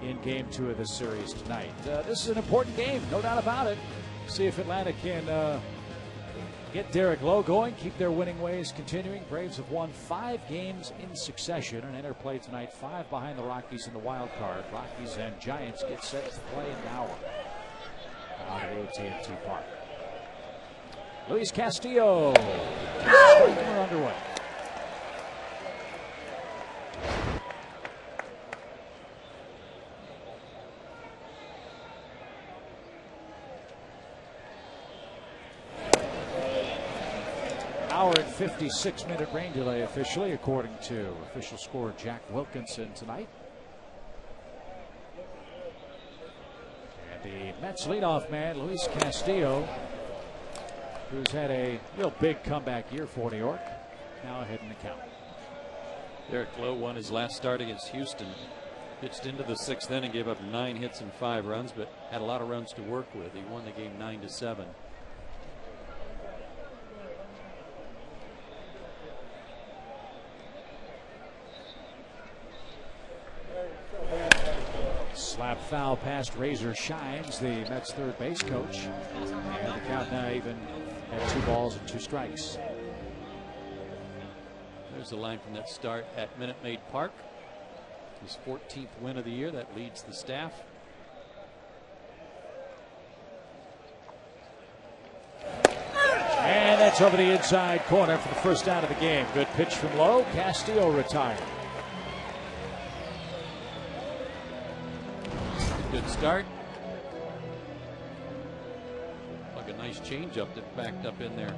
in Game 2 of this series tonight. This is an important game, no doubt about it. See if Atlanta can get Derek Lowe going, keep their winning ways continuing. Braves have won 5 games in succession and enter play tonight, 5 behind the Rockies in the wild card. Rockies and Giants get set to play an hour out of AT&T Park. Luis Castillo. We're underway. Hour and 56-minute rain delay officially, according to official scorer Jack Wilkinson tonight. And the Mets leadoff man, Luis Castillo, who's had a real big comeback year for New York, now ahead in the count. Derek Lowe won his last start against Houston. Pitched into the 6th inning, gave up 9 hits and 5 runs, but had a lot of runs to work with. He won the game 9-7. Slap foul past Razor Shines, the Mets third base coach. And the count now even at 2 balls and 2 strikes. There's the line from that start at Minute Maid Park. His 14th win of the year. That leads the staff. And that's over the inside corner for the first out of the game. Good pitch from Lowe. Castillo retired. Good start. Like a nice changeup that backed up in there.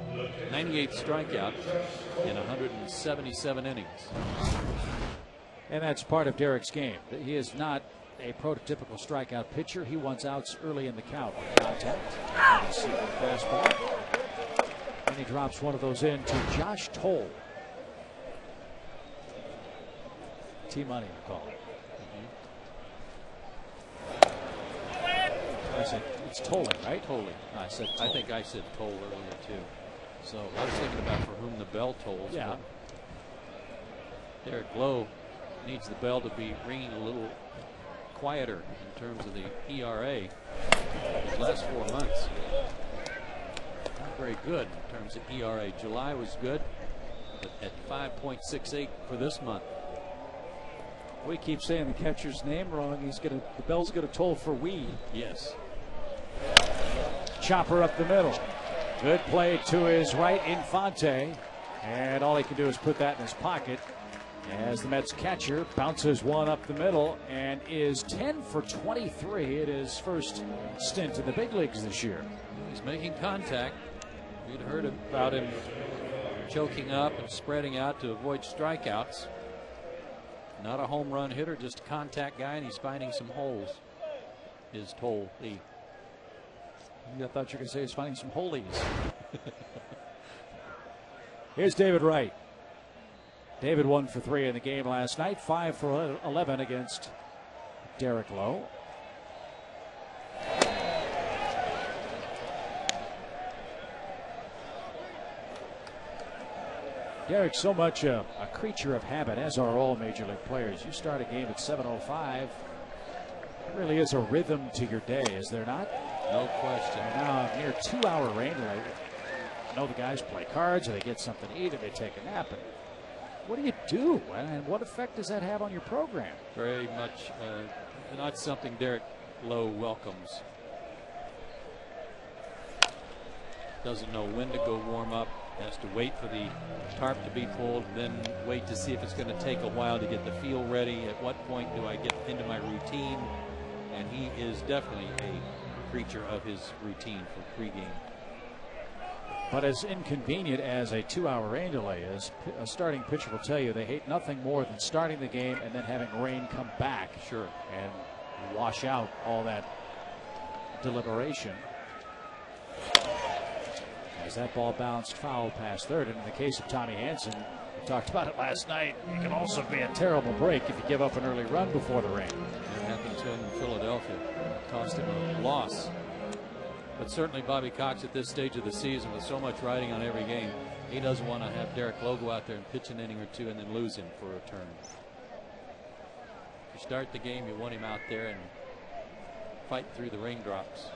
98th strikeout in 177 innings. And that's part of Derek's game. He is not a prototypical strikeout pitcher. He wants outs early in the count. Contact. Fastball. And he drops one of those in to Josh Toll. T-Money, you call it. I said it's tolling, right? Tolling. I said I think I said toll earlier too. So I was thinking about for whom the bell tolls. Yeah. Derek Lowe needs the bell to be ringing a little quieter in terms of the ERA. His last 4 months, not very good in terms of ERA. July was good, but at 5.68 for this month. We keep saying the catcher's name wrong. The bell's gonna toll for Weed. Yes. Chopper up the middle. Good play to his right, Infante. And all he can do is put that in his pocket as the Mets catcher bounces one up the middle and is 10 for 23 at his first stint in the big leagues this year. He's making contact. We'd heard about him choking up and spreading out to avoid strikeouts. Not a home run hitter, just a contact guy, and he's finding some holes. His Toll Lee. I thought you were going to say he's finding some holies. Here's David Wright. David 1 for 3 in the game last night, 5 for 11 against Derek Lowe. Derek's so much a creature of habit, as are all major league players. You start a game at 7:05. It really is a rhythm to your day, is there not? No question. And now near 2-hour rain delay. I know the guys play cards, or they get something to eat, or they take a nap. And what do you do? And what effect does that have on your program? Very much not something Derek Lowe welcomes. Doesn't know when to go warm up. Has to wait for the tarp to be pulled, then wait to see if it's going to take a while to get the field ready. At what point do I get into my routine? And he is definitely a creature of his routine for pregame. But as inconvenient as a 2-hour rain delay is, a starting pitcher will tell you they hate nothing more than starting the game and then having rain come back. Sure. And wash out all that deliberation. As that ball bounced foul past third. And in the case of Tommy Hanson, we talked about it last night, it can also be a terrible break if you give up an early run before the rain. It happened to him in Philadelphia. It cost him a loss. But certainly Bobby Cox at this stage of the season, with so much riding on every game, he doesn't want to have Derek Lowe go out there and pitch an inning or two and then lose him for a turn. you start the game, you want him out there and fight through the raindrops.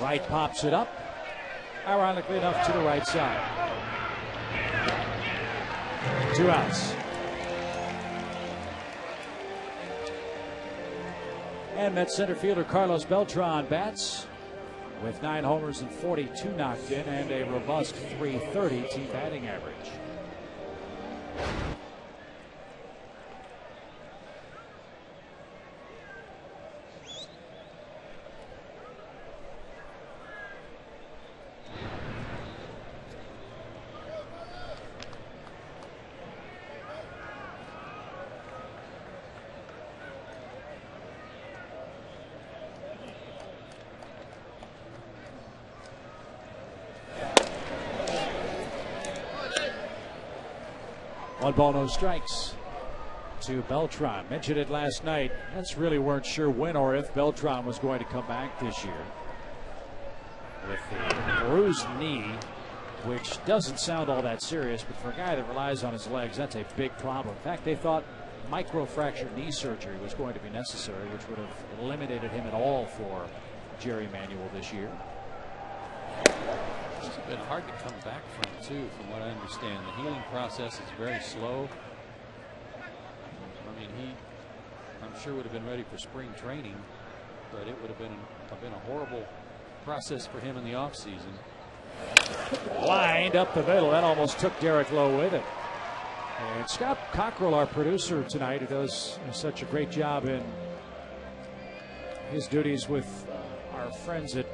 Right pops it up. Ironically enough, to the right side. 2 outs. And Mets center fielder Carlos Beltran bats with 9 homers and 42 knocked in and a robust .330 team batting average. One ball, no strikes to Beltran. Mentioned it last night. Mets really weren't sure when or if Beltran was going to come back this year with the bruised knee, which doesn't sound all that serious, but for a guy that relies on his legs, that's a big problem. In fact, they thought microfracture knee surgery was going to be necessary, which would have eliminated him at all for Jerry Manuel this year. It's been hard to come back from, too, from what I understand. The healing process is very slow. I mean, I'm sure would have been ready for spring training, but it would have been a horrible process for him in the offseason. Lined up the middle. That almost took Derek Lowe with it. And Scott Cockrell, our producer tonight, who does such a great job in his duties with our friends at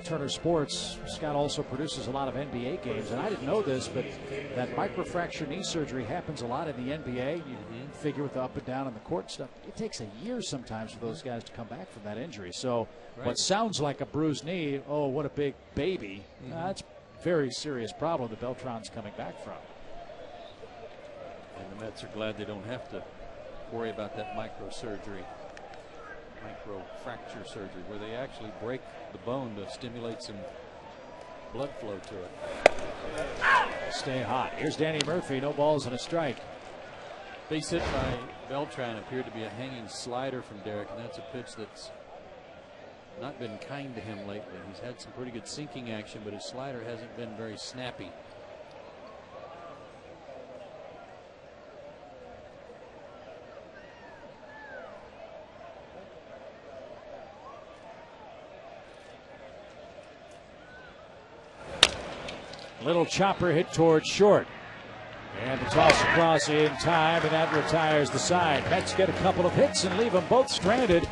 Turner Sports. Scott also produces a lot of NBA games, and I didn't know this, but that microfracture knee surgery happens a lot in the NBA. You figure with the up and down on the court stuff, it takes a year sometimes for those guys to come back from that injury. So what sounds like a bruised knee, oh, what a big baby, that's a very serious problem that Beltran's coming back from. And the Mets are glad they don't have to worry about that microfracture surgery, where they actually break the bone to stimulate some blood flow to it. Stay hot. Here's Danny Murphy. No balls and a strike. Base hit by Beltran appeared to be a hanging slider from Derek, and that's a pitch that's not been kind to him lately. He's had some pretty good sinking action, but his slider hasn't been very snappy. Little chopper hit towards short. And the toss across in time, and that retires the side. Mets get a couple of hits and leave them both stranded.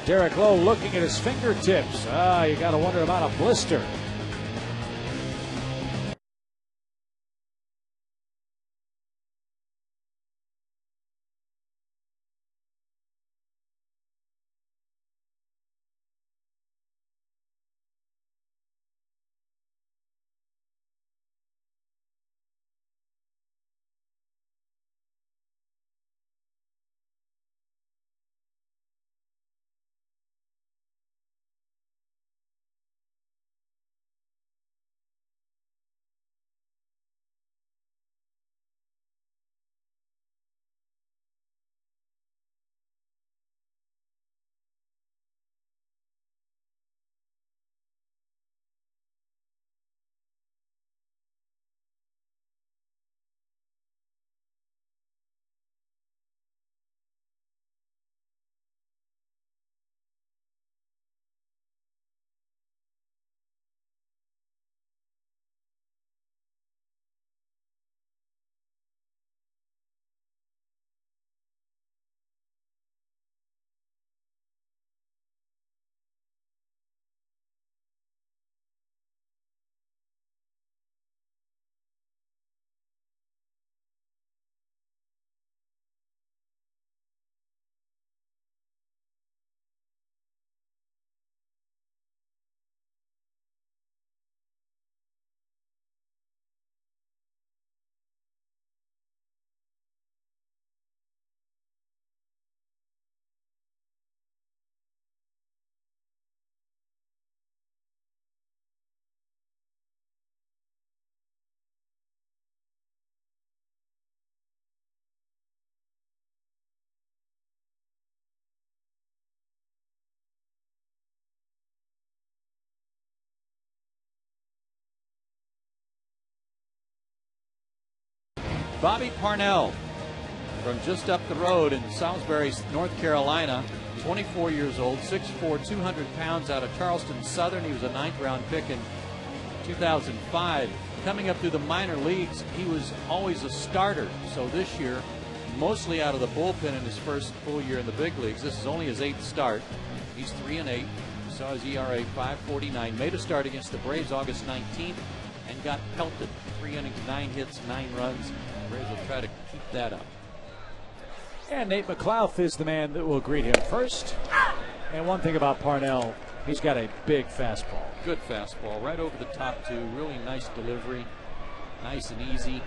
Derek Lowe looking at his fingertips. You got to wonder about a blister. Bobby Parnell from just up the road in Salisbury, North Carolina, 24 years old, 6'4", 200 pounds, out of Charleston Southern. He was a 9th-round pick in 2005. Coming up through the minor leagues, he was always a starter. So this year, mostly out of the bullpen in his first full year in the big leagues. This is only his 8th start. He's 3-8. You saw his ERA 5.49. Made a start against the Braves August 19th and got pelted. 3 innings, 9 hits, 9 runs. The Braves will try to keep that up. And Nate McLouth is the man that will greet him first. And one thing about Parnell, he's got a big fastball. Good fastball, right over the top too. Really nice delivery, nice and easy.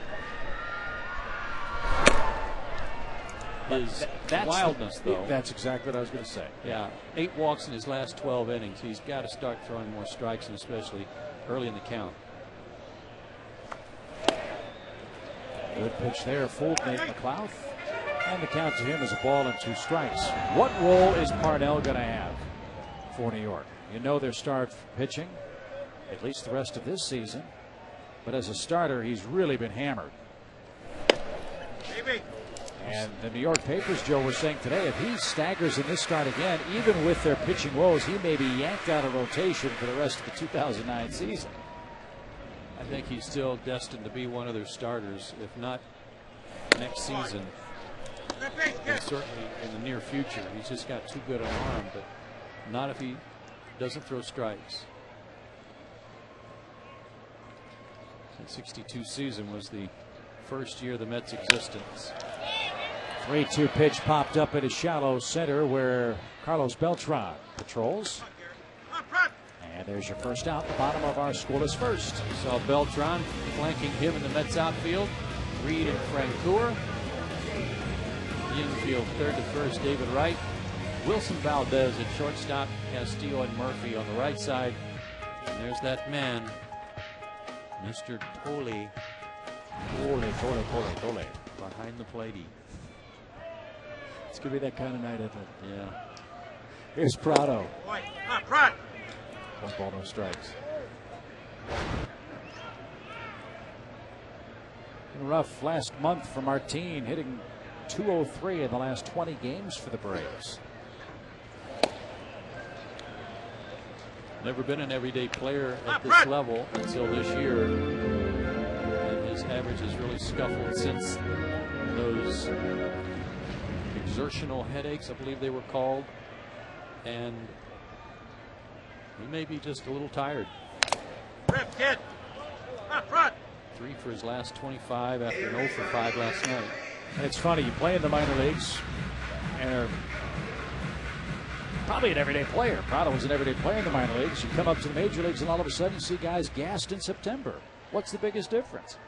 His wildness, though. That's exactly what I was going to say. Yeah, 8 walks in his last 12 innings. He's got to start throwing more strikes, and especially early in the count. Good pitch there, fooled Nate McLouth. And the count to him is a ball and 2 strikes. What role is Parnell going to have for New York? You know their start pitching, at least the rest of this season. But as a starter, he's really been hammered. And the New York papers, Joe, were saying today, if he staggers in this start again, even with their pitching woes, he may be yanked out of rotation for the rest of the 2009 season. I think he's still destined to be one of their starters, if not next season. And certainly in the near future. He's just got too good an arm, but not if he doesn't throw strikes. The 62 season was the first year of the Mets' existence. 3-2 pitch popped up at a shallow center where Carlos Beltran patrols. And there's your first out, the bottom of our scoreless first. You saw Beltran flanking him in the Mets outfield. Reed and Francoeur. Infield, third to first, David Wright. Wilson Valdez at shortstop, Castillo and Murphy on the right side. And there's that man, Mr. Tole. Tole. Behind the platey. It's going to be that kind of night, isn't it? Yeah. Here's Prado. One ball, no strikes. Rough last month for Martin, hitting .203 in the last 20 games for the Braves. Never been an everyday player at this level until this year. And his average has really scuffled since those exertional headaches, I believe they were called. And he may be just a little tired. 3 for his last 25 after an 0 for 5 last night. And it's funny, you play in the minor leagues and are probably an everyday player. Prado was an everyday player in the minor leagues. You come up to the major leagues and all of a sudden you see guys gassed in September. What's the biggest difference?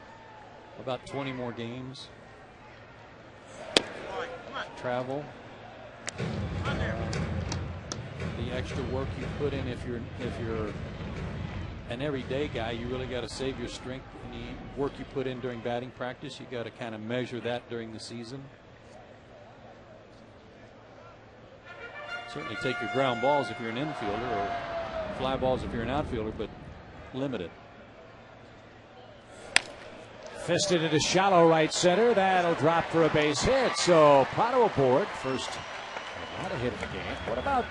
About 20 more games. Travel. The extra work you put in, if you're an everyday guy, you really got to save your strength. Any work you put in during batting practice, you got to kind of measure that during the season. Certainly take your ground balls if you're an infielder, or fly balls if you're an outfielder, but limit it. Fisted into shallow right center. That'll drop for a base hit. So Prado aboard. First, not a hit in the game. What about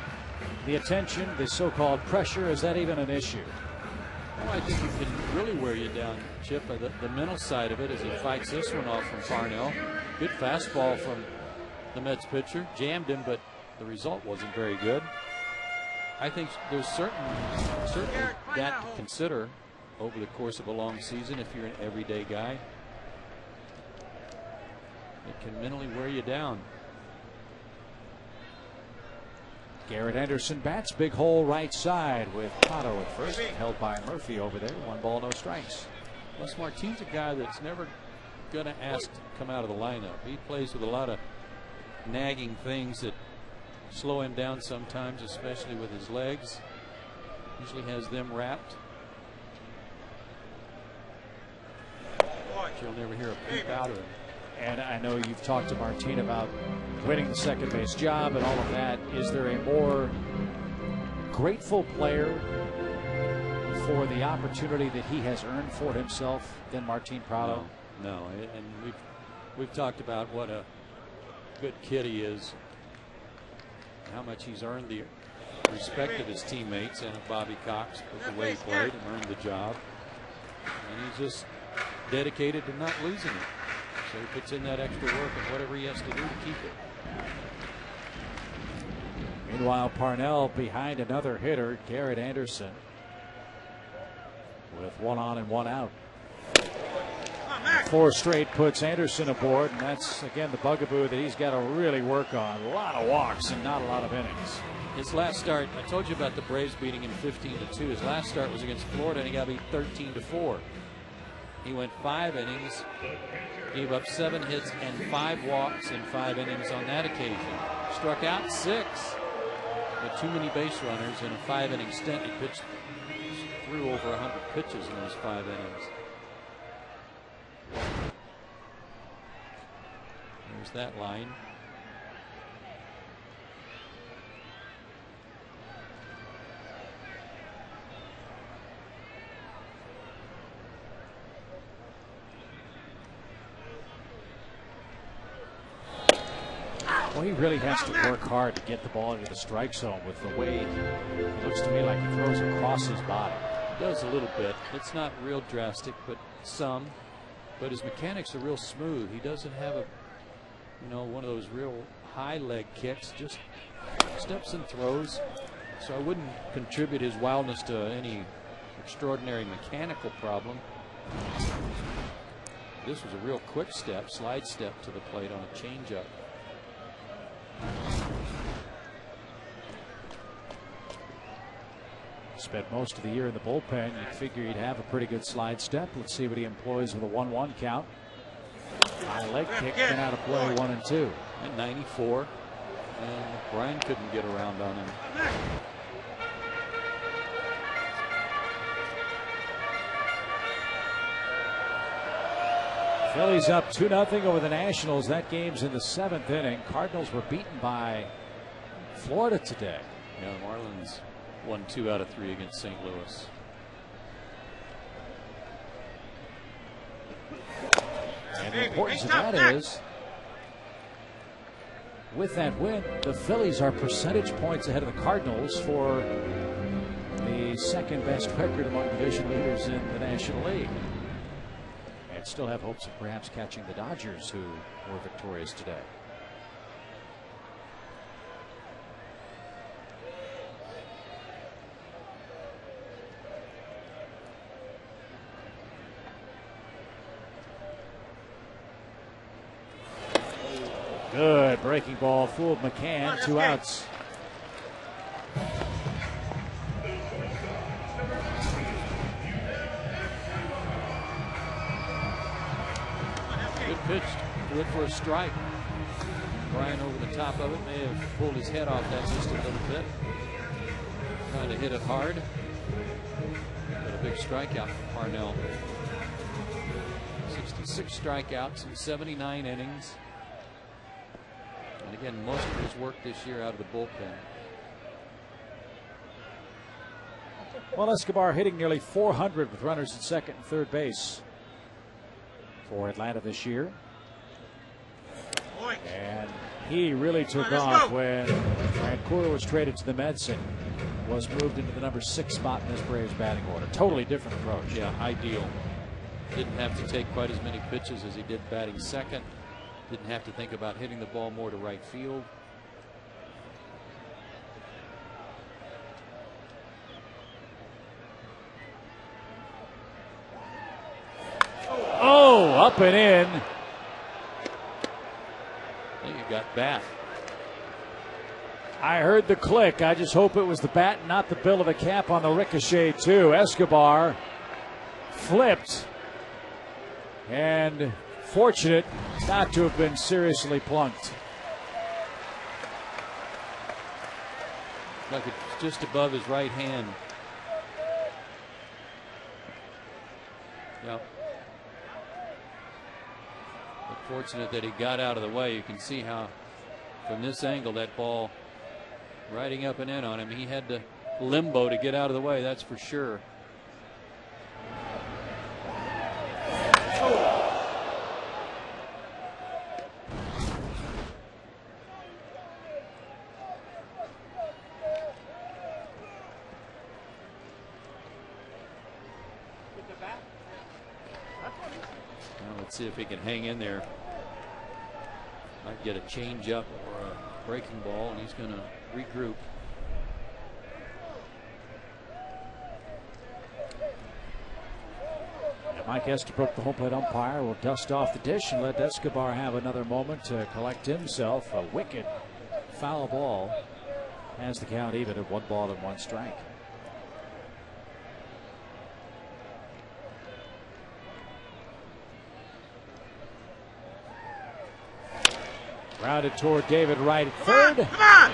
the attention, the so-called pressure? Is that even an issue? Well, I think it can really wear you down, Chip. The mental side of it as he fights this one off from Parnell. Good fastball from the Mets pitcher. Jammed him, but the result wasn't very good. I think there's certainly that to consider over the course of a long season if you're an everyday guy. It can mentally wear you down. Garrett Henderson bats, big hole right side with Prado at first, held by Murphy over there. 1 ball, no strikes. Plus, Martin's a guy that's never going to ask to come out of the lineup. He plays with a lot of nagging things that slow him down sometimes, especially with his legs. Usually has them wrapped. You'll never hear a peep out of him. And I know you've talked to Martin about winning the second base job and all of that. Is there a more grateful player for the opportunity that he has earned for himself than Martin Prado? No. And we've We've talked about what a good kid he is, how much he's earned the respect of his teammates and of Bobby Cox with the way he played and earned the job. And he's just dedicated to not losing it. So he puts in that extra work and whatever he has to do to keep it. Meanwhile, Parnell behind another hitter, Garrett Anderson, with 1 on and 1 out. 4 straight puts Anderson aboard, and that's again the bugaboo that he's got to really work on. A lot of walks and not a lot of innings. His last start, I told you about the Braves beating him 15-2. His last start was against Florida, and he got beat 13-4. He went 5 innings, gave up 7 hits and 5 walks in 5 innings on that occasion. Struck out 6, but too many base runners in a 5-inning stint. He pitched through over 100 pitches in those 5 innings. There's that line. Well, he really has to work hard to get the ball into the strike zone with the way it looks to me like he throws across his body. He does a little bit. It's not real drastic, but some. But his mechanics are real smooth. He doesn't have a, one of those real high leg kicks. Just steps and throws. So I wouldn't contribute his wildness to any extraordinary mechanical problem. This was a real quick step, slide step to the plate on a changeup. Spent most of the year in the bullpen. You'd figure he'd have a pretty good slide step. Let's see what he employs with a 1-1 count. High leg kick, been out of play 1-2. And 94. And Brian couldn't get around on him. Phillies up 2-0 over the Nationals. That game's in the 7th inning. Cardinals were beaten by Florida today. Yeah, Marlins won 2 out of 3 against St. Louis. And the importance of that is, with that win, the Phillies are percentage points ahead of the Cardinals for the 2nd best record among division leaders in the National League. And still have hopes of perhaps catching the Dodgers, who were victorious today. Good breaking ball, fooled McCann. 2 outs. Good pitch. Threw it for a strike. Brian over the top of it. May have pulled his head off that just a little bit. Trying to hit it hard. But a big strikeout for Parnell. 66 strikeouts in 79 innings. And again, most of his work this year out of the bullpen. Well, Escobar hitting nearly 400 with runners at second and third base for Atlanta this year. And he really took off when Vancouver was traded to the Mets and was moved into the number 6 spot in this Braves batting order. Totally different approach. Yeah, ideal. Didn't have to take quite as many pitches as he did batting second. Didn't have to think about hitting the ball more to right field. Oh, up and in. I think you got bat. I heard the click. I just hope it was the bat, not the bill of the cap on the ricochet, too. Escobar flipped. And fortunate not to have been seriously plunked. Like it's just above his right hand. Yep. But fortunate that he got out of the way. You can see how from this angle that ball riding up and in on him. He had to limbo to get out of the way, that's for sure. Let's see if he can hang in there. Might get a changeup or a breaking ball, and he's going to regroup. Mike Estabrook, the home plate umpire, will dust off the dish and let Escobar have another moment to collect himself. A wicked foul ball has the count even at 1 ball and 1 strike. Grounded toward David Wright at third. Come on!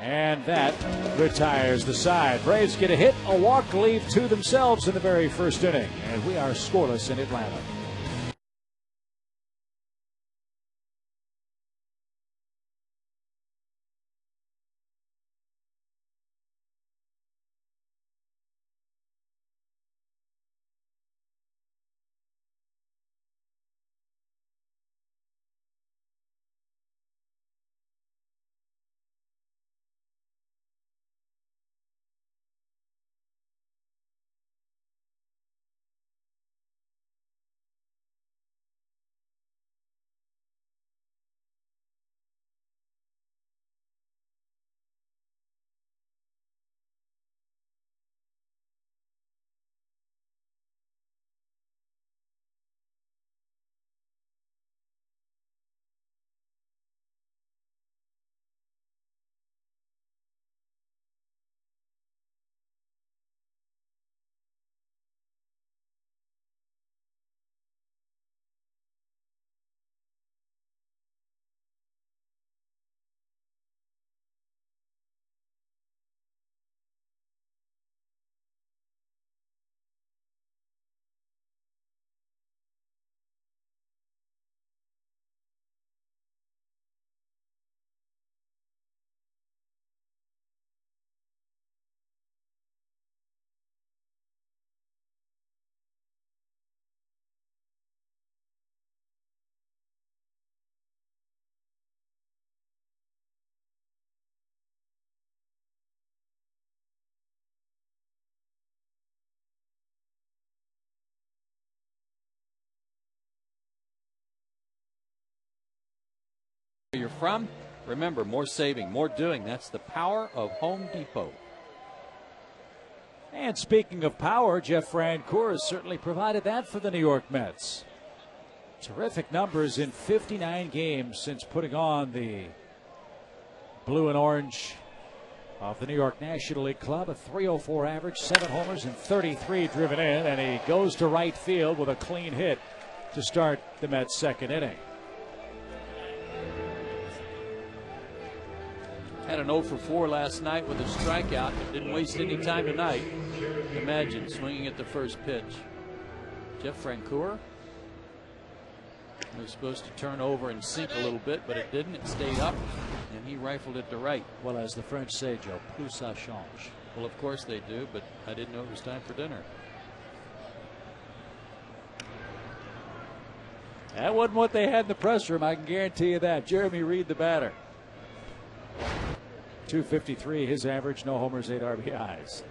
And that retires the side. Braves get a hit, a walk, leave 2 themselves in the very first inning. And we are scoreless in Atlanta. You're from, remember, more saving, more doing. That's the power of Home Depot. And speaking of power, Jeff Francoeur has certainly provided that for the New York Mets. Terrific numbers in 59 games since putting on the blue and orange of the New York National League Club. A .304 average, 7 homers and 33 driven in, and he goes to right field with a clean hit to start the Mets' second inning. Had an 0 for 4 last night with a strikeout. Didn't waste any time tonight. Imagine swinging at the first pitch. Jeff Francoeur was supposed to turn over and sink a little bit, but it didn't. It stayed up, and he rifled it to right. Well, as the French say, Joe, plus ça change. Well, of course they do, but I didn't know it was time for dinner. That wasn't what they had in the press room, I can guarantee you that. Jeremy Reed, the batter. .253 his average, no homers, 8 RBIs.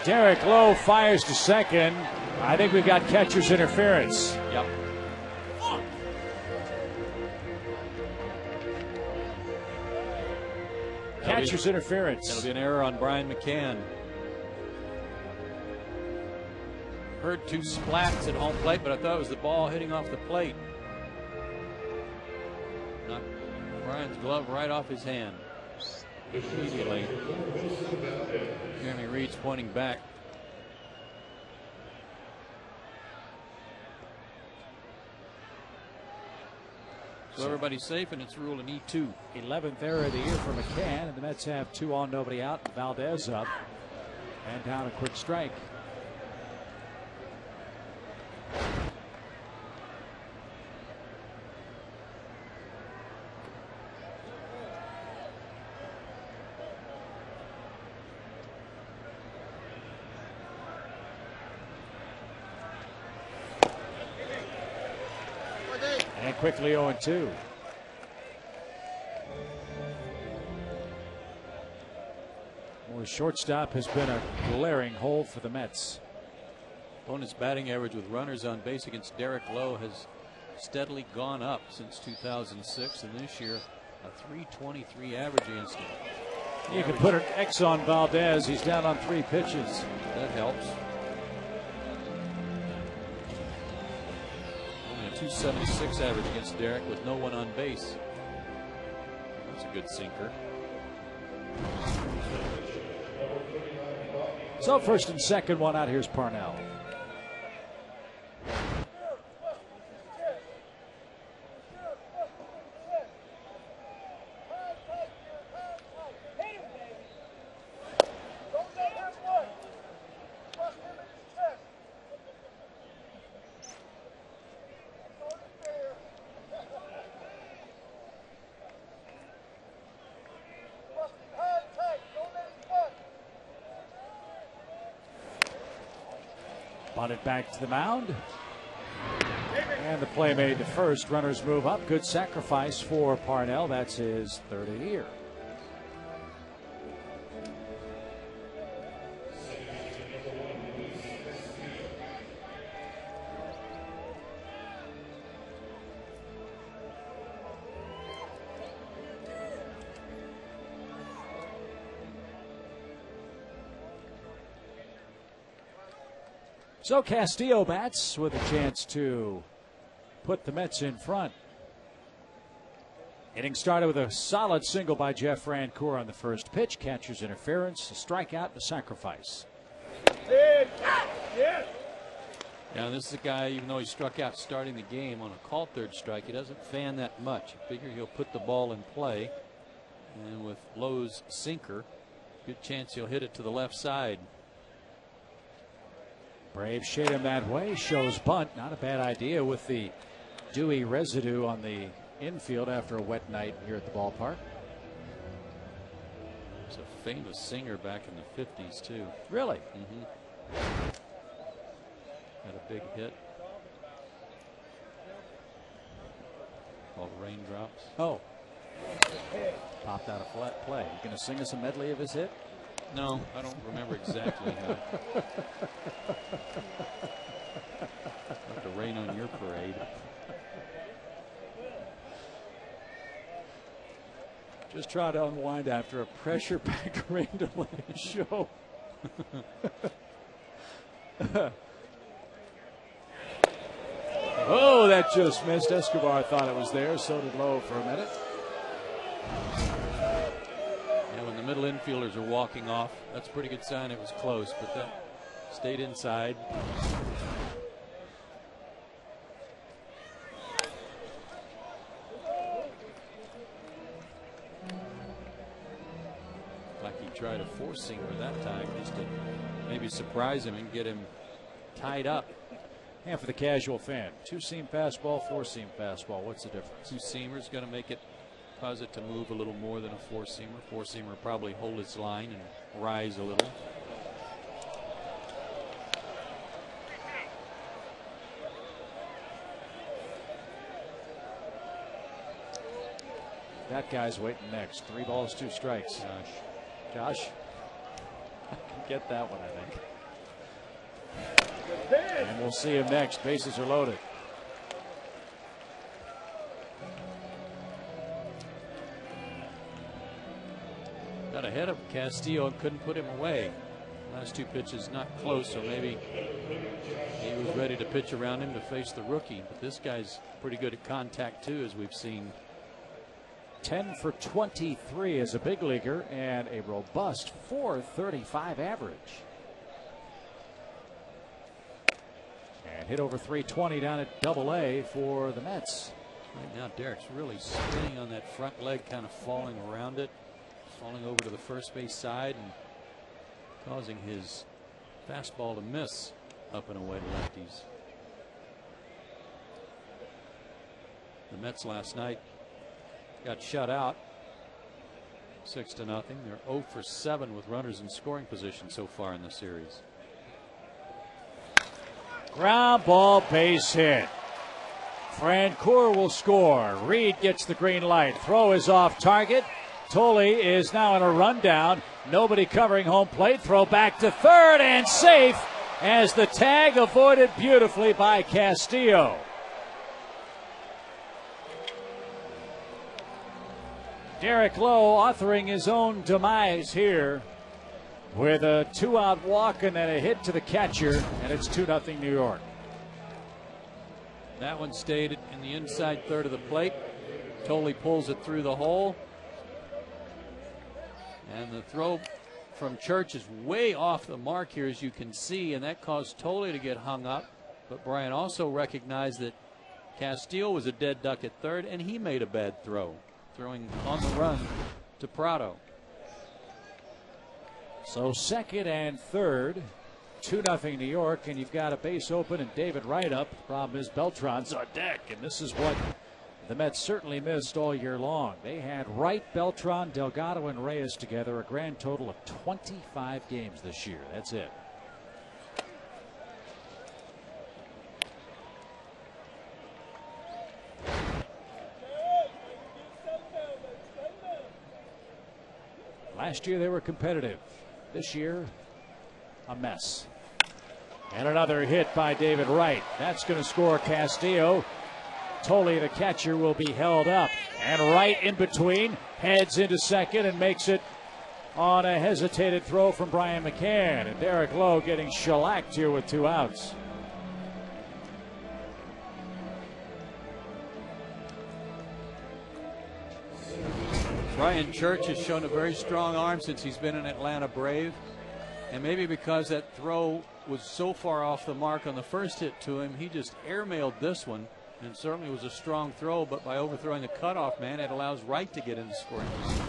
Derek Lowe fires to second. I think we've got catcher's interference. Yep. Catcher's interference. That'll be an error on Brian McCann. Heard 2 splats at home plate, but I thought it was the ball hitting off the plate. Knocked Brian's glove right off his hand. Immediately. Jeremy Reed's pointing back. So everybody's safe, and it's ruled an E2. 11th error of the year for McCann, and the Mets have 2 on, nobody out. Valdez up and down a quick strike. And quickly 0-2. Well, the shortstop has been a glaring hole for the Mets. Opponent's batting average with runners on base against Derek Lowe has steadily gone up since 2006, and this year a .323 average against him. You can put an X on Valdez. He's down on 3 pitches. That helps. Only a .276 average against Derek with no one on base. That's a good sinker. So first and second, one out. Here's Parnell. Bunted back to the mound. And the play made to first. Runners move up. Good sacrifice for Parnell. That's his 3rd of the year. So Castillo bats with a chance to put the Mets in front. Inning started with a solid single by Jeff Francoeur on the first pitch. Catcher's interference, a strikeout, and a sacrifice. Now this is a guy, even though he struck out starting the game on a called 3rd strike, he doesn't fan that much. I figure he'll put the ball in play. And with Lowe's sinker, good chance he'll hit it to the left side. Braves shade him that way. Shows bunt. Not a bad idea with the dewy residue on the infield after a wet night here at the ballpark. It's a famous singer back in the 50s, too. Really? Had a big hit called Raindrops. Oh. Popped out a flat play. You going to sing us a medley of his hit? No, I don't remember exactly how. Have to rain on your parade. Just try to unwind after a pressure-packed rain delay show. Oh, that just missed. Escobar thought it was there. So did Lowe for a minute. The middle infielders are walking off. That's a pretty good sign it was close, but that stayed inside. Like he tried a 4-seamer that time just to maybe surprise him and get him tied up. And for the casual fan, 2-seam fastball, 4-seam fastball. What's the difference? 2-seamer's going to make it, cause it to move a little more than a 4-seamer. 4-seamer probably hold its line and rise a little. That guy's waiting next. 3 balls, 2 strikes. Josh? I can get that one, I think. And we'll see him next. Bases are loaded. Got ahead of Castillo and couldn't put him away. Last 2 pitches not close, so maybe he was ready to pitch around him to face the rookie. But this guy's pretty good at contact too, as we've seen. 10 for 23 as a big leaguer and a robust .435 average. And hit over .320 down at Double-A for the Mets. Right now Derek's really spinning on that front leg, kind of falling around it, falling over to the first base side and causing his fastball to miss up and away to lefties. The Mets last night got shut out 6-0. They're 0 for 7 with runners in scoring position so far in the series. Ground ball, base hit. Francoeur will score. Reed gets the green light. Throw is off target. Tolle is now in a rundown. Nobody covering home plate. Throw back to third and safe as the tag avoided beautifully by Castillo. Derek Lowe authoring his own demise here with a 2-out walk and then a hit to the catcher, and it's 2-0 New York. That one stayed in the inside third of the plate. Tolle pulls it through the hole. And the throw from Church is way off the mark here, as you can see, and that caused Tolle to get hung up. But Brian also recognized that Castillo was a dead duck at third, and he made a bad throw, throwing on the run to Prado. So second and third, 2-0 New York, and you've got a base open and David Wright up. The problem is Beltran's on deck, and this is what the Mets certainly missed all year long. They had Wright, Beltran, Delgado, and Reyes together, a grand total of 25 games this year. That's it. Last year they were competitive. This year, a mess. And another hit by David Wright. That's going to score Castillo. Tolle, the catcher, will be held up. And Wright in between, heads into second and makes it on a hesitated throw from Brian McCann. And Derek Lowe getting shellacked here with 2 outs. Brian Church has shown a very strong arm since he's been an Atlanta Brave. And maybe because that throw was so far off the mark on the first hit to him, he just airmailed this one. And certainly was a strong throw, but by overthrowing the cutoff man, it allows Wright to get in the scoring position.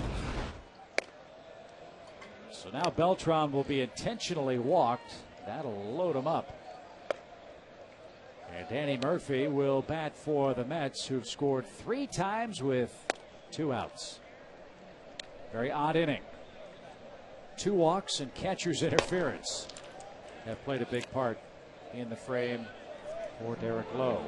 So now Beltran will be intentionally walked. That'll load him up. And Danny Murphy will bat for the Mets, who've scored 3 times with 2 outs. Very odd inning. 2 walks and catcher's interference have played a big part in the frame for Derek Lowe.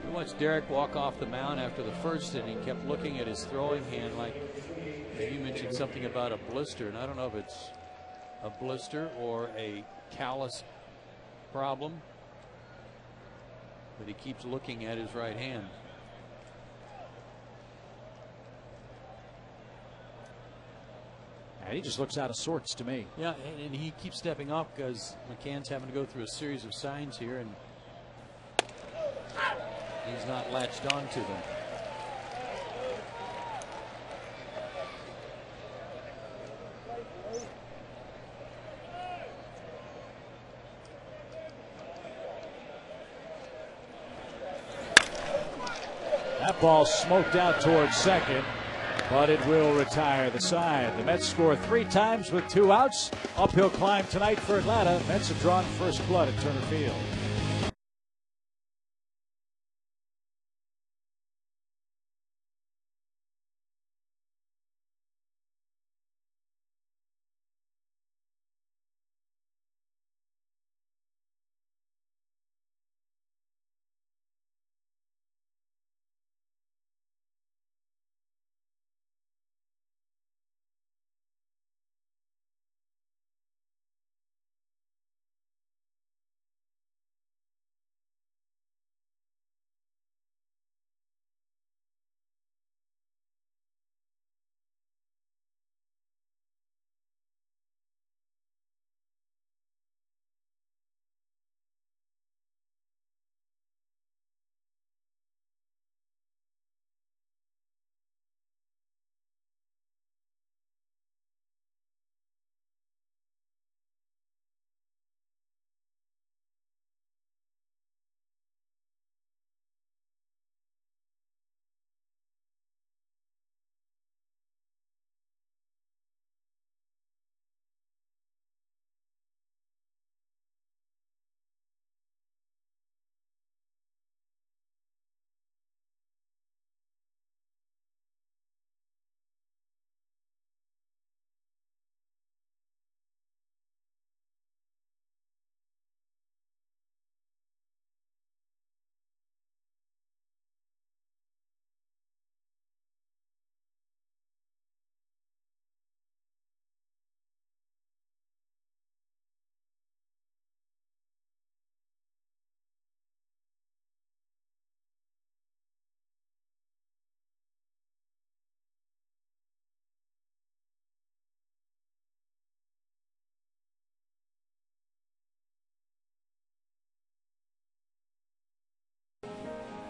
We watched Derek walk off the mound after the first inning, kept looking at his throwing hand like you mentioned something about a blister, and I don't know if it's a blister or a callus problem, but he keeps looking at his right hand. And he just looks out of sorts to me. Yeah, and he keeps stepping up because McCann's having to go through a series of signs here, and he's not latched on to them. That ball smoked out towards second, but it will retire the side. The Mets score 3 times with 2 outs. Uphill climb tonight for Atlanta. Mets have drawn first blood at Turner Field.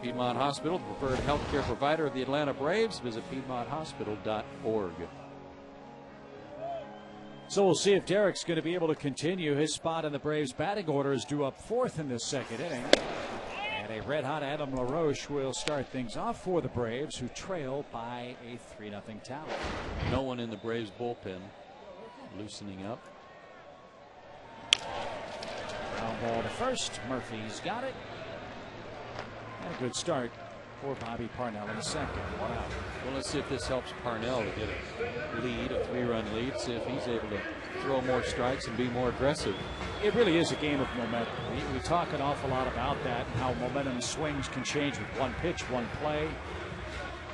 Piedmont Hospital, the preferred healthcare provider of the Atlanta Braves. Visit PiedmontHospital.org. So we'll see if Derek's going to be able to continue his spot in the Braves batting order as due up fourth in this second inning. And a red-hot Adam LaRoche will start things off for the Braves, who trail by a 3-0 tally. No one in the Braves bullpen loosening up. Ground ball to first. Murphy's got it. And a good start for Bobby Parnell in the second. 1 out. Well, let's see if this helps Parnell to get a lead, a 3-run lead. See if he's able to throw more strikes and be more aggressive. It really is a game of momentum. We talk an awful lot about that and how momentum swings can change with one pitch, one play.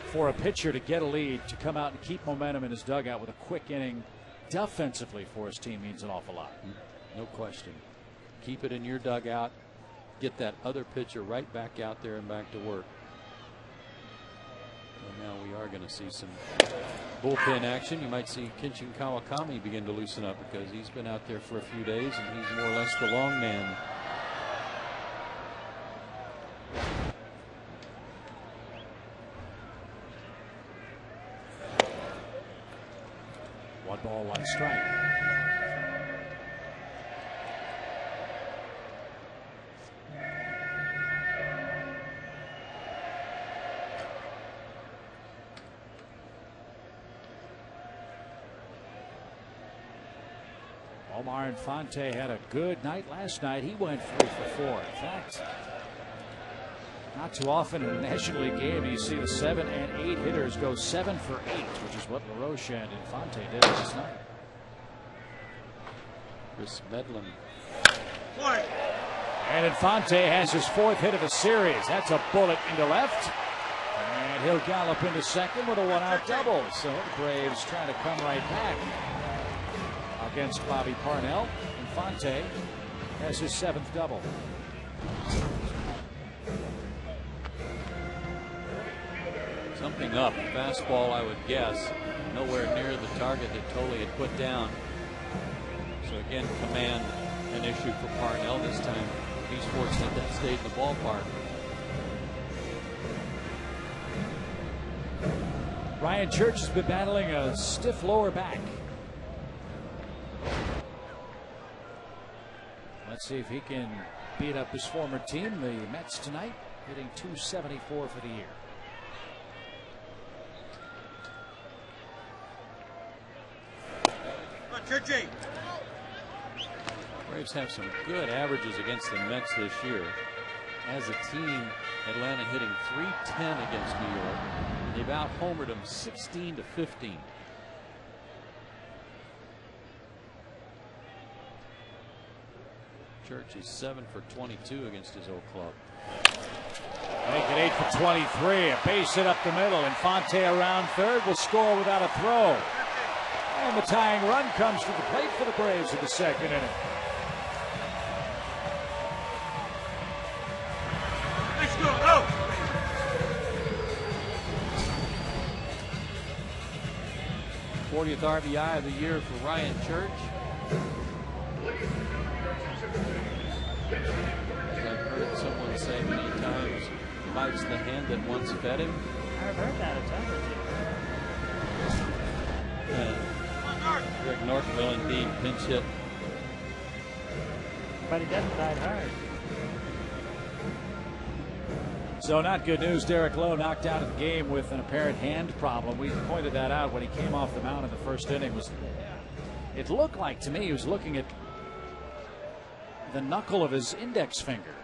For a pitcher to get a lead, to come out and keep momentum in his dugout with a quick inning defensively for his team means an awful lot. No question. Keep it in your dugout. Get that other pitcher right back out there and back to work. And now we are going to see some bullpen action. You might see Kenshin Kawakami begin to loosen up because he's been out there for a few days and he's more or less the long man. One ball, one strike. Omar Infante had a good night last night. He went 3 for 4. In fact, not too often in a National League game do you see the 7 and 8 hitters go 7 for 8, which is what LaRoche and Infante did last night. Chris Medlin. And Infante has his 4th hit of the series. That's a bullet into left. And he'll gallop into second with a 1-out double. So the Braves trying to come right back against Bobby Parnell. Infante has his 7th double. Something up. Fastball, I would guess. Nowhere near the target that Tolley had put down. So again, command an issue for Parnell. This time he's fortunate that stayed in the ballpark. Ryan Church has been battling a stiff lower back. Let's see if he can beat up his former team, the Mets, tonight, hitting .274 for the year. Braves have some good averages against the Mets this year. As a team, Atlanta hitting .310 against New York. They've out-homered them 16-15. Church is 7 for 22 against his old club. Make it 8 for 23. A base hit up the middle. Infante around third will score without a throw. And the tying run comes to the plate for the Braves in the second inning. Let's go. Out. 40th RBI of the year for Ryan Church. As I've heard someone say many times, bites the hand that once fed him. I've heard that a time or two. Greg Norton will indeed pinch hit. But he doesn't bite hard. So not good news. Derek Lowe knocked out of the game with an apparent hand problem. We pointed that out when he came off the mound in the first inning. It looked like to me he was looking at the knuckle of his index finger.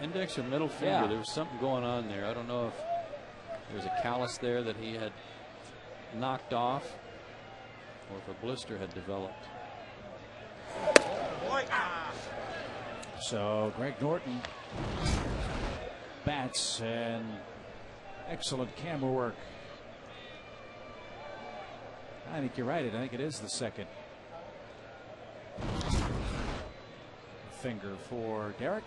Index or middle finger. Yeah. There was something going on there. I don't know if there was a callus there that he had knocked off or if a blister had developed. So Greg Norton bats, and excellent camera work. I think you're right. I think it is the second finger for Derek.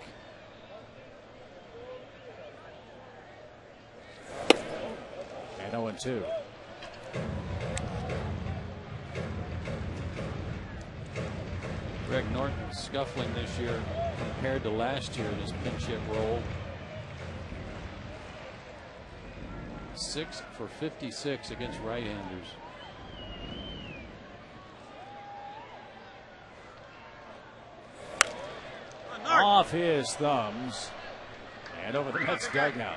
And 0-2. Greg Norton scuffling this year compared to last year in his pinch hit role. 6 for 56 against right-handers. Off his thumbs and over the Mets dugout.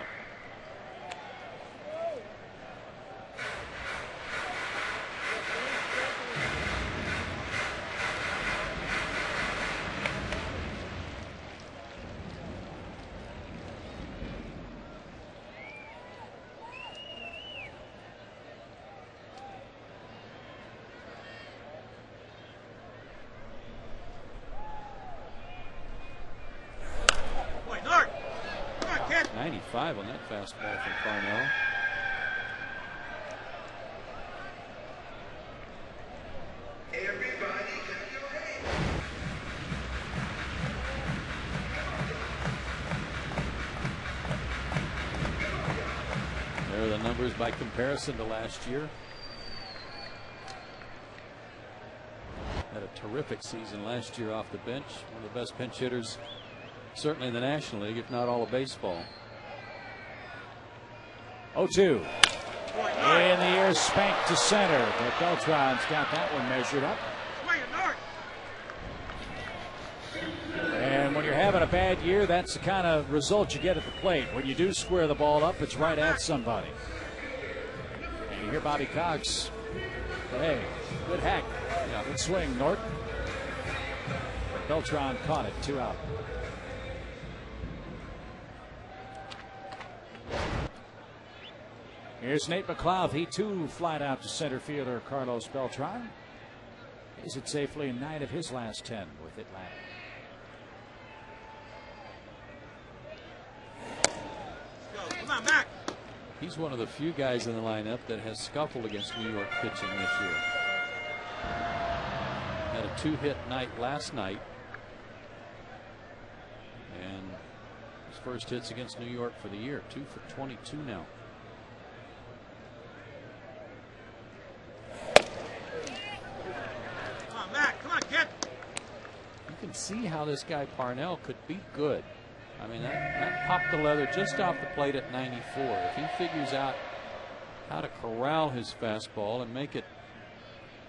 On that fastball from Parnell. There are the numbers by comparison to last year. Had a terrific season last year off the bench. One of the best pinch hitters, certainly in the National League, if not all of baseball. 0-2. In the air, spanked to center, but Beltran's got that one measured up. And when you're having a bad year, that's the kind of result you get at the plate. When you do square the ball up, it's right at somebody. And you hear Bobby Cox, hey, good hack. Yeah, good swing, Norton. Beltran caught it, 2 out. Here's Nate McLeod. He too flied out to center fielder Carlos Beltran. He's hit safely in 9 of his last 10 with Atlanta. Come on, Mac. He's one of the few guys in the lineup that has scuffled against New York pitching this year. Had a 2-hit night last night. And his first hits against New York for the year. 2 for 22 now. You can see how this guy Parnell could be good. I mean, that popped the leather just off the plate at 94. If he figures out how to corral his fastball and make it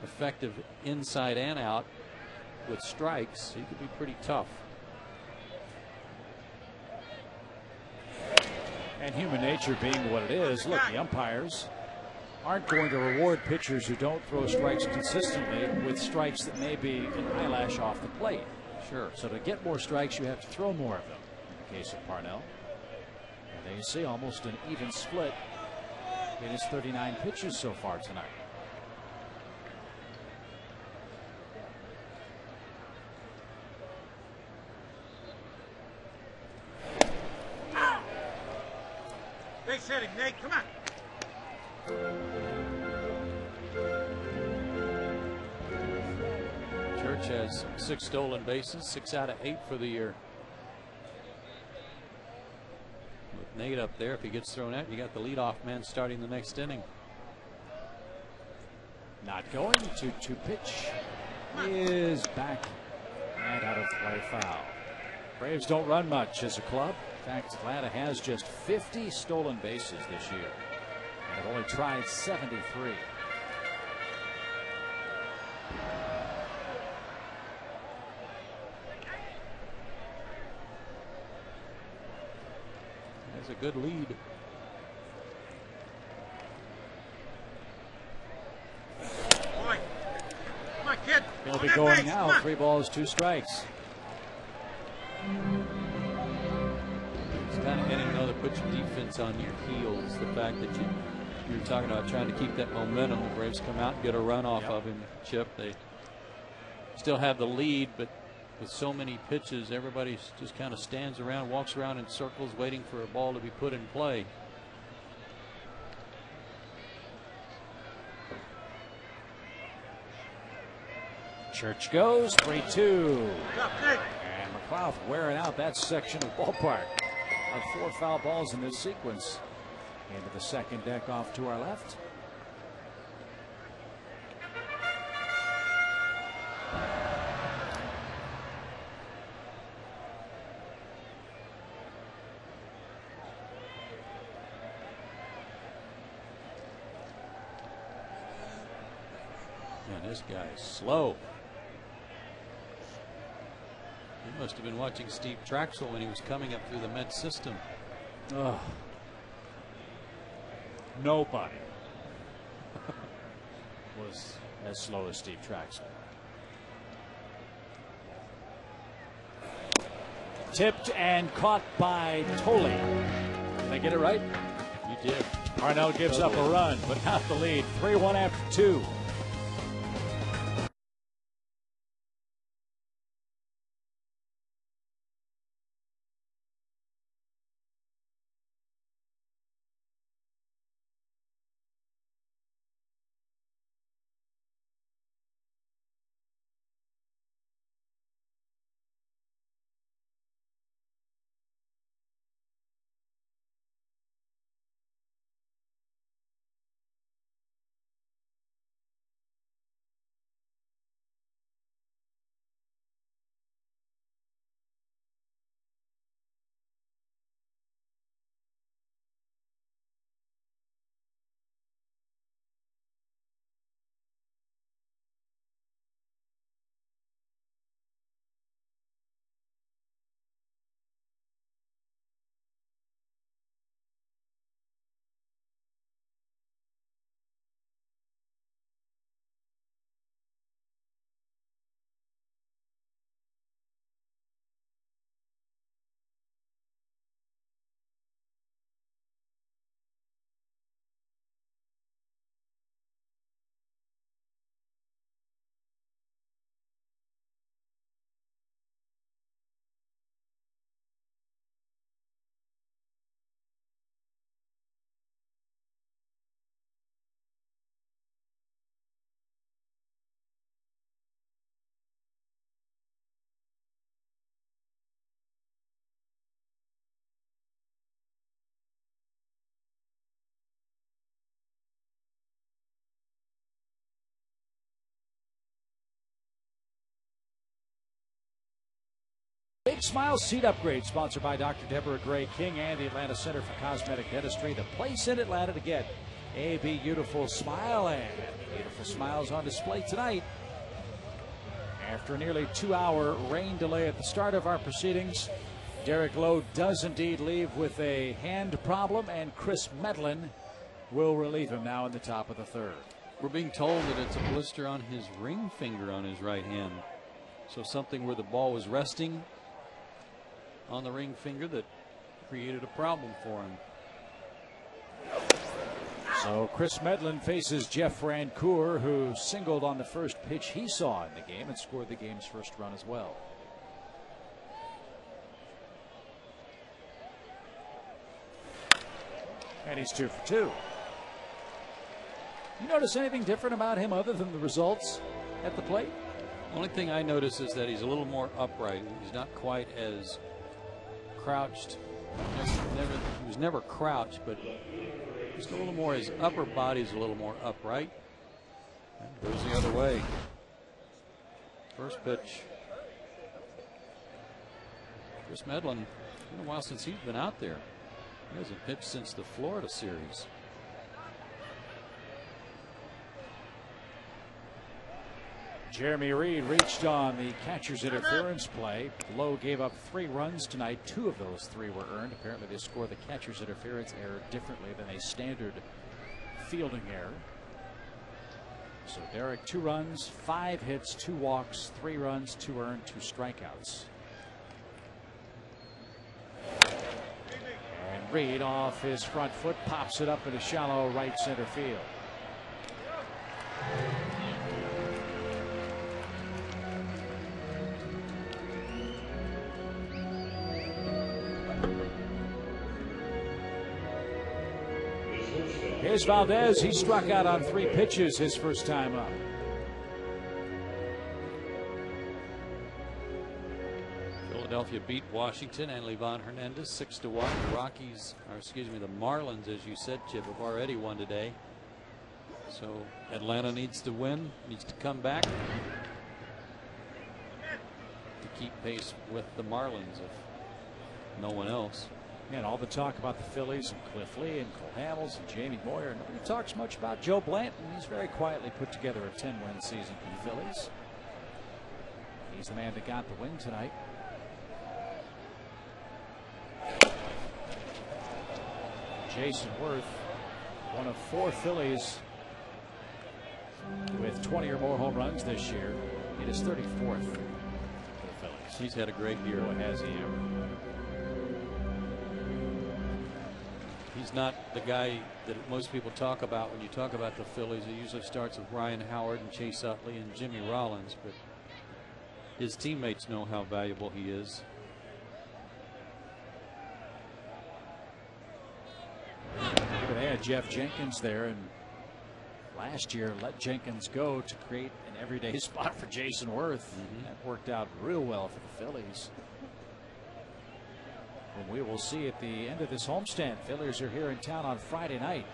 effective inside and out with strikes, he could be pretty tough. And human nature being what it is, look, the umpires aren't going to reward pitchers who don't throw strikes consistently with strikes that may be an eyelash off the plate. Sure. So to get more strikes, you have to throw more of them. In the case of Parnell. And there you see almost an even split in his 39 pitches so far tonight. Base hitting, Nate, come on. Church has 6 stolen bases, 6 out of 8 for the year. With Nate up there, if he gets thrown out, you got the leadoff man starting the next inning. Not going. 2-2 pitch is back and out of play, foul. Braves don't run much as a club. In fact, Atlanta has just 50 stolen bases this year and have only tried 73. That's a good lead. Boy. Come on, kid. He'll be going now. 3 balls, 2 strikes. It's kind of getting another put your defense on your heels. The fact that you were talking about trying to keep that momentum. The Braves come out and get a run off of him. Chip, they still have the lead, but with so many pitches, everybody just kind of stands around, walks around in circles, waiting for a ball to be put in play. Church goes 3-2. And McLeod wearing out that section of the ballpark. 4 foul balls in this sequence. Into the second deck off to our left. This guy's slow. He must have been watching Steve Traxel when he was coming up through the Mets system. Oh. Nobody was as slow as Steve Traxel. Tipped and caught by Tolley. Did I get it right? You did. Parnell gives up a run, but not the lead. 3-1 after 2. Big Smile Seat Upgrade, sponsored by Dr. Deborah Gray King and the Atlanta Center for Cosmetic Dentistry, the place in Atlanta to get a beautiful smile, and beautiful smiles on display tonight. After a nearly 2-hour rain delay at the start of our proceedings, Derek Lowe does indeed leave with a hand problem, and Chris Medlin will relieve him now in the top of the third. We're being told that it's a blister on his ring finger on his right hand. So something where the ball was resting on the ring finger that created a problem for him. So Chris Medlin faces Jeff Rancour, who singled on the first pitch he saw in the game and scored the game's first run as well. And he's 2 for 2. You notice anything different about him other than the results at the plate? Only thing I notice is that he's a little more upright. He's not quite as crouched. He was never crouched, but just a little more. His upper body's a little more upright. And goes the other way. First pitch. Chris Medlin, it's been a while since he's been out there. He hasn't pitched since the Florida series. Jeremy Reed reached on the catcher's interference play. Lowe gave up 3 runs tonight. 2 of those 3 were earned. Apparently they score the catcher's interference error differently than a standard fielding error. So Derek, 2 runs, 5 hits, 2 walks, 3 runs, 2 earned, 2 strikeouts. And Reed off his front foot pops it up into shallow right center field. Here's Valdez. He struck out on 3 pitches his first time up. Philadelphia beat Washington and Livan Hernandez 6-1. The Rockies, or excuse me, the Marlins, as you said, Chip, have already won today. So Atlanta needs to win, needs to come back to keep pace with the Marlins, if no one else. And all the talk about the Phillies and Cliff Lee and Cole Hamels and Jamie Moyer. Nobody talks much about Joe Blanton. He's very quietly put together a 10-win season for the Phillies. He's the man that got the win tonight. Jason Worth, one of 4 Phillies with 20 or more home runs this year. It is 34th for the Phillies. He's had a great year. Boy, has he ever. He's not the guy that most people talk about when you talk about the Phillies. It usually starts with Ryan Howard and Chase Utley and Jimmy Rollins, but his teammates know how valuable he is. They had Jeff Jenkins there, and last year let Jenkins go to create an everyday spot for Jason Worth. That worked out real well for the Phillies. And we will see at the end of this homestand. Phillies are here in town on Friday night.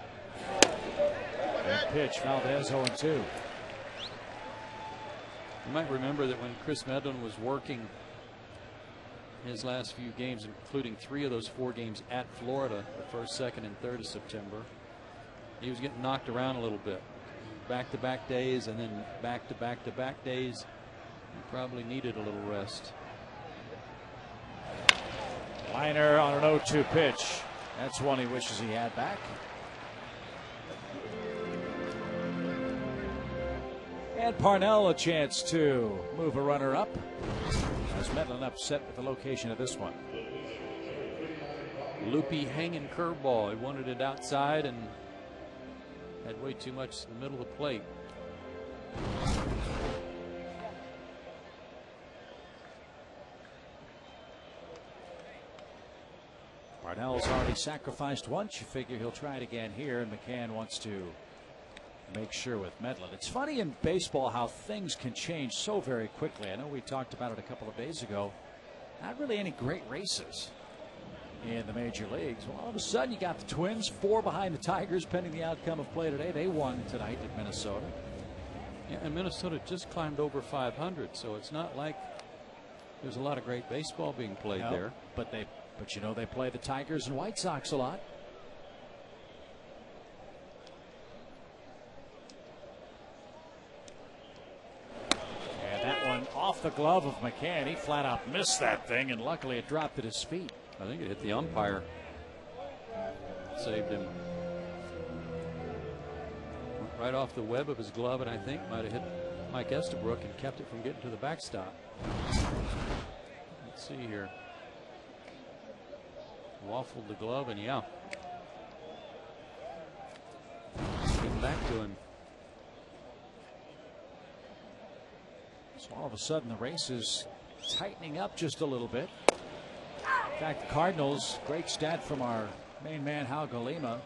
And pitch, Valdez 0-2. You might remember that when Chris Medlin was working his last few games, including 3 of those 4 games at Florida, the 1st, 2nd, and 3rd of September, he was getting knocked around a little bit. Back-to-back days and then back-to-back-to-back days. He probably needed a little rest. Liner on an 0-2 pitch. That's one he wishes he had back. And Parnell a chance to move a runner up. As Medlin upset with the location of this one. Loopy hanging curveball. He wanted it outside and had way too much in the middle of the plate. Parnell's already sacrificed once. You figure he'll try it again here, and McCann wants to make sure with Medlin. It's funny in baseball how things can change so very quickly. I know we talked about it a couple of days ago. Not really any great races in the major leagues. Well, all of a sudden you got the Twins 4 behind the Tigers pending the outcome of play today. They won tonight at Minnesota. Yeah, and Minnesota just climbed over 500, so it's not like there's a lot of great baseball being played there. But you know they play the Tigers and White Sox a lot. And that one off the glove of McCann. He flat out missed that thing, and luckily it dropped at his feet. I think it hit the umpire. Saved him. Went right off the web of his glove, and I think might have hit Mike Estabrook and kept it from getting to the backstop. Let's see here. Waffled the glove, and yeah. Came back to him. So all of a sudden the race is tightening up just a little bit. In fact, the Cardinals, great stat from our main man Hal Galima.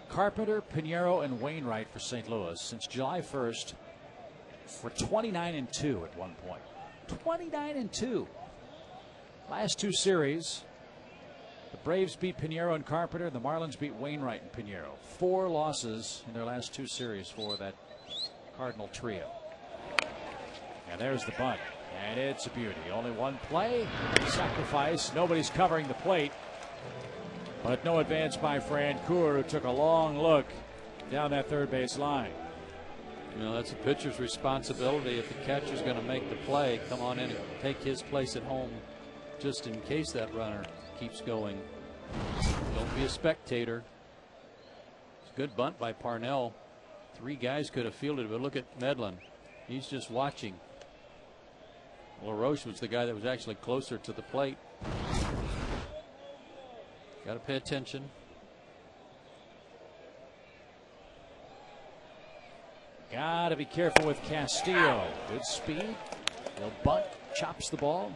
Carpenter, Pinheiro, and Wainwright for St. Louis since July 1st were 29-2 at one point. 29-2. Last 2 series, the Braves beat Pinheiro and Carpenter. The Marlins beat Wainwright and Pinheiro. 4 losses in their last 2 series for that Cardinal trio. And there's the bunt. And it's a beauty. Only one play. Sacrifice. Nobody's covering the plate. But no advance by Francoeur, who took a long look down that third base line. You know, that's a pitcher's responsibility. If the catcher's going to make the play, come on in and take his place at home just in case that runner keeps going. Don't be a spectator. It's a good bunt by Parnell. 3 guys could have fielded it, but look at Medlin. He's just watching. LaRoche was the guy that was actually closer to the plate. Got to pay attention. Got to be careful with Castillo. Good speed. He'll bunt, chops the ball.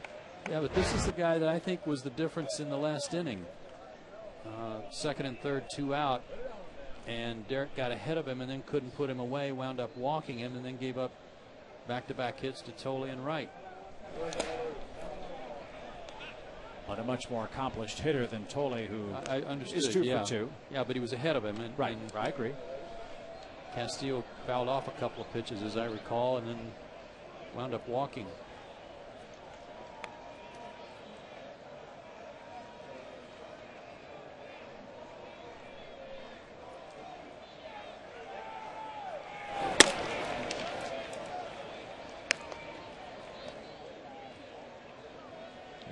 Yeah, but this is the guy that I think was the difference in the last inning. 2nd and 3rd, 2 out. And Derek got ahead of him and then couldn't put him away, wound up walking him, and then gave up back-to-back hits to Tolley and Wright. But a much more accomplished hitter than Tolley, who I understood, is 2 for 2. Yeah, but he was ahead of him. And, right, I agree. Castillo fouled off a couple of pitches, as I recall, and then wound up walking.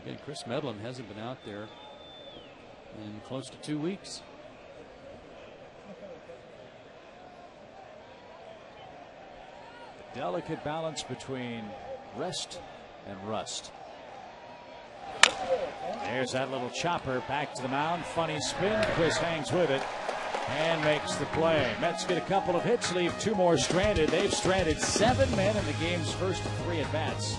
Again, Chris Medlin hasn't been out there in close to 2 weeks. The delicate balance between rest and rust. There's that little chopper back to the mound. Funny spin. Chris hangs with it and makes the play. Mets get a couple of hits, leave 2 more stranded. They've stranded 7 men in the game's first 3 at-bats.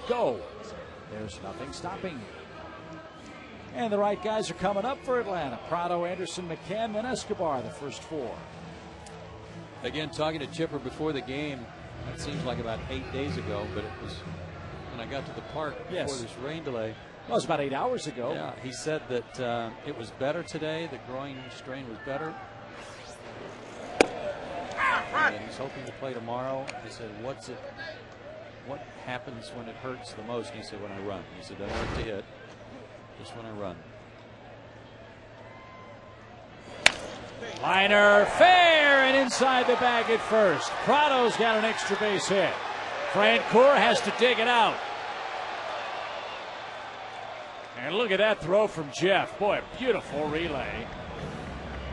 Go. There's nothing stopping. And the right guys are coming up for Atlanta. Prado, Anderson, McCann, then Escobar, the first 4. Again, talking to Chipper before the game, that seems like about 8 days ago, but it was when I got to the park before this rain delay. Well, it was about 8 hours ago. Yeah, he said that it was better today. The groin strain was better. And he's hoping to play tomorrow. I said, what happens when it hurts the most? And he said, when I run. He said, doesn't hurt to hit, just when I run. Liner fair and inside the bag at first. Prado's got an extra base hit. Francoeur has to dig it out. And look at that throw from Jeff. Boy, a beautiful relay.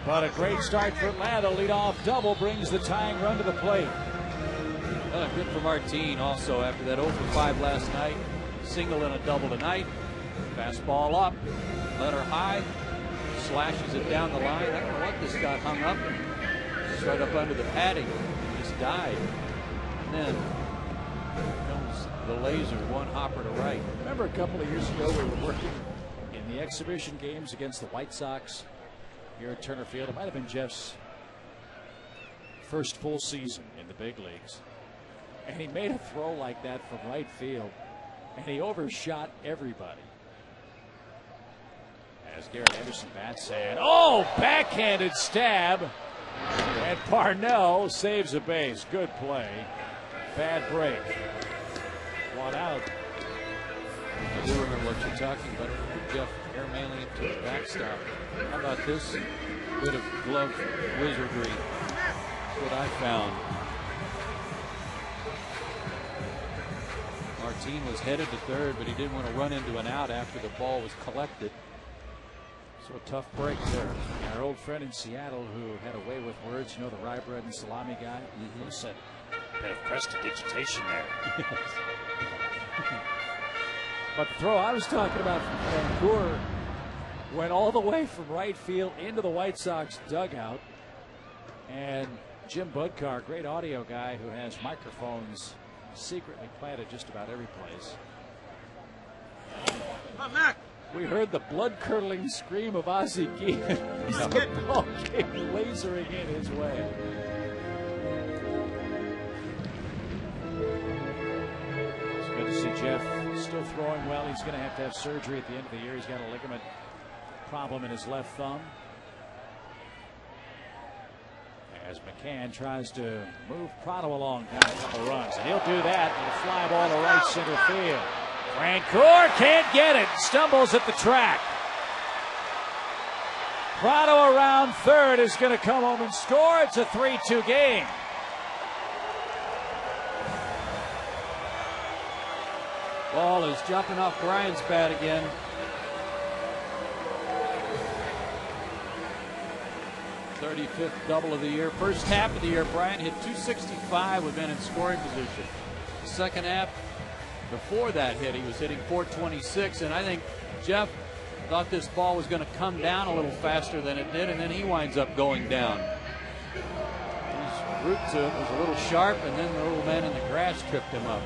But a great start for Atlanta. Leadoff double brings the tying run to the plate. Good for Martin also after that 0 for 5 last night. Single and a double tonight. Fastball up, letter high, slashes it down the line. I don't know what this got hung up. It's right up under the padding. Just died. And then comes the laser, one hopper to right. Remember a couple of years ago we were working in the exhibition games against the White Sox here at Turner Field. It might have been Jeff's first full season in the big leagues. And he made a throw like that from right field, and he overshot everybody. As Garrett Anderson bats and backhanded stab, and Parnell saves a base. Good play. Bad break. One out. I do remember what you're talking about. Jeff airmailing it to the backstop. How about this bit of glove wizardry? That's what I found. Martin was headed to third, but he didn't want to run into an out after the ball was collected. So a tough break there. Our old friend in Seattle who had a way with words, you know, the rye bread and salami guy, who said, a bit of prestidigitation there. But the throw I was talking about from Francoeur went all the way from right field into the White Sox dugout. And Jim Budcar, great audio guy who has microphones secretly planted just about every place. Come on, Mac. We heard the blood-curdling scream of Ozzie Guillen as the ball came lasering in his way. It's good to see Jeff still throwing well. He's going to have surgery at the end of the year. He's got a ligament problem in his left thumb. As McCann tries to move Prado along down a couple runs. And he'll do that with a fly ball to right center field. Francoeur can't get it. Stumbles at the track. Prado around third is going to come home and score. It's a 3-2 game. Ball is jumping off Brian's bat again. '35th double of the year. First half of the year, Brian hit .265 with men in scoring position. The second half, before that hit, he was hitting .426, and I think Jeff thought this ball was going to come down a little faster than it did, and then he winds up going down. His route to it was a little sharp, and then the little man in the grass tripped him up.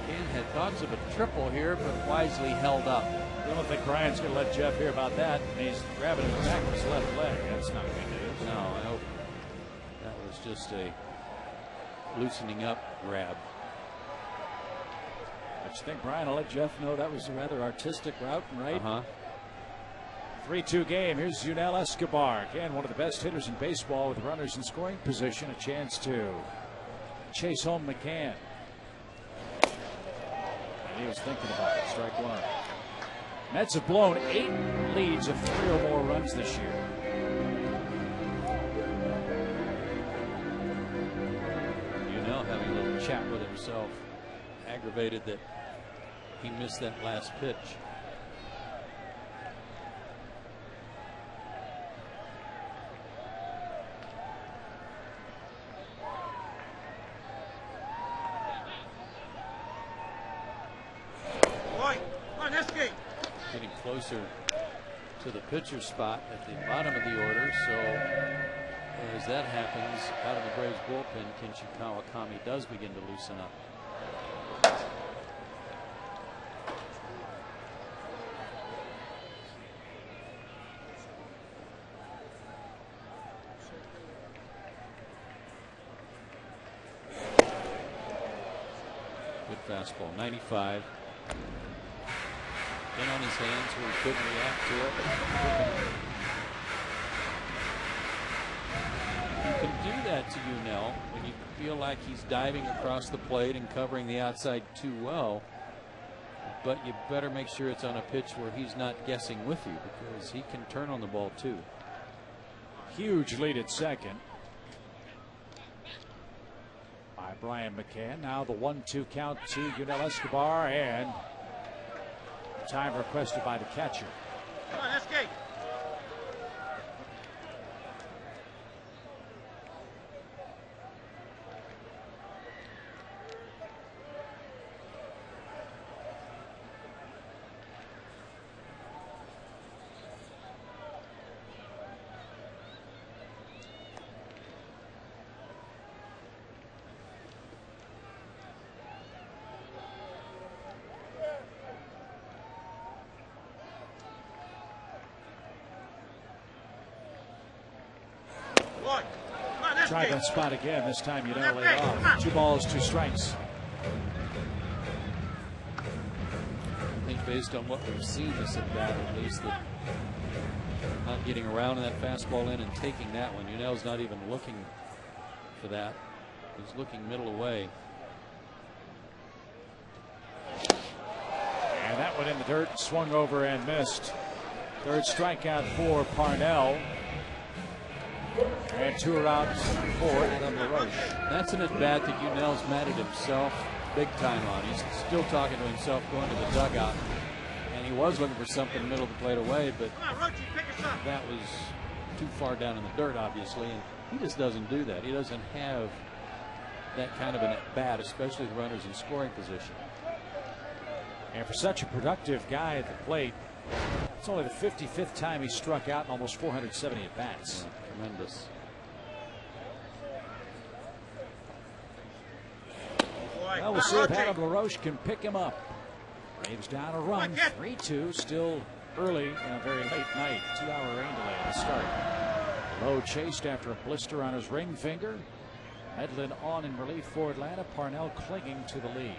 Ken had thoughts of a triple here, but wisely held up. I don't think Brian's going to let Jeff hear about that. And he's grabbing the back of his left leg. That's not good news. No, I hope that was just a loosening up grab. I just think Brian will let Jeff know that was a rather artistic route and right. 3-2 game. Here's Yunel Escobar. Again, one of the best hitters in baseball with runners in scoring position. A chance to chase home McCann. And he was thinking about it. Strike one. Mets have blown 8 leads of 3 or more runs this year. Yunel having a little chat with himself, aggravated that he missed that last pitch. Getting closer to the pitcher spot at the bottom of the order, so as that happens, out of the Braves bullpen, Kenshin Kawakami does begin to loosen up. Good fastball, 95. In on his hands where he couldn't react to it. You can do that to Yunel when you feel like he's diving across the plate and covering the outside too well. But you better make sure it's on a pitch where he's not guessing with you, because he can turn on the ball too. Huge lead at second by Brian McCann. Now the 1-2 count to Yunel Escobar, and time requested by the catcher. Come on, escape. Try that spot again. This time you don't lay it off. 2 balls, 2 strikes. I think based on what we've seen this at bat, at least, that not getting around that fastball in and taking that one. Yunel's not even looking for that. He's looking middle away. And that one in the dirt, swung over and missed. Third strikeout for Parnell. And 2 are out for Adam LaRoche. That's an at-bat that Yunel's mad at himself big time on. He's still talking to himself going to the dugout. And he was looking for something in the middle of the plate away, but that was too far down in the dirt, obviously. And he just doesn't do that. He doesn't have that kind of an at-bat, especially the runners in scoring position. And for such a productive guy at the plate, it's only the 55th time he struck out in almost 470 at-bats. Yeah, tremendous. Well, we'll see if Adam LaRoche can pick him up. Braves down a run, 3-2, still early in a very late night. 2-hour rain delay to start. Lowe chased after a blister on his ring finger. Medlin on in relief for Atlanta. Parnell clinging to the lead.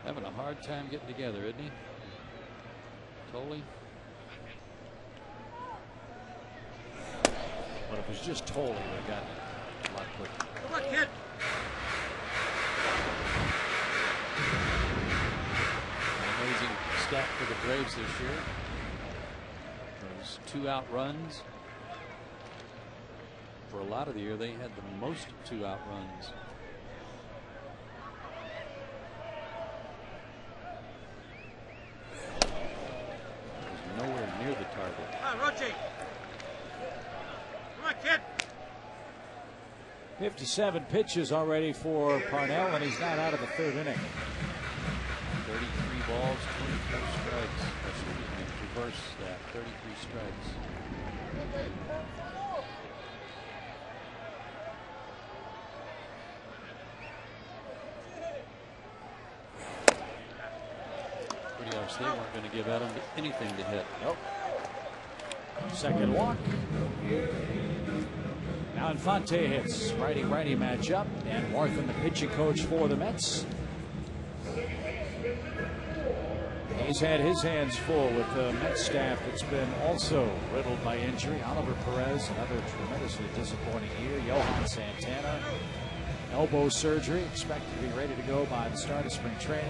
Having a hard time getting together, isn't he? Tolley. But if it was just Tolley, would have gotten it a lot quicker. Come on, kid. An amazing stat for the Braves this year. Those 2-out runs. For a lot of the year, they had the most 2-out runs. Nowhere near the target. Come on, rotate. Come on, kid. 57 pitches already for Parnell, and he's not out of the third inning. 33 balls, 24 strikes. Excuse me, reverse that. 33 strikes. Pretty obvious they weren't going to give Adam anything to hit. Nope. Second walk. Now Infante hits. Righty-righty matchup. Dan Warthen, the pitching coach for the Mets. He's had his hands full with the Mets staff that's been also riddled by injury. Oliver Perez, another tremendously disappointing year. Johan Santana, elbow surgery, expected to be ready to go by the start of spring training.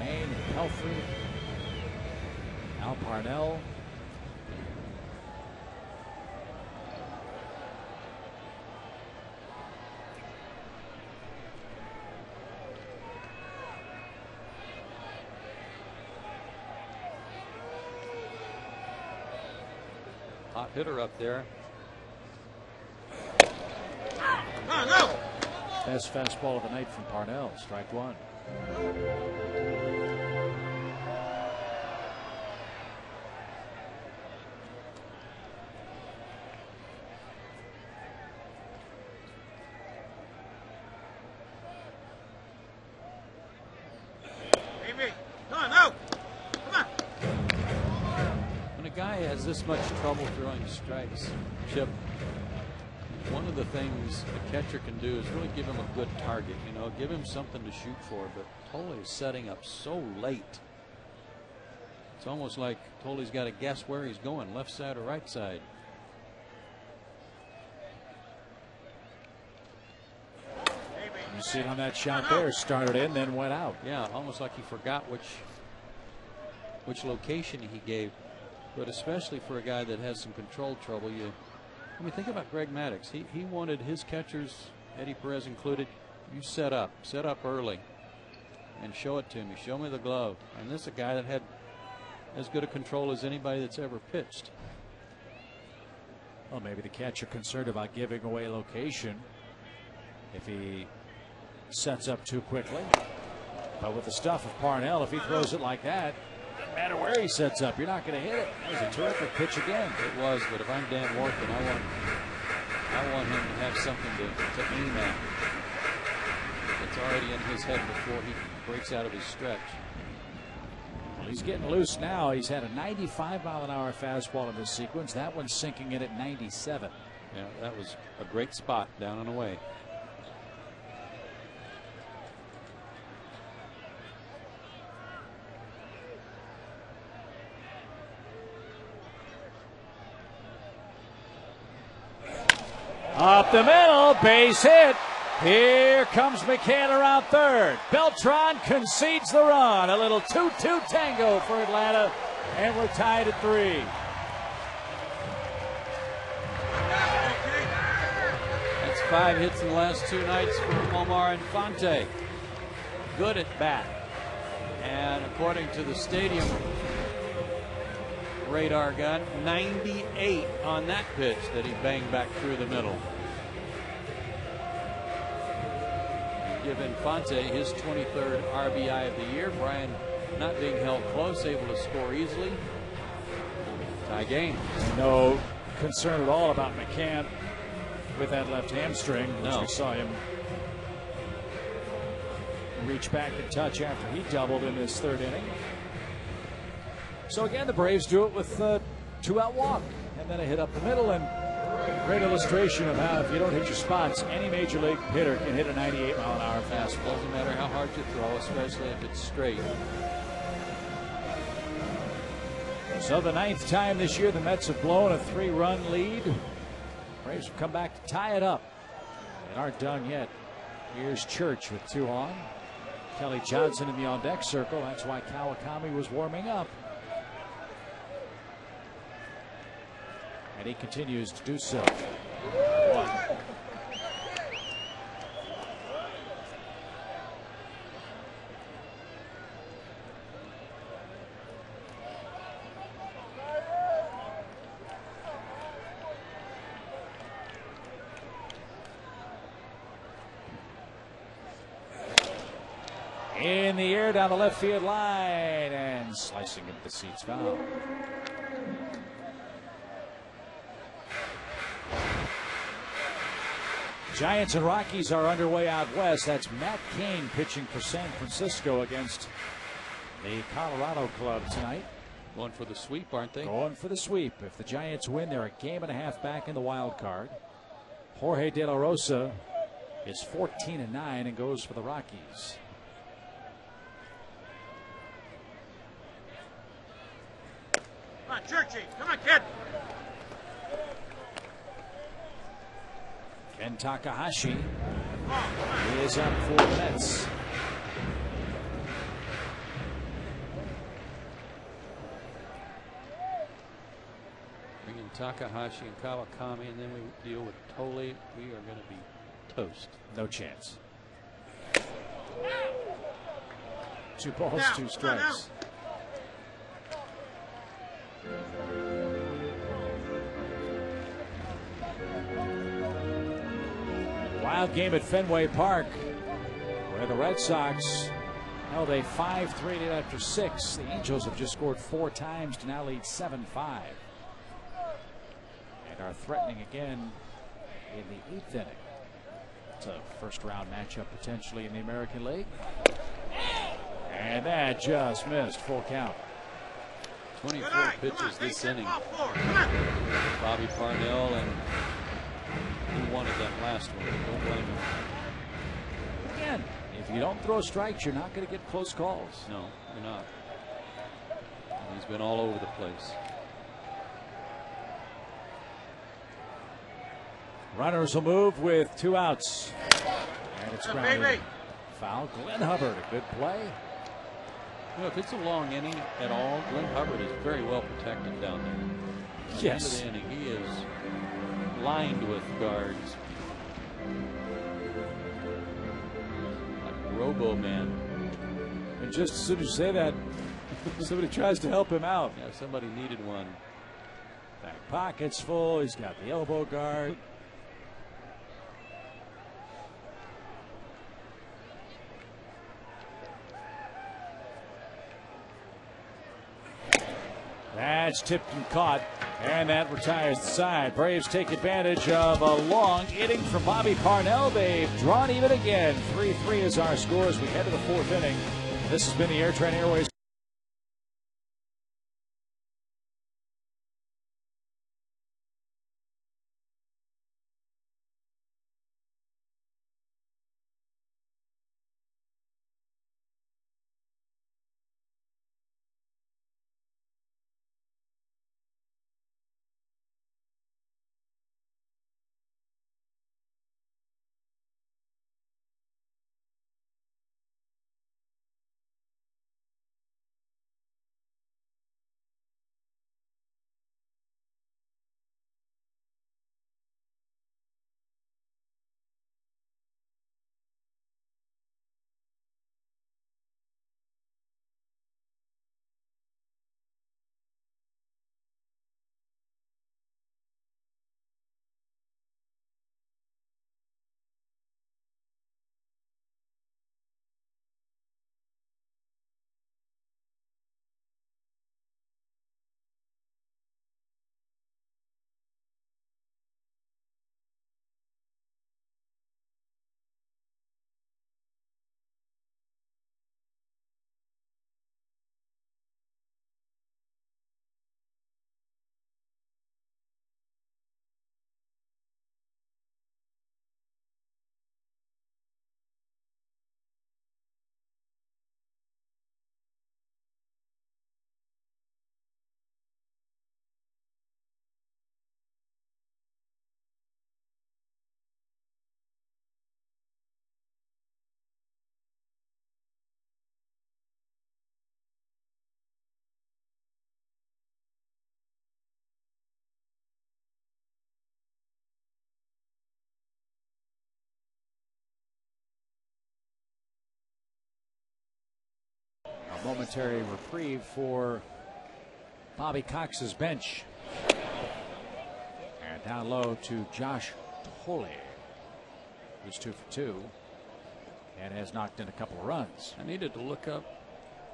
Maine, Pelfrey, Al Parnell. Hot hitter up there. No, no. Best fastball of the night from Parnell. Strike one. Amy. No, no. Come on. When a guy has this much trouble throwing strikes, Chip, one of the things a catcher can do is really give him a good target, you know, give him something to shoot for. But Tolley is setting up so late. It's almost like Tolley's got to guess where he's going, left side or right side. You see it on that shot there. Started in, then went out. Yeah, almost like he forgot which location he gave. But especially for a guy that has some control trouble, I mean, think about Greg Maddux. He wanted his catchers, Eddie Perez included, you set up early and show it to me. Show me the glove. And this is a guy that had as good a control as anybody that's ever pitched. Well, maybe the catcher concerned about giving away location if he sets up too quickly. But with the stuff of Parnell, if he throws it like that, no matter where he sets up, you're not going to hit it. It was a terrific pitch again. It was, but if I'm Dan Warthen, I want him to have something to aim at. It's already in his head before he breaks out of his stretch. Well, he's getting loose now. He's had a 95-mile-an-hour fastball in this sequence. That one's sinking in at 97. Yeah, that was a great spot down and away. Up the middle, base hit. Here comes McCann around third. Beltran concedes the run. A little 2-2 tango for Atlanta, and we're tied at 3. That's 5 hits in the last 2 nights for Omar Infante. Good at bat. And according to the stadium radar gun, 98 on that pitch that he banged back through the middle. Give give Infante his 23rd RBI of the year. Brian not being held close, able to score easily. Tie game. No concern at all about McCann with that left hamstring, which we saw him reach back and touch after he doubled in his third inning. So again, the Braves do it with a 2-out walk and then a hit up the middle, and great illustration of how if you don't hit your spots, any major league hitter can hit a 98-mile-an-hour fastball. Doesn't matter how hard you throw, especially if it's straight. So the 9th time this year the Mets have blown a 3-run lead. Braves have come back to tie it up and aren't done yet. Here's Church with 2 on. Kelly Johnson in the on-deck circle. That's why Kawakami was warming up. And he continues to do so. 1. In the air down the left field line and slicing into the seats, foul. Giants and Rockies are underway out west. That's Matt Cain pitching for San Francisco against the Colorado club tonight. Going for the sweep, aren't they? Going for the sweep. If the Giants win, they're a game and a half back in the wild card. Jorge De La Rosa is 14-9 and goes for the Rockies. Come on, Churchy. Come on, kid. Ken Takahashi Oh, is up for the Mets. Bring in Takahashi and Kawakami, and then we deal with Tole. We are going to be toast. No chance. 2 balls, Now, 2 strikes. Wild game at Fenway Park, where the Red Sox held a 5-3 lead after 6. The Angels have just scored 4 times to now lead 7-5. And are threatening again in the 8th inning. It's a first-round matchup potentially in the American League. And that just missed. Full count. 24 Good eye. pitches Come on, this base hit, inning. ball 4. Come on. Bobby Parnell, and he wanted that last one. Don't blame him. Again, if you don't throw strikes, you're not going to get close calls. No, you're not. And he's been all over the place. Runners will move with 2 outs. And it's grounded. Baby. Foul. Glenn Hubbard, a good play. You know, if it's a long inning at all, Glenn Hubbard is very well protected down there. At Yes. the end of the inning, he is lined with guards. Like Robo Man. And just as soon as you say that, somebody tries to help him out. Yeah, somebody needed one. Back pocket's full. He's got the elbow guard. That's tipped and caught, and that retires the side. Braves take advantage of a long inning from Bobby Parnell. They've drawn even again. 3-3 is our score as we head to the 4th inning. This has been the AirTran Airways momentary reprieve for Bobby Cox's bench. And down low to Josh Tolley, who's 2 for 2 and has knocked in a couple of runs. I needed to look up,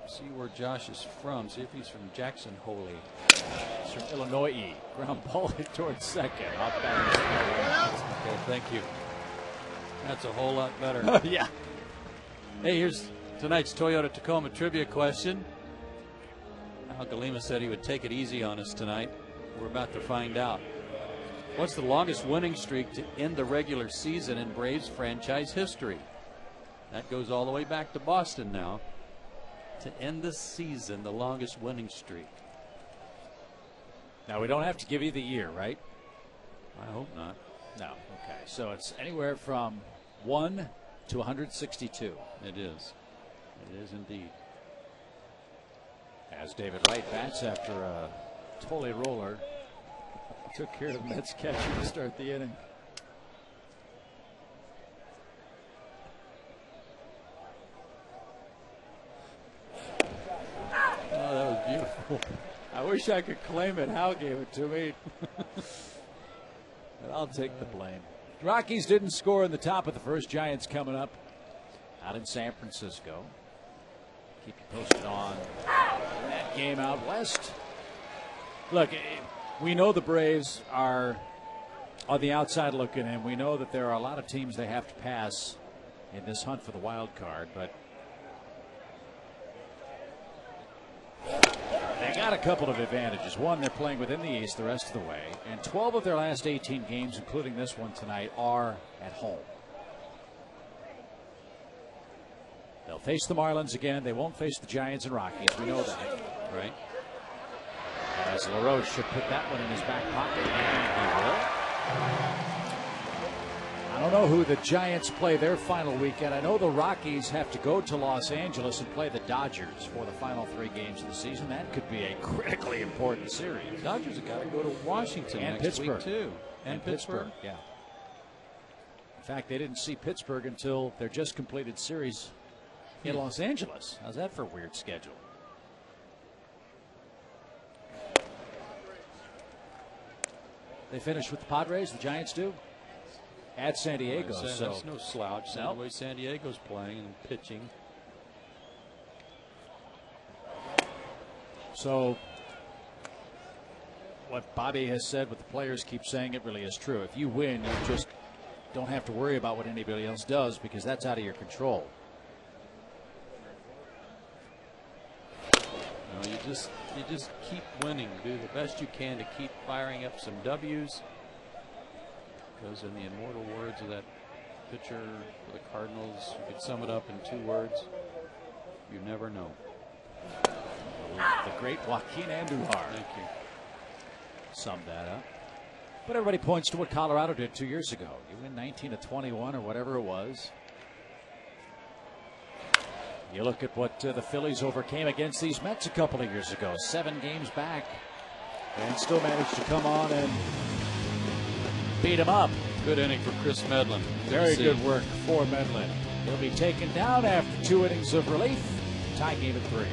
see where Josh is from, see if he's from Jackson Hole. He's from Illinois. Ground ball hit towards second. Off balance. Okay, thank you. That's a whole lot better. Yeah. Hey, here's tonight's Toyota Tacoma trivia question. Al Galima said he would take it easy on us tonight. We're about to find out. What's the longest winning streak to end the regular season in Braves franchise history? That goes all the way back to Boston now. To end the season, the longest winning streak. Now, we don't have to give you the year, right? I hope not. No. Okay. So it's anywhere from 1 to 162. It is. It is indeed. As David Wright bats after a Tolley roller. Took care of the Mets catcher to start the inning. Oh, that was beautiful. I wish I could claim it. Hal gave it to me. But I'll take the blame. Rockies didn't score in the top of the first. Giants coming up out in San Francisco. Keep you posted on that game out west. Look, we know the Braves are on the outside looking in. We know that there are a lot of teams they have to pass in this hunt for the wild card, but they got a couple of advantages. One, they're playing within the East the rest of the way, and 12 of their last 18 games, including this one tonight, are at home. They'll face the Marlins again. They won't face the Giants and Rockies. We know that. Right. As LaRoche should put that one in his back pocket, and he will. I don't know who the Giants play their final weekend. I know the Rockies have to go to Los Angeles and play the Dodgers for the final 3 games of the season. That could be a critically important series. Dodgers have got to go to Washington and next Pittsburgh week too. And Pittsburgh. Yeah. In fact, they didn't see Pittsburgh until their just completed series in Los Angeles. How's that for a weird schedule? They finished with the Padres. The Giants do at San Diego. So that's no slouch. Nope. The way San Diego's playing and pitching. So what Bobby has said, what the players keep saying, it really is true. If you win, you just don't have to worry about what anybody else does because that's out of your control. No, you just keep winning. Do the best you can to keep firing up some W's. Because in the immortal words of that pitcher for the Cardinals, you could sum it up in 2 words: you never know. The great Joaquin Andujar. Thank you. Summed that up. But everybody points to what Colorado did 2 years ago. You win 19 to 21 or whatever it was. You look at what the Phillies overcame against these Mets a couple of years ago. 7 games back. And still managed to come on and beat him up. Good inning for Chris Medlin. Very good work for Medlin. He'll be taken down after 2 innings of relief. Tie game at 3.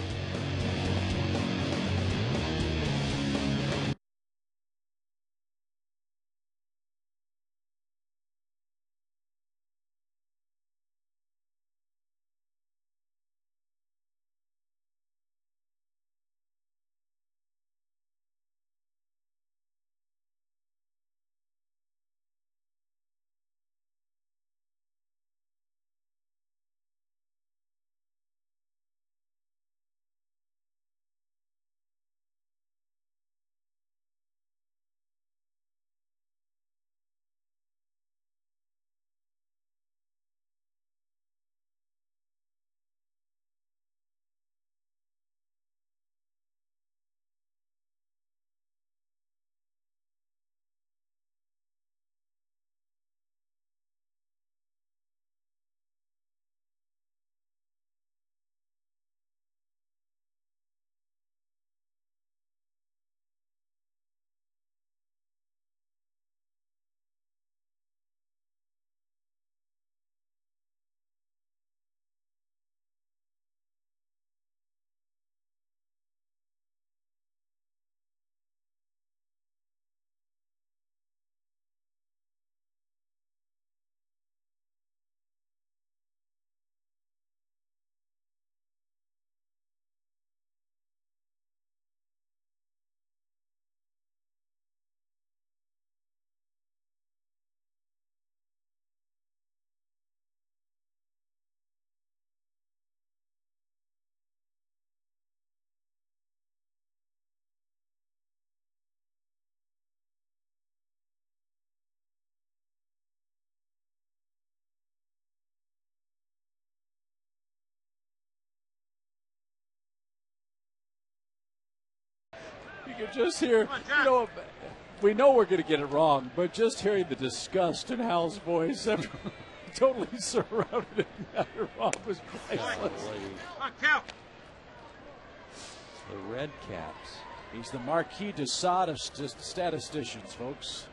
You can just hear, we know we're going to get it wrong, but just hearing the disgust in Hal's voice, totally surrounded him. Got it wrong was priceless. The Red Caps. He's the Marquis de Sade of statisticians, folks.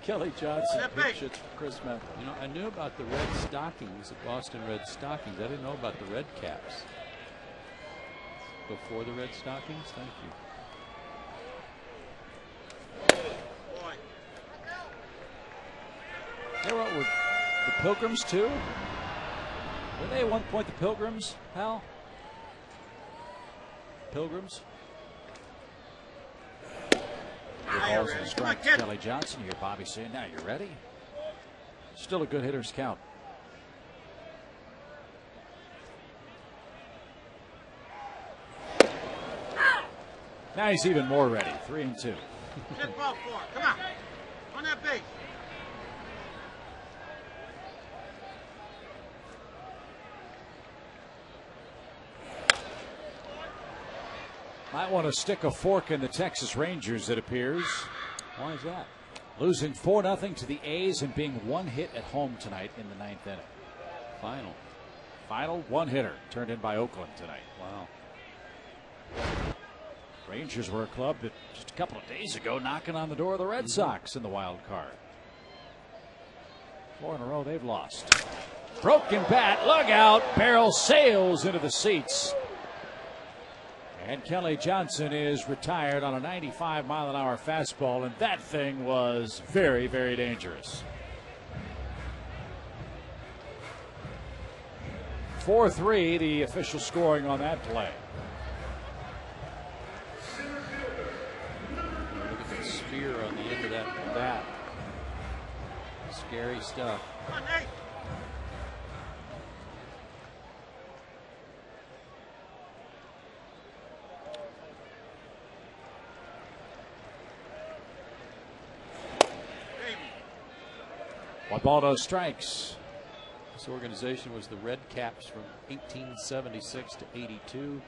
Kelly Johnson pitch it for Chris Metler. You know, I knew about the Red Stockings, the Boston Red Stockings. I didn't know about the Red Caps. Before the Red Stockings? Thank you. They were the Pilgrims, too? Were they at one point the Pilgrims, Hal? Pilgrims? Balls and strikes. Kelly Johnson here. Bobby saying, now you're ready. Still a good hitter's count. Now he's even more ready. 3-2. Hit ball 4. Come on. On that base. Might want to stick a fork in the Texas Rangers, it appears. Why is that? Losing 4-0 to the A's and being one hit at home tonight in the 9th inning. Final one hitter turned in by Oakland tonight. Wow. Rangers were a club that just a couple of days ago knocking on the door of the Red Sox in the wild card. 4 in a row they've lost. Broken bat, look out, barrel sails into the seats. And Kelly Johnson is retired on a 95-mile-an-hour fastball, and that thing was very, very dangerous. 4-3, the official scoring on that play. Look at the spear on the end of that bat. Scary stuff. Come on, Nate. One ball, no strikes. This organization was the Red Caps from 1876 to 82.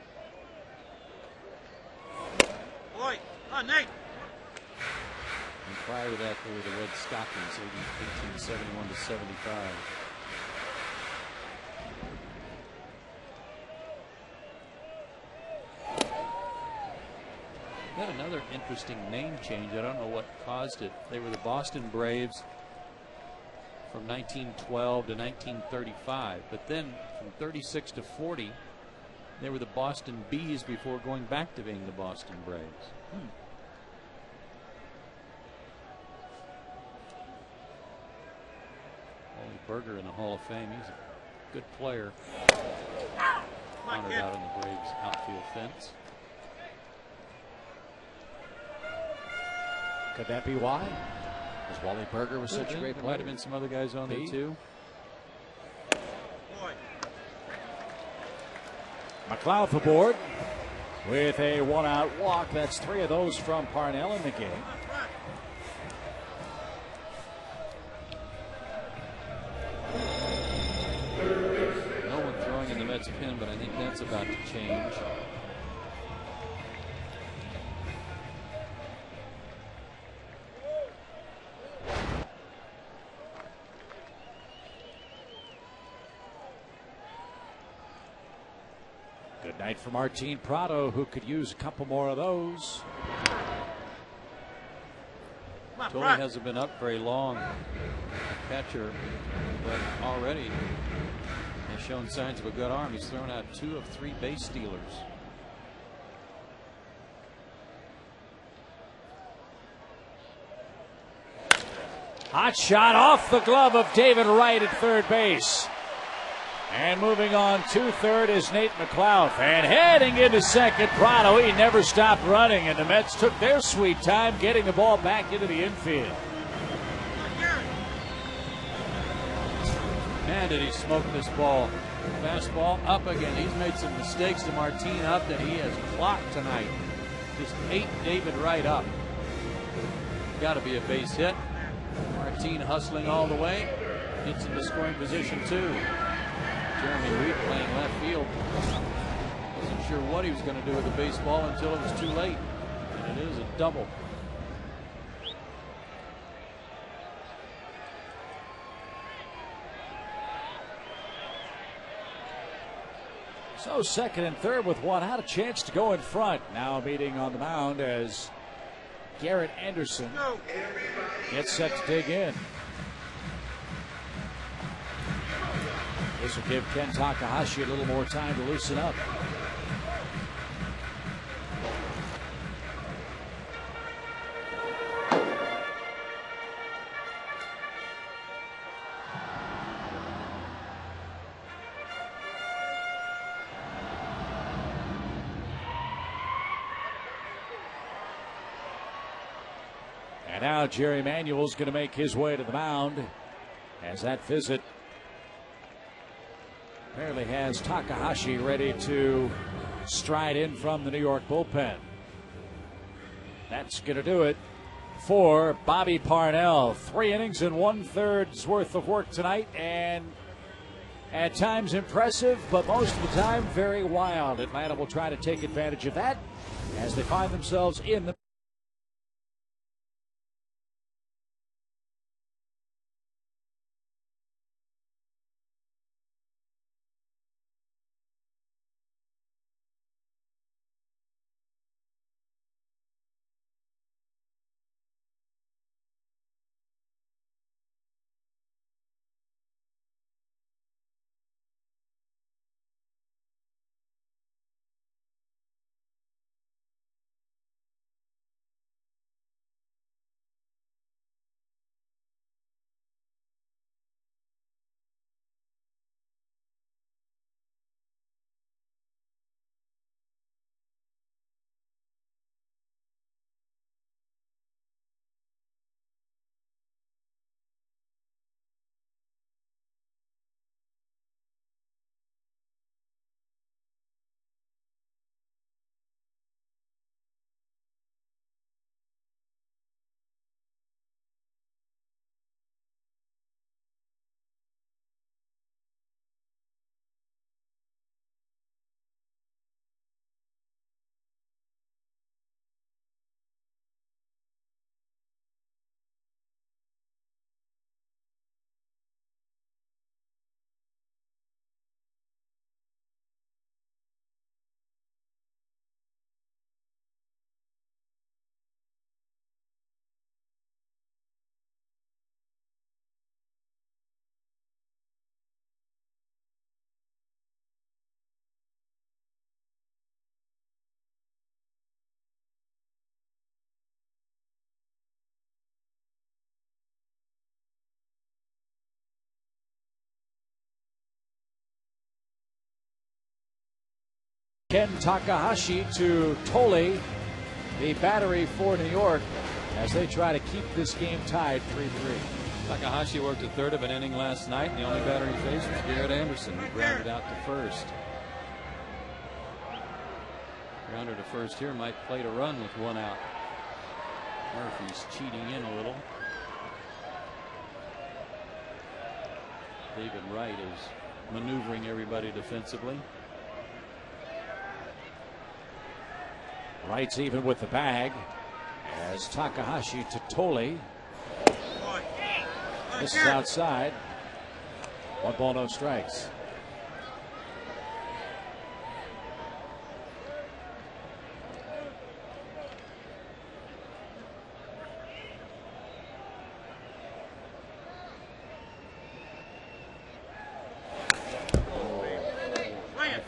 Boy, come on, Nate. And prior to that, they were the Red Stockings, 1871 to 75. They had another interesting name change. I don't know what caused it. They were the Boston Braves from 1912 to 1935, but then from 36 to 40 they were the Boston Bees before going back to being the Boston Braves. Wally Berger in the Hall of Fame. He's a good player. Honored out on the Braves outfield fence. Could that be why? Because Wally Berger was such a great There player. might have been some other guys on there too. McLeod aboard with a one-out walk. That's 3 of those from Parnell in the game. No one throwing in the Mets pin, but I think that's about to change. Good night for Martin Prado, who could use a couple more of those. Tony hasn't been up very long, catcher, but already has shown signs of a good arm. He's thrown out 2 of 3 base stealers. Hot shot off the glove of David Wright at third base. And moving on to third is Nate McLeod. And heading into second, Prado. He never stopped running, and the Mets took their sweet time getting the ball back into the infield. Man, did he smoke this ball. Fastball up again. He's made some mistakes to Martin up that he has clocked tonight. Just ate David Wright up. Got to be a base hit. Martin hustling all the way. Gets into scoring position too. Jeremy Reed playing left field. Wasn't sure what he was going to do with the baseball until it was too late. And it is a double. So second and third with one out, a chance to go in front. Now meeting on the mound as Garrett Anderson gets set to dig in. This will give Ken Takahashi a little more time to loosen up. And now Jerry Manuel's going to make his way to the mound as that visit apparently has Takahashi ready to stride in from the New York bullpen. That's going to do it for Bobby Parnell. 3 innings and 1/3 worth of work tonight, and at times impressive, but most of the time very wild. Atlanta will try to take advantage of that as they find themselves in the Ken Takahashi to Tole, the battery for New York, as they try to keep this game tied 3-3. Takahashi worked a third of an inning last night, and the only batter he faced was Garrett Anderson, who grounded out to first. Grounder to first here might play to run with 1 out. Murphy's cheating in a little. David Wright is maneuvering everybody defensively. Wright's even with the bag as Takahashi to Tole. This is outside. 1 ball, no strikes.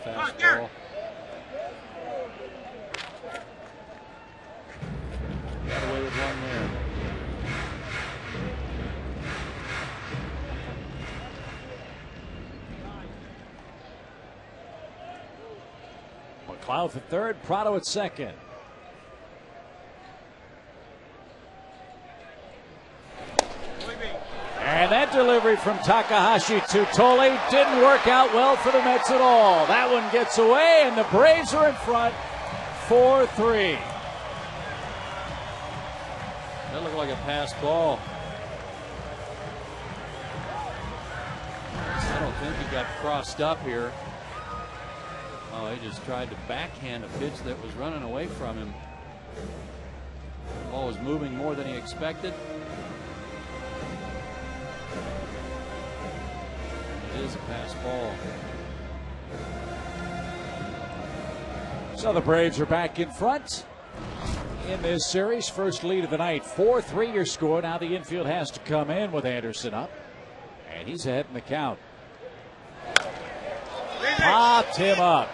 Fastball. Got away with 1 there. McLeod at third, Prado at second. And that delivery from Takahashi to Tole didn't work out well for the Mets at all. That one gets away, and the Braves are in front 4-3. That looked like a pass ball. I don't think he got crossed up here. Oh, he just tried to backhand a pitch that was running away from him. The ball was moving more than he expected. It is a pass ball. So the Braves are back in front in this series. First lead of the night. 4-3 your score. Now the infield has to come in with Anderson up. And he's ahead in the count. Popped him up.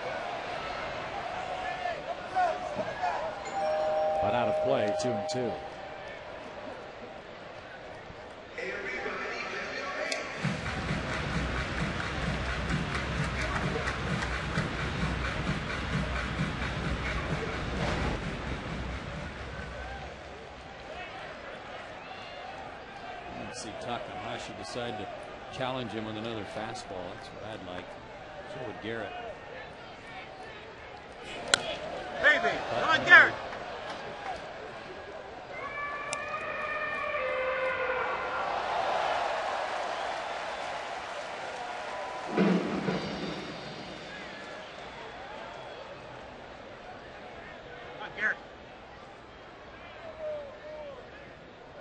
But out of play, 2-2. Let's see Takahashi decide to challenge him with another fastball. That's what I'd like. So would Garrett. Baby, come on, Garrett.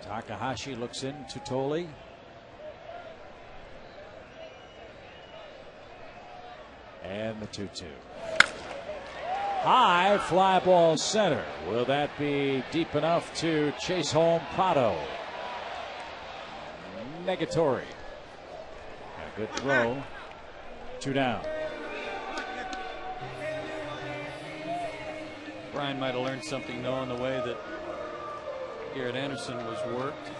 Takahashi looks in to Tolley. And the 2-2. High fly ball center. Will that be deep enough to chase home Prado? Negatory. A good throw. 2 down. Brian might have learned something though in the way that Garrett Anderson was worked.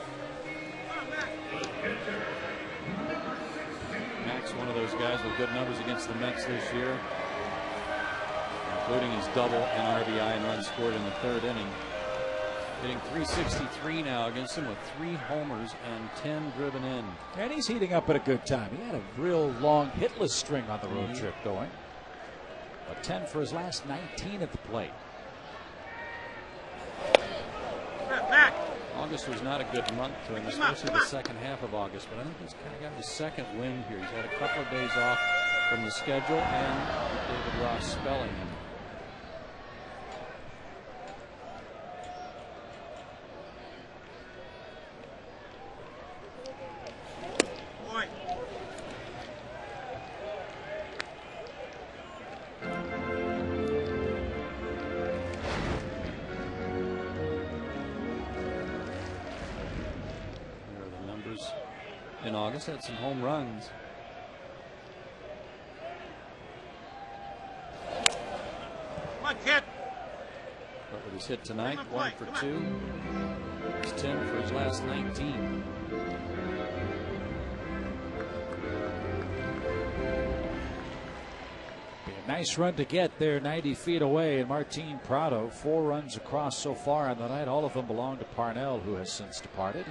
Max, one of those guys with good numbers against the Mets this year, including his double and RBI and runs scored in the 3rd inning. Hitting .363 now against him with 3 homers and 10 driven in. And he's heating up at a good time. He had a real long hitless string on the road trip going. A 10 for his last 19 at the plate. August was not a good month for him, especially the second half of August, but I think he's kind of got his second wind here. He's had a couple of days off from the schedule and David Ross spelling him. In August, had some home runs. Come on, kid. But with his hit tonight, 1 for 2. He's 10 for his last 19. Be a nice run to get there, 90 feet away. And Martin Prado, 4 runs across so far on the night. All of them belong to Parnell, who has since departed.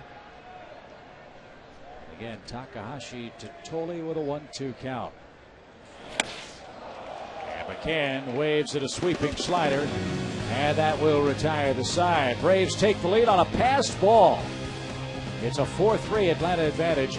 Again, Takahashi to Tolley with a 1-2 count. And McCann waves at a sweeping slider, and that will retire the side. Braves take the lead on a passed ball. It's a 4-3 Atlanta advantage.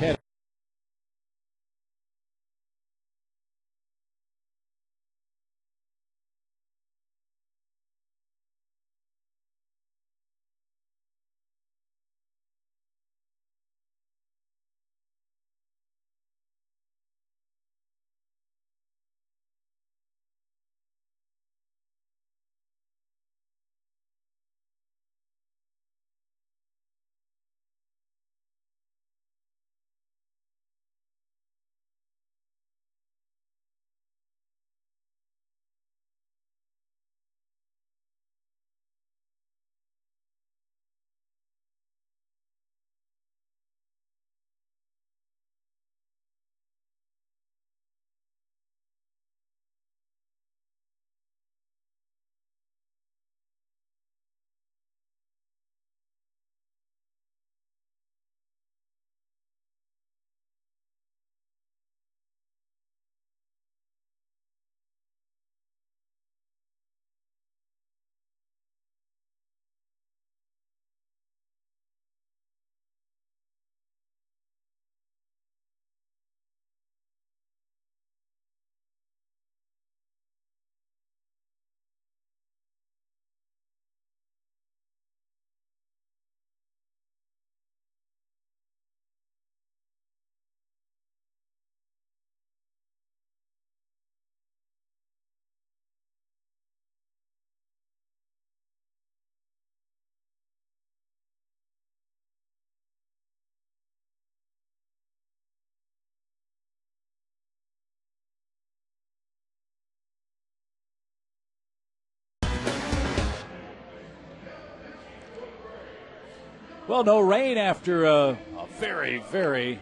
Well, no rain after a very, very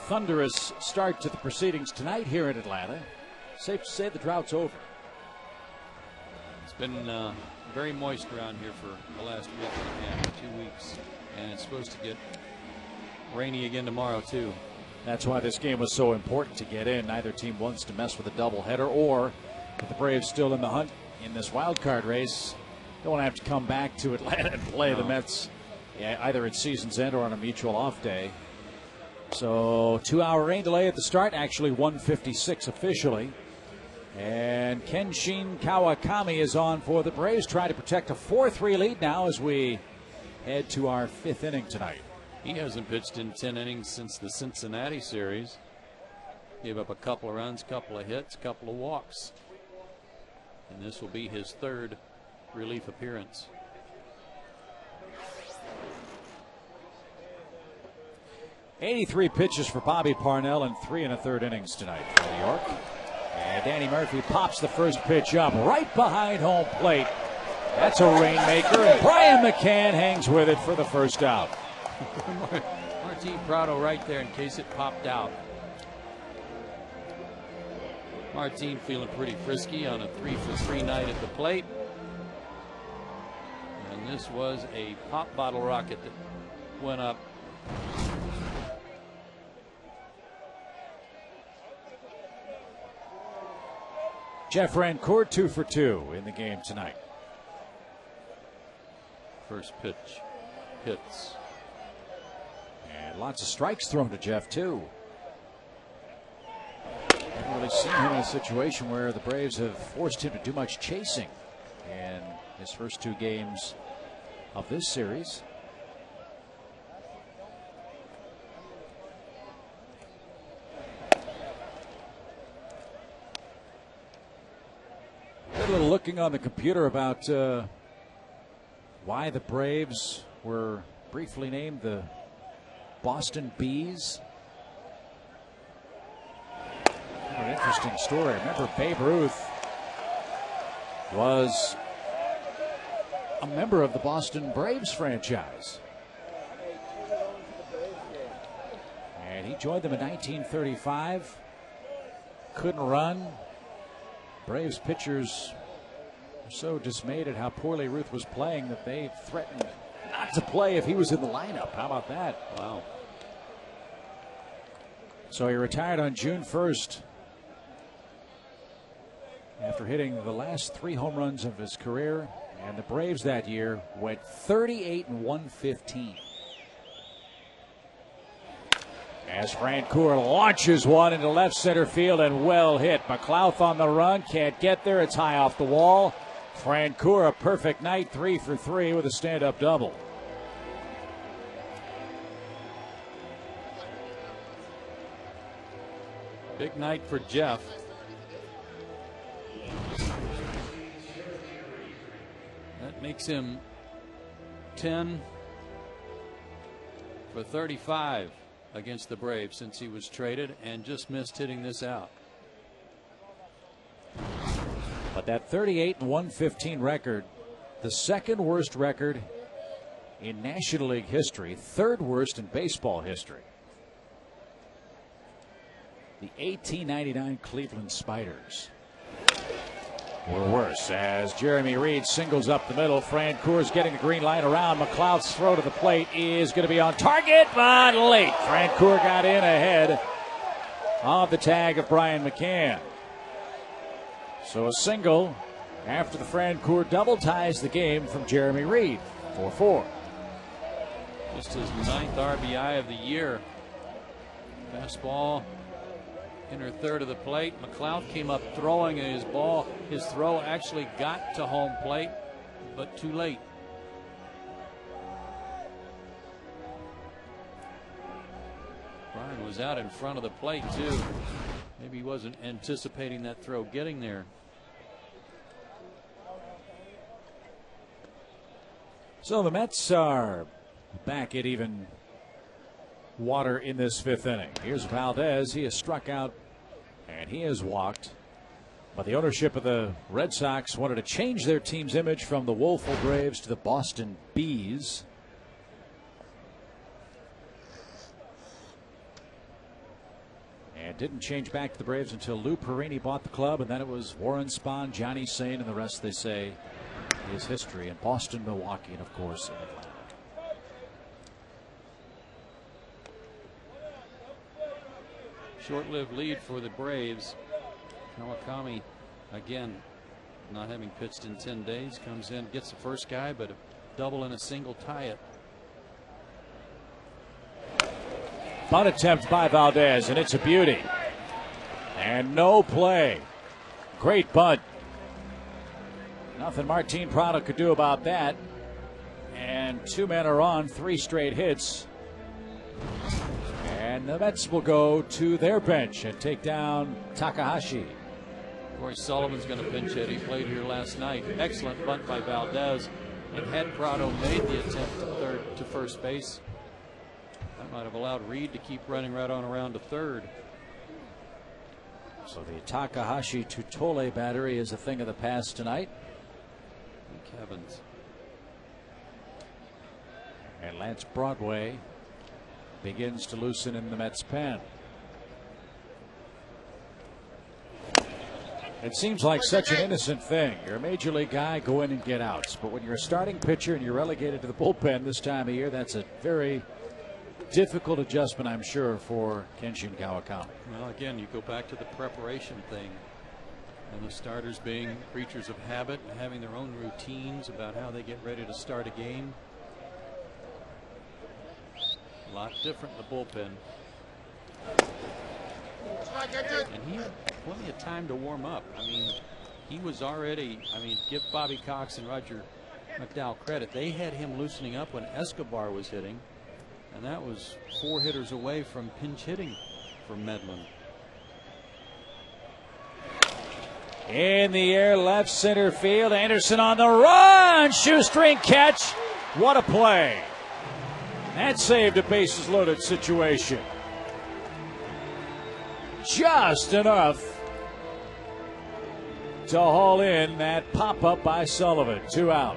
thunderous start to the proceedings tonight here in Atlanta. Safe to say the drought's over. It's been very moist around here for the last week and a half, 2 weeks, and it's supposed to get rainy again tomorrow too. That's why this game was so important to get in. Neither team wants to mess with a doubleheader, or with the Braves still in the hunt in this wild card race, don't want to have to come back to Atlanta and play the Mets either at season's end or on a mutual off day. So 2-hour rain delay at the start, actually 1:56 officially. And Kenshin Kawakami is on for the Braves, trying to protect a 4-3 lead now as we head to our 5th inning tonight. He hasn't pitched in 10 innings since the Cincinnati series. Gave up a couple of runs, couple of hits, couple of walks. And this will be his 3rd relief appearance. '83 pitches for Bobby Parnell in 3 1/3 innings tonight for New York. And Danny Murphy pops the first pitch up right behind home plate. That's a rainmaker, and Brian McCann hangs with it for the first out. Martin Prado right there in case it popped out. Martin feeling pretty frisky on a 3-for-3 night at the plate. And this was a pop bottle rocket that went up. Jeff Rancourt 2 for 2 in the game tonight. First pitch hits. And lots of strikes thrown to Jeff, too. Haven't really seen him in a situation where the Braves have forced him to do much chasing in his first 2 games of this series. Did a little looking on the computer about why the Braves were briefly named the Boston Bees. What an interesting story. Remember, Babe Ruth was a member of the Boston Braves franchise. And he joined them in 1935. Couldn't run. Braves pitchers were so dismayed at how poorly Ruth was playing that they threatened not to play if he was in the lineup. How about that? Wow. So he retired on June 1st after hitting the last 3 home runs of his career. And the Braves that year went 38-115. As Francoeur launches one into left center field, and well hit. McLouth on the run, can't get there. It's high off the wall. Francoeur, a perfect night, 3 for 3 with a stand-up double. Big night for Jeff. That makes him 10 for 35 against the Braves since he was traded, and just missed hitting this out. But that 38-115 record, the second worst record in National League history, 3rd worst in baseball history. The 1899 Cleveland Spiders were worse, as Jeremy Reed singles up the middle. Francoeur's getting the green light around. McLeod's throw to the plate is going to be on target, but late. Francoeur got in ahead of the tag of Brian McCann. So a single after the Francoeur double ties the game from Jeremy Reed. 4-4. Just his 9th RBI of the year. Fastball inner third of the plate. McLeod came up throwing, and his ball, his throw actually got to home plate, but too late. Brian was out in front of the plate too. Maybe he wasn't anticipating that throw getting there. So the Mets are back at even water in this 5th inning. Here's Valdez. He has struck out and he has walked. But the ownership of the Red Sox wanted to change their team's image from the woeful Braves to the Boston Bees. didn't change back to the Braves until Lou Perini bought the club, and then it was Warren Spahn, Johnny Sain, and the rest, they say, is history in Boston, Milwaukee, and of course in Atlanta. Short-lived lead for the Braves. Kawakami, again, not having pitched in 10 days, comes in, gets the first guy, but a double and a single tie it. Bunt attempt by Valdez, and it's a beauty. And no play. Great bunt. Nothing Martin Prado could do about that. And 2 men are on, 3 straight hits. And the Mets will go to their bench and take down Takahashi. Corey Sullivan's going to pinch hit. He played here last night. Excellent bunt by Valdez. And had Prado made the attempt to first base, that might have allowed Reed to keep running right on around to third. So the Takahashi to Tole battery is a thing of the past tonight. Evans. And Lance Broadway begins to loosen in the Mets pen. It seems like such an innocent thing. You're a major league guy, go in and get outs. But when you're a starting pitcher and you're relegated to the bullpen this time of year, that's a very difficult adjustment, I'm sure, for Kenshin Kawakami. Well, again, you go back to the preparation thing, and the starters being creatures of habit, having their own routines about how they get ready to start a game. A lot different in the bullpen. And he had plenty of time to warm up. I mean, he was already, give Bobby Cox and Roger McDowell credit. They had him loosening up when Escobar was hitting, and that was 4 hitters away from pinch hitting for Medlin. In the air, left center field. Anderson on the run. Shoestring catch. What a play. That saved a bases loaded situation. Just enough to haul in that pop up by Sullivan. 2 out.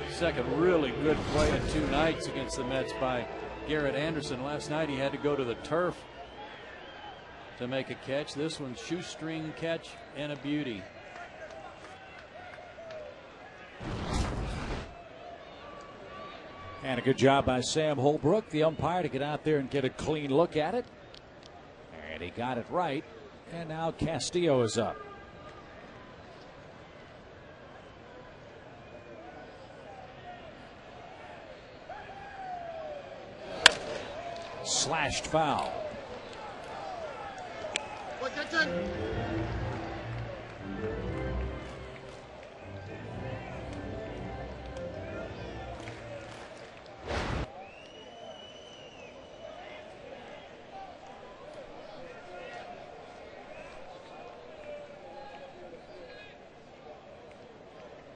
Second really good play in 2 nights against the Mets by Garrett Anderson. Last night he had to go to the turf to make a catch. This one's shoestring catch and a beauty. And a good job by Sam Holbrook, the umpire, to get out there and get a clean look at it. And he got it right. And now Castillo is up. Slashed foul.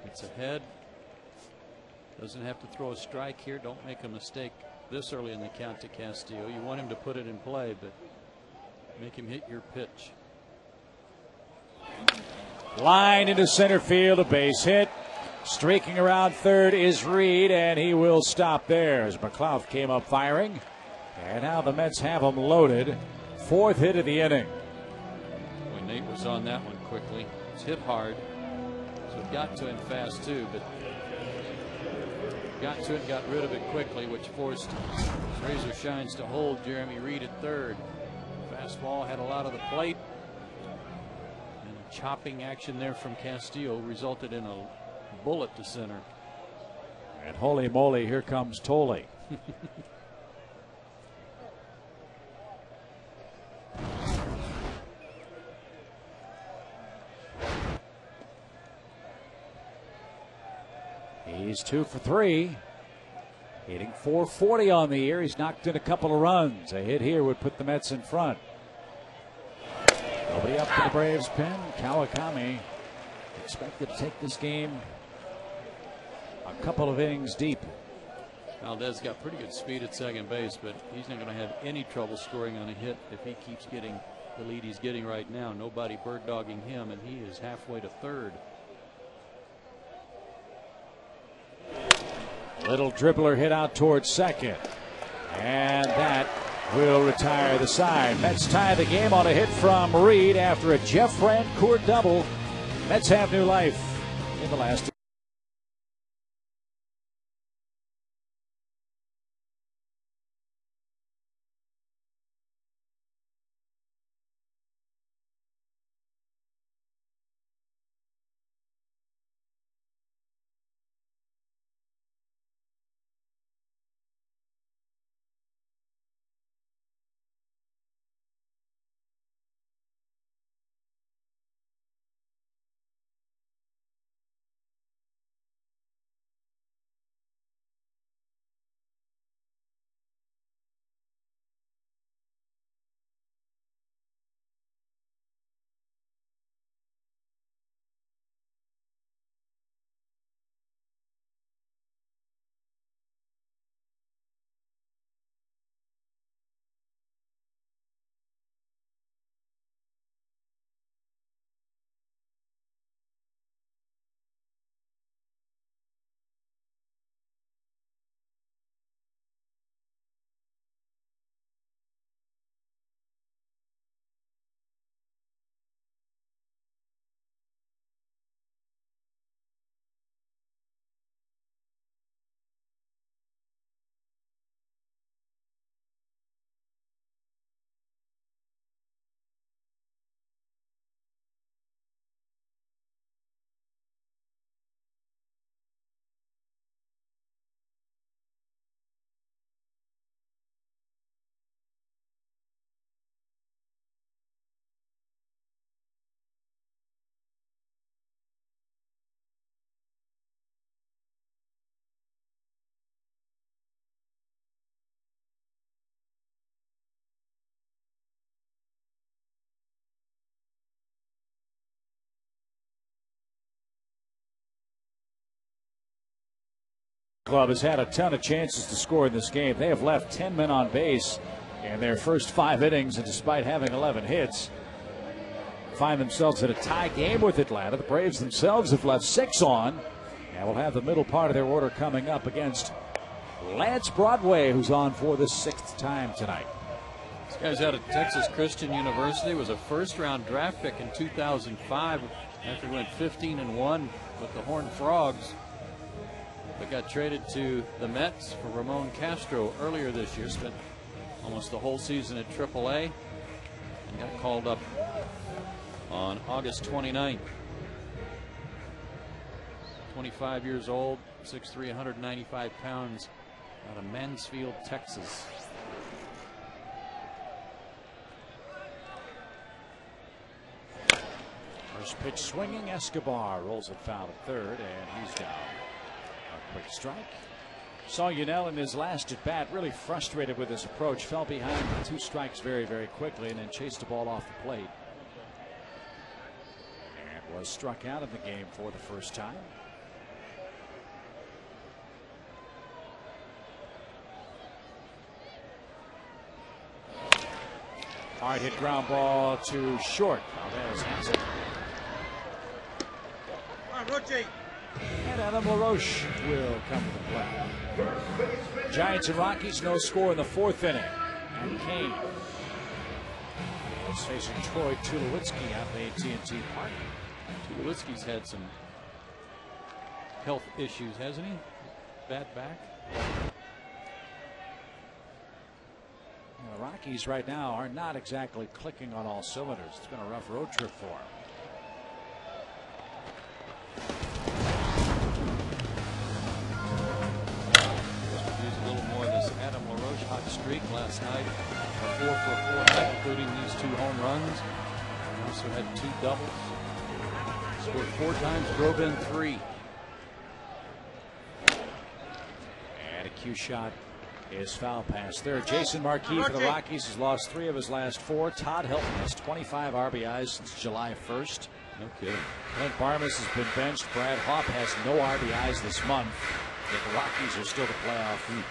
It's ahead. Doesn't have to throw a strike here. Don't make a mistake this early in the count to Castillo. You want him to put it in play, but make him hit your pitch. Line into center field, a base hit. Streaking around third is Reed, and he will stop there as McLeod came up firing. And now the Mets have him loaded. 4th hit of the inning. When Nate was on that one quickly, it's hit hard. So it got to him fast too, but got to it, got rid of it quickly, which forced Razor Shines to hold Jeremy Reed at third. Fastball had a lot of the plate, and a chopping action there from Castillo resulted in a bullet to center. And holy moly, here comes Tole. He's 2 for 3. Hitting .440 on the year. He's knocked in a couple of runs. A hit here would put the Mets in front. Nobody up to the Braves pen. Kawakami expected to take this game a couple of innings deep. Valdez got pretty good speed at second base, but he's not going to have any trouble scoring on a hit if he keeps getting the lead he's getting right now. Nobody bird dogging him, and he is halfway to third. Little dribbler hit out towards second. And that will retire the side. Mets tie the game on a hit from Reed after a Jeff Francoeur double. Mets have new life in the last. Club has had a ton of chances to score in this game. They have left 10 men on base in their first 5 innings, and despite having 11 hits, find themselves in a tie game with Atlanta. The Braves themselves have left 6 on, and will have the middle part of their order coming up against Lance Broadway, who's on for the 6th time tonight. This guy's out of Texas Christian University, was a first-round draft pick in 2005 after he went 15-1 with the Horned Frogs, but got traded to the Mets for Ramon Castro earlier this year. Spent almost the whole season at AAA and got called up on August 29th. 25 years old, 6'3", 195 pounds, out of Mansfield, Texas. First pitch swinging, Escobar rolls it foul at third, and he's down. A quick strike. Saw Yunel in his last at bat really frustrated with his approach, fell behind 2 strikes very, very quickly, and then chased the ball off the plate. And was struck out in the game for the first time. Hard hit ground ball to short. Valdez has it. And Adam LaRoche will come to the plate. Giants and Rockies, no score in the 4th inning. And Kane is facing Troy Tulowitzki out of AT&T Park. Tulowitzki's had some health issues, hasn't he? Bad back. The Rockies right now are not exactly clicking on all cylinders. It's been a rough road trip for them. Adam LaRoche hot streak last night, 4 for 4, including these 2 home runs. He also had 2 doubles. Scored 4 times, drove in 3. And a cue shot is foul past third. Jason Marquis for the Rockies has lost 3 of his last 4. Todd Helton has 25 RBIs since July 1st. No kidding. Clint Barmas has been benched. Brad Hopp has no RBIs this month. Yet the Rockies are still the playoff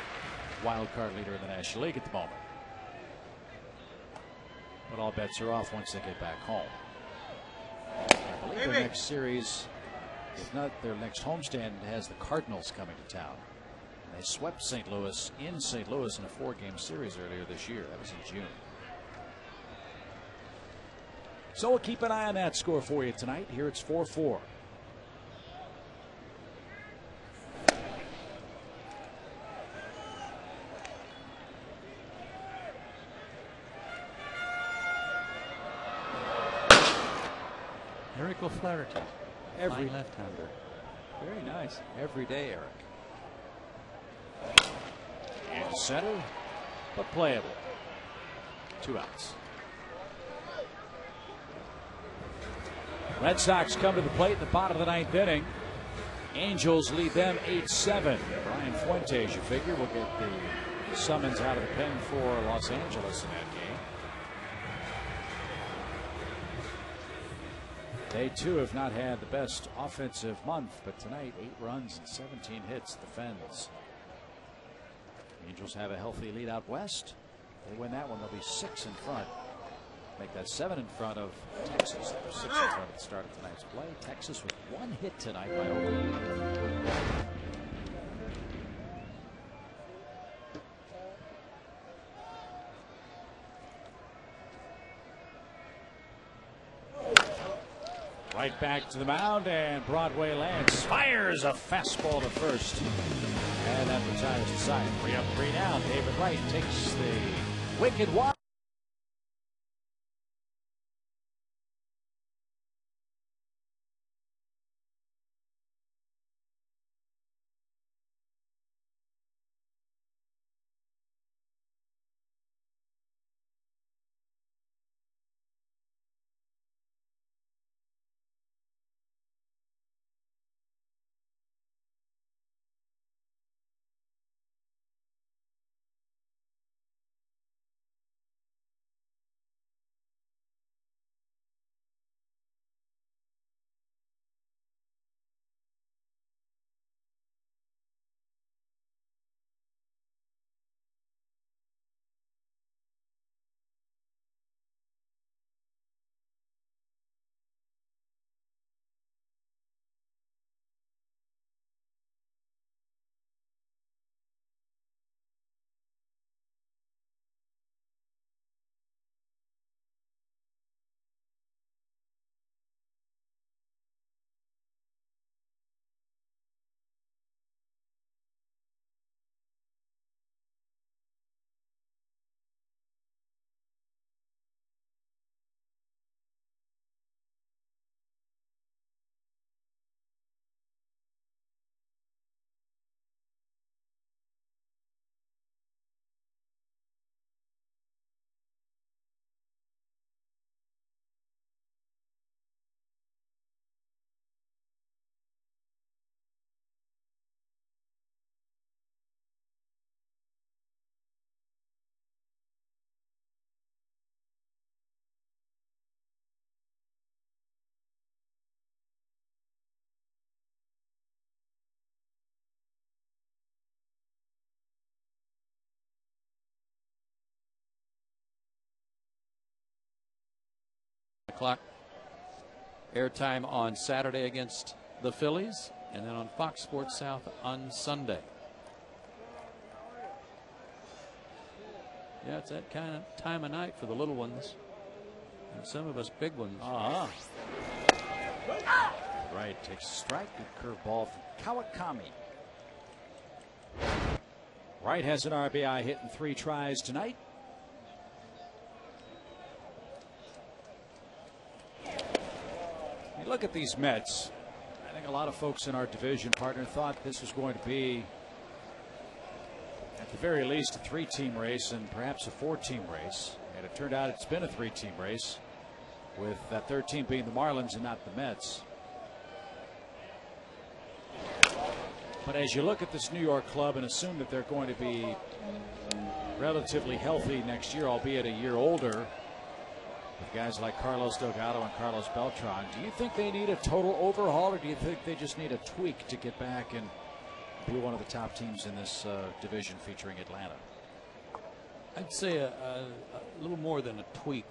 wild card leader in the National League at the moment. But all bets are off once they get back home. I believe their next series, if not their next homestand, has the Cardinals coming to town. They swept St. Louis in St. Louis in a 4-game series earlier this year. That was in June. So we'll keep an eye on that score for you tonight. Here it's 4-4. Eric O'Flaherty, Every left-hander. Very nice. Every day, Eric. And center, but playable. 2 outs. Red Sox come to the plate in the bottom of the 9th inning. Angels lead them 8-7. Brian Fuentes, you figure, will get the summons out of the pen for Los Angeles in that game. They too have not had the best offensive month, but tonight 8 runs and 17 hits defends. Angels have a healthy lead out west. They win that one, they'll be 6 in front. Make that 7 in front of Texas. They're 6 in front at the start of tonight's play. Texas with 1 hit tonight by Oakland. Right back to the mound, and Broadway Lance fires a fastball to first. And that retires the side. 3 up, 3 down. David Wright takes the wicked one. O'clock airtime on Saturday against the Phillies, and then on Fox Sports South on Sunday. Yeah, it's that kind of time of night for the little ones and some of us big ones. Right takes a strike. Good curveball from Kawakami. Wright has an RBI hit in 3 tries tonight. You look at these Mets. I think a lot of folks in our division partner thought this was going to be, at the very least, a 3-team race and perhaps a 4-team race. And it turned out it's been a 3-team race, with that 3rd team being the Marlins and not the Mets. But as you look at this New York club and assume that they're going to be relatively healthy next year, albeit a year older, with guys like Carlos Delgado and Carlos Beltran, do you think they need a total overhaul, or do you think they just need a tweak to get back and be one of the top teams in this division featuring Atlanta? I'd say a little more than a tweak,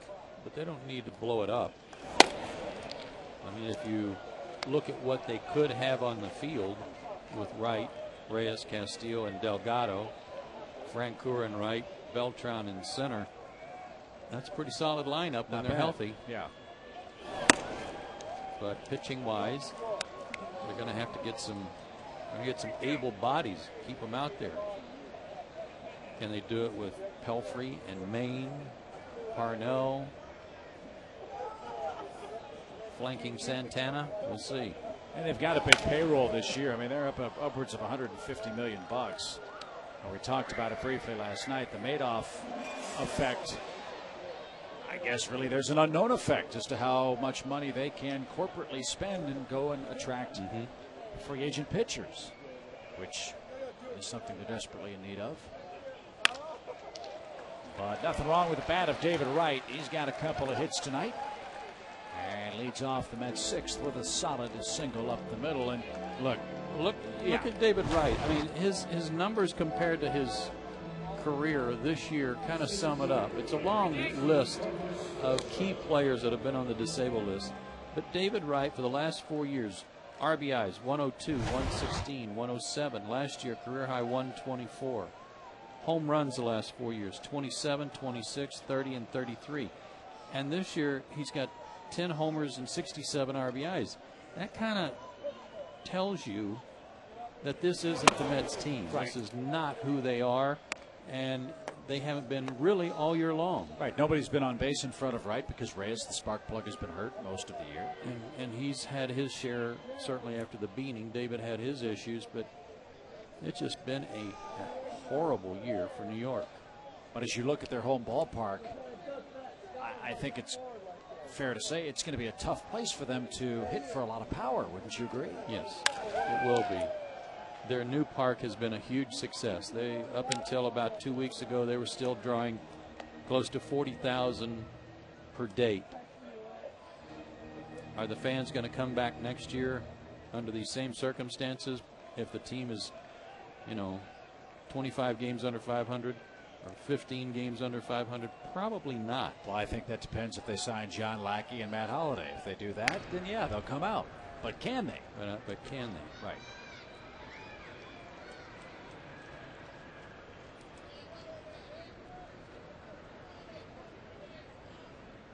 but they don't need to blow it up. I mean, if you look at what they could have on the field with Wright Reyes, Castillo, and Delgado. Francoeur in right, Beltran in center. That's a pretty solid lineup when they're healthy. Yeah. But pitching wise, they're going to have to get some able bodies, keep them out there. Can they do it with Pelfrey and Maine, Parnell, flanking Santana? We'll see. And they've got a big payroll this year. I mean, they're up upwards of $150 million. We talked about it briefly last night. The Madoff effect. I guess really there's an unknown effect as to how much money they can corporately spend and go and attract free agent pitchers, which is something they're desperately in need of. But nothing wrong with the bat of David Wright. He's got a couple of hits tonight and leads off the Mets' sixth with a solid single up the middle. And look at David Wright. I mean, his numbers compared to his career this year kind of sum it up. It's a long list of key players that have been on the disabled list. But David Wright, for the last 4 years, RBIs 102, 116, 107. Last year, career high 124. Home runs the last 4 years, 27, 26, 30, and 33. And this year, he's got 10 homers and 67 RBIs. That kind of tells you that this isn't the Mets team. Right. This is not who they are, and they haven't been really all year long. Right. Nobody's been on base in front of Wright because Reyes, the spark plug, has been hurt most of the year. And he's had his share, certainly after the beating. David had his issues, but it's just been a horrible year for New York. But as you look at their home ballpark, I think it's fair to say it's going to be a tough place for them to hit for a lot of power. Wouldn't you agree? Yes, it will be. Their new park has been a huge success. They, up until about 2 weeks ago, they were still drawing close to 40,000 per date. Are the fans going to come back next year under these same circumstances if the team is, 25 games under 500 or 15 games under 500? Probably not. Well, I think that depends if they sign John Lackey and Matt Holliday. If they do that, then yeah, they'll come out. But can they? But can they? Right.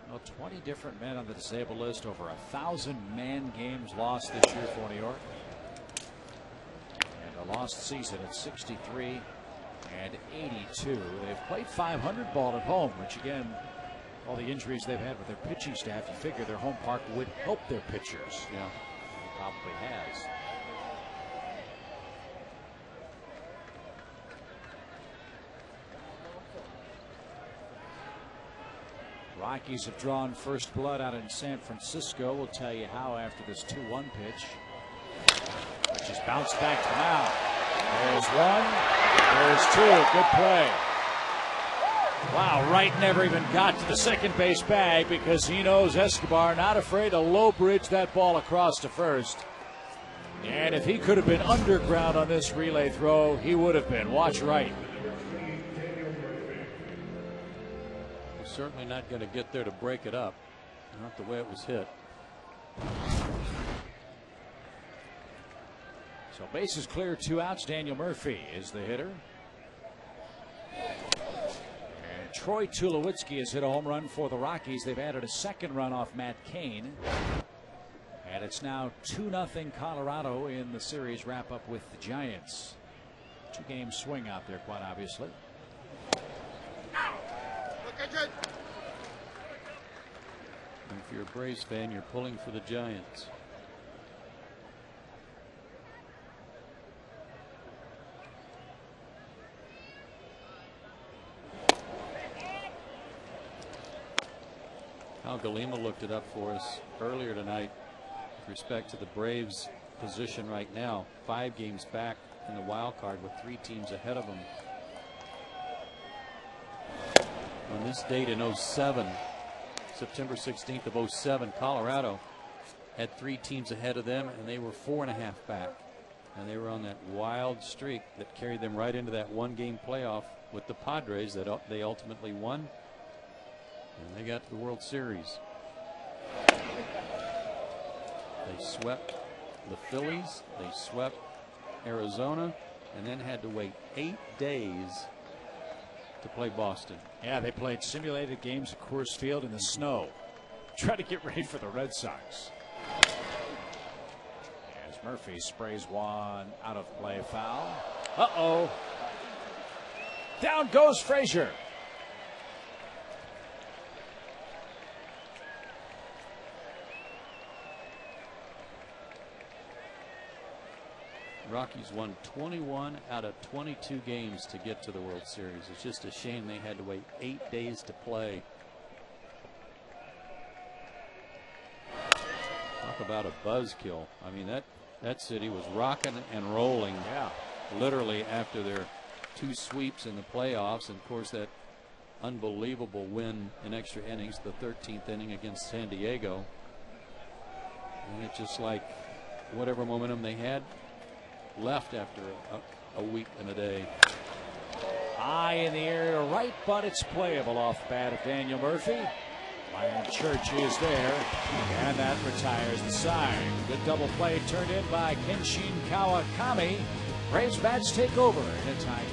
Well, 20 different men on the disabled list, over 1,000 man games lost this year for New York. And a lost season at 63 and 82. They've played 500 ball at home, which again, all the injuries they've had with their pitching staff, you figure their home park would help their pitchers. Yeah. It probably has. Rockies have drawn first blood out in San Francisco. We'll tell you how after this 2-1 pitch, which is bounced back to the mound. There's one. There's two. Good play. Wow, Wright never even got to the second base bag because he knows Escobar not afraid to low bridge that ball across to first. And if he could have been underground on this relay throw, he would have been. Watch Wright. Certainly not going to get there to break it up. Not the way it was hit. So bases clear, 2 outs. Daniel Murphy is the hitter. And Troy Tulowitzki has hit a home run for the Rockies. They've added a second run off Matt Cain. And it's now 2-0 Colorado in the series wrap up with the Giants. 2-game swing out there, quite obviously. And if you're a Braves fan, you're pulling for the Giants. Al Galima looked it up for us earlier tonight with respect to the Braves' position right now. 5 games back in the wild card with 3 teams ahead of them. On this date in 07, September 16th of 07, Colorado had 3 teams ahead of them, and they were 4.5 back. And they were on that wild streak that carried them right into that 1-game playoff with the Padres that they ultimately won. And they got to the World Series. They swept the Phillies. They swept Arizona. and then had to wait 8 days to play Boston. Yeah, they played simulated games at Coors Field in the snow. Try to get ready for the Red Sox. As Murphy sprays one out of play, foul. Uh-oh. Down goes Frazier. Rockies won 21 out of 22 games to get to the World Series. It's just a shame they had to wait 8 days to play. Talk about a buzzkill. I mean, that city was rocking and rolling. Yeah. Literally after their 2 sweeps in the playoffs, and of course that unbelievable win in extra innings, the 13th inning against San Diego. And it's just like whatever momentum they had left after a week and a day. High in the air to right, but it's playable off the bat of Daniel Murphy. Ryan Church is there, and that retires the side. Good double play turned in by Kenshin Kawakami. Braves bats take over in a tie game.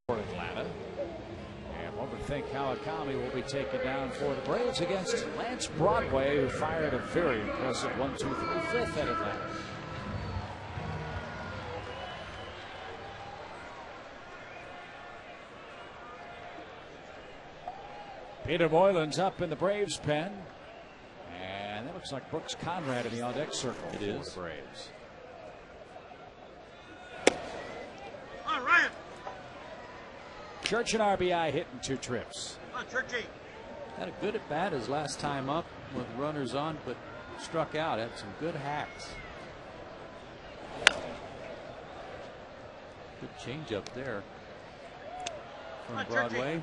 For Atlanta. And one would think Kawakami will be taken down for the Braves against Lance Broadway, who fired a very impressive 1-2-3 fifth at Atlanta. Peter Moylan's up in the Braves pen. And that looks like Brooks Conrad in the on-deck circle. It is. The Braves. Come on, Ryan. Church and RBI hitting 2 trips. Come on, Churchy. Had a good at bat his last time up with runners on, but struck out. Had some good hacks. Good change up there from Broadway.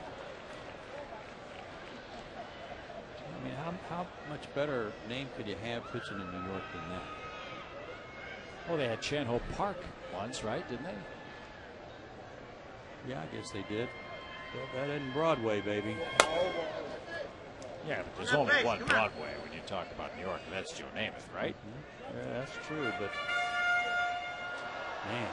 I mean, how much better name could you have pitching in New York than that? Well, they had Chan-Ho Park once, right? Didn't they? Yeah, I guess they did. But that isn't Broadway, baby. Yeah, but there's only one Broadway when you talk about New York, and that's Joe Namath, right? Yeah, that's true, but man.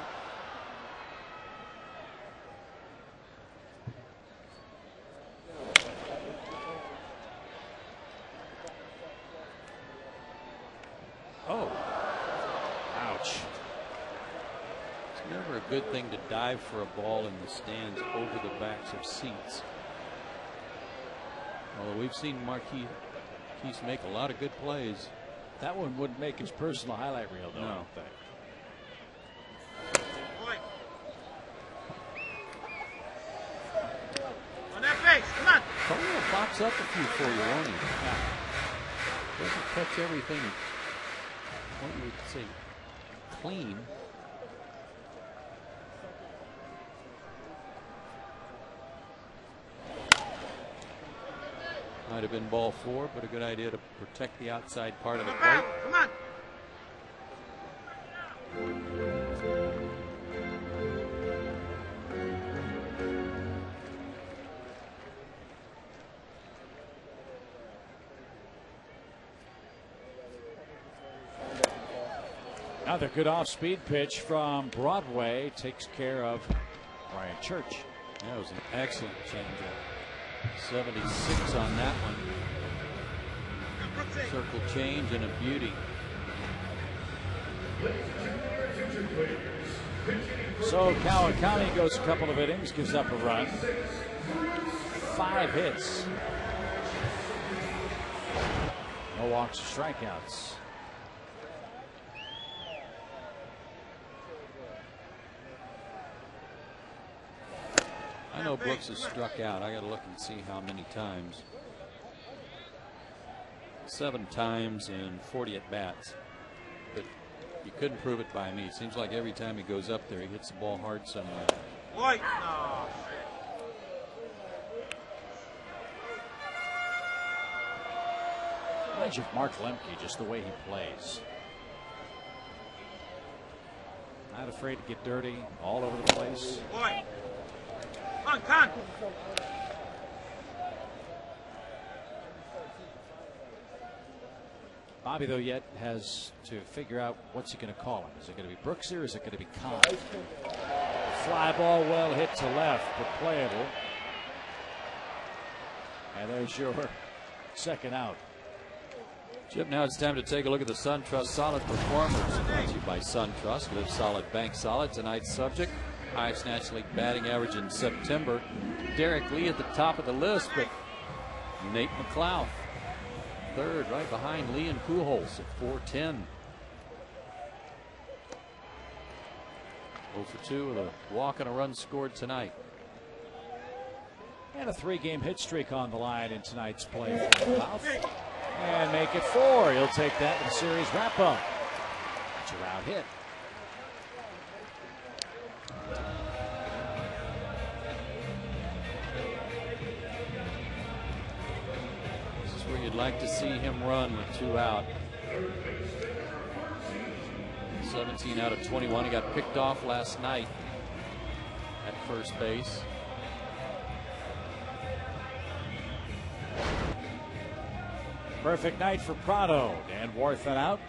Oh. Ouch. It's never a good thing to dive for a ball in the stands over the backs of seats. Although we've seen Marquis make a lot of good plays. That one wouldn't make his personal highlight reel, though, No. I don't think. Boy. On that base, come on. Cole will box up a few for you, won't he? Yeah. Doesn't catch everything. What you would see. clean. Might have been ball 4, but a good idea to protect the outside part of the plate. Come on. Another good off-speed pitch from Broadway takes care of Brian Church. That was an excellent changeup. 76 on that one. Circle change and a beauty. So Cowan County goes a couple of innings, gives up a run. 5 hits. No walks or strikeouts. I know Brooks has struck out. I got to look and see how many times. 7 times in 40 at bats. But you couldn't prove it by me. It seems like every time he goes up there, he hits the ball hard somewhere. White. No. Reminds you of Mark Lemke, just the way he plays. Not afraid to get dirty, all over the place. White. Con. Bobby, though, yet has to figure out what's he going to call him. Is it going to be Brooks or is it going to be Con? Fly ball well hit to left, but playable. And there's your second out. Chip, now it's time to take a look at the SunTrust Solid Performers. Brought to you by SunTrust. Live solid, bank solid. Tonight's subject, highest National League batting average in September. Derek Lee at the top of the list, but Nate McLeod third, right behind Lee and Pujols at 410. 0 for 2 with a walk and a run scored tonight. And a 3-game hit streak on the line in tonight's play for McLeod. And make it 4. He'll take that in the series wrap up. That's a round hit. This is where you'd like to see him run with 2 out. 17 out of 21. He got picked off last night at first base. Perfect night for Prado. Dan Warthen out.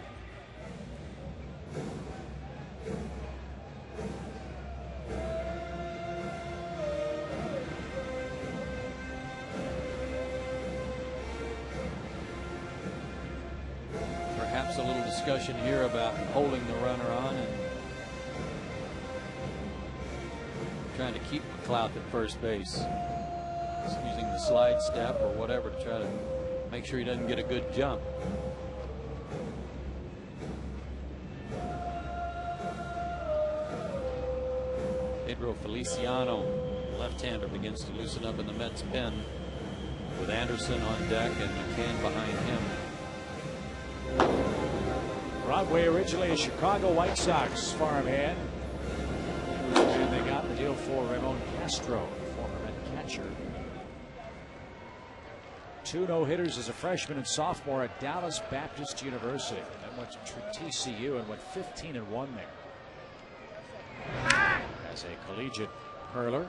Perhaps a little discussion here about holding the runner on and trying to keep McLeod at first base. Using the slide step or whatever to try to make sure he doesn't get a good jump. Pedro Feliciano, left-hander, begins to loosen up in the Mets pen with Anderson on deck and McCann behind him. Broadway, originally a Chicago White Sox farmhand. And they got the deal for Ramon Castro, former Met catcher. 2 no-hitters as a freshman and sophomore at Dallas Baptist University. Then went to TCU and went 15-1 there. As a collegiate hurler.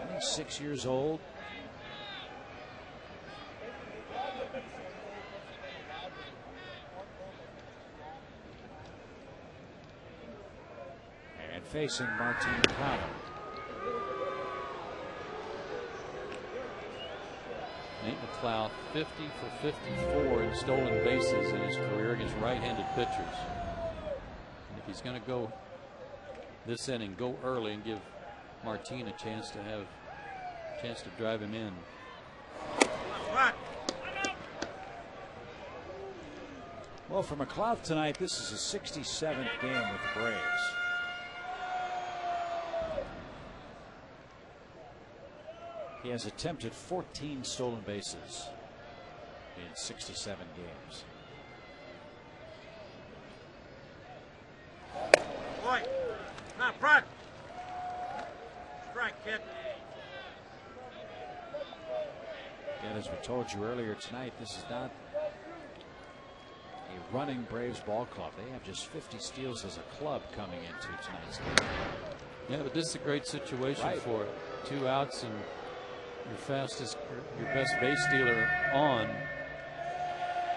26 years old. And facing Martin Prado. Nate McLeod 50 for 54 in stolen bases in his career against right-handed pitchers. And if he's going to go this inning, go early and give Martin a chance to drive him in. Well, for McLeod tonight, this is his 67th game with the Braves. He has attempted 14 stolen bases in 67 games. as we told you earlier tonight, this is not a running Braves ball club. They have just 50 steals as a club coming into tonight's game. Yeah, but this is a great situation for it. 2 outs and your best base stealer on.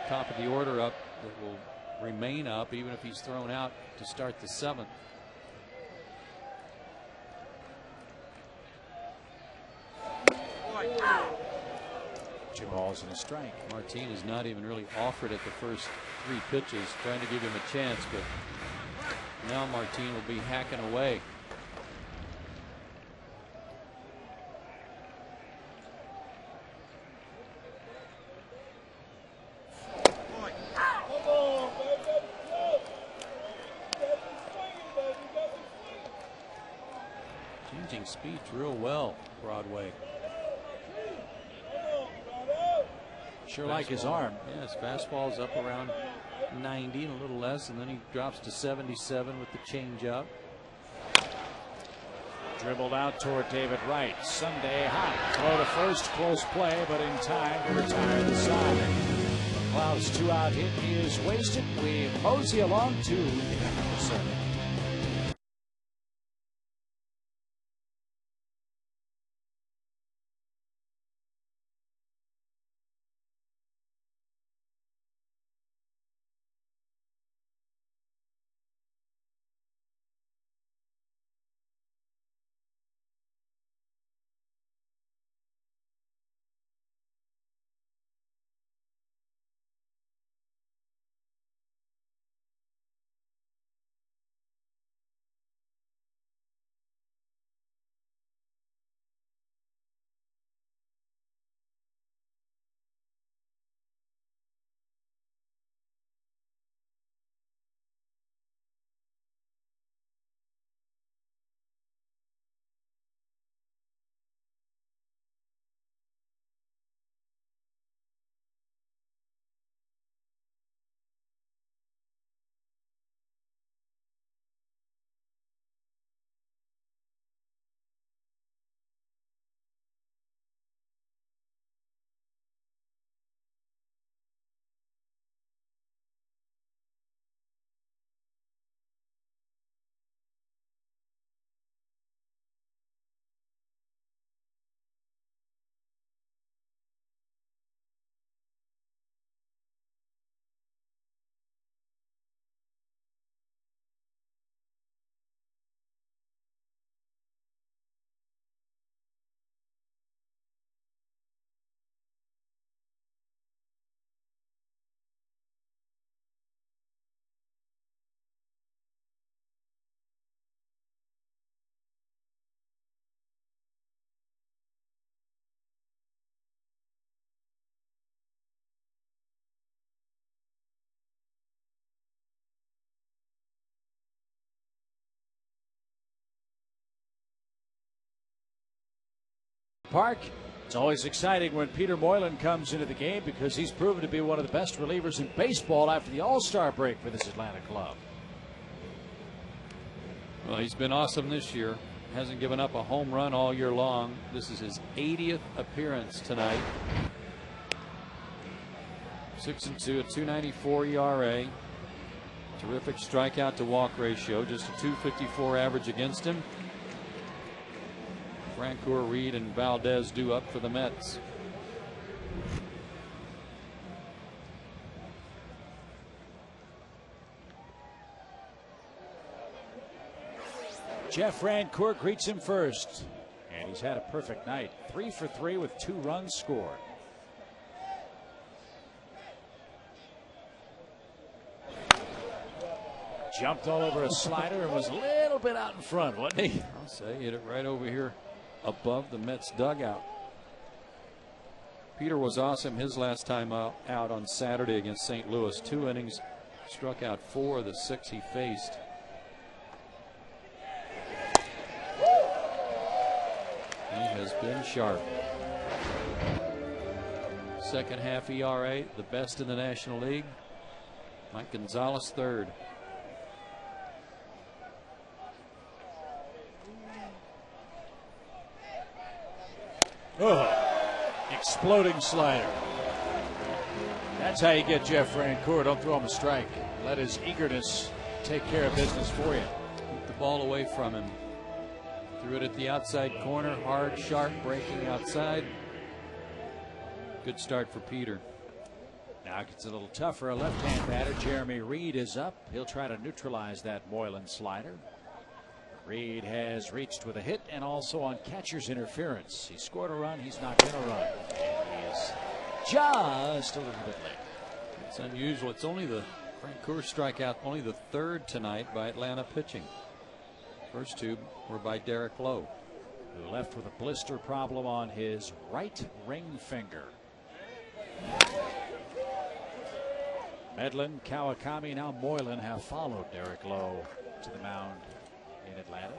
Top of the order up, that will remain up even if he's thrown out to start the 7th. 2 balls and a strike. Martin is not even really offered at the first 3 pitches, trying to give him a chance, but now Martin will be hacking away. Changing speeds real well, Broadway. Sure like his arm. Yeah, his fastball's up around 90 and a little less, and then he drops to 77 with the changeup. Dribbled out toward David Wright. Sunday hot. Throw to first, close play, but in time to retire the side. McLeod's 2-out hit is wasted. We mosey along to number 7. Park. It's always exciting when Peter Moylan comes into the game because he's proven to be one of the best relievers in baseball after the All-Star break for this Atlanta club. Well, he's been awesome this year. Hasn't given up a home run all year long. This is his 80th appearance tonight. 6-2, a 2.94 ERA. Terrific strikeout to walk ratio. Just a 2.54 average against him. Francoeur, Reed, and Valdez due up for the Mets. Jeff Francoeur greets him first, and he's had a perfect night. 3 for 3 with 2 runs scored. Jumped all over a slider and was a little bit out in front, wasn't he? I'll say, hit it right over here above the Mets dugout. Peter was awesome his last time out on Saturday against St. Louis. 2 innings, struck out 4 of the 6 he faced. He has been sharp. Second half ERA, the best in the National League. Mike Gonzalez third. Oh, he exploding slider. That's how you get Jeff Francoeur. Don't throw him a strike. Let his eagerness take care of business for you. Keep the ball away from him. Threw it at the outside corner. Hard, sharp, breaking outside. Good start for Peter. Now it gets a little tougher. A left-hand batter, Jeremy Reed, is up. He'll try to neutralize that Moylan slider. Reed has reached with a hit and also on catcher's interference. He scored a run. He's knocked in a run. And he is just a little bit late. It's unusual. It's only the Francoeur strikeout, only the third tonight by Atlanta pitching. First two were by Derek Lowe, who left with a blister problem on his right ring finger. Medlin, Kawakami, now Moylan have followed Derek Lowe to the mound in Atlanta.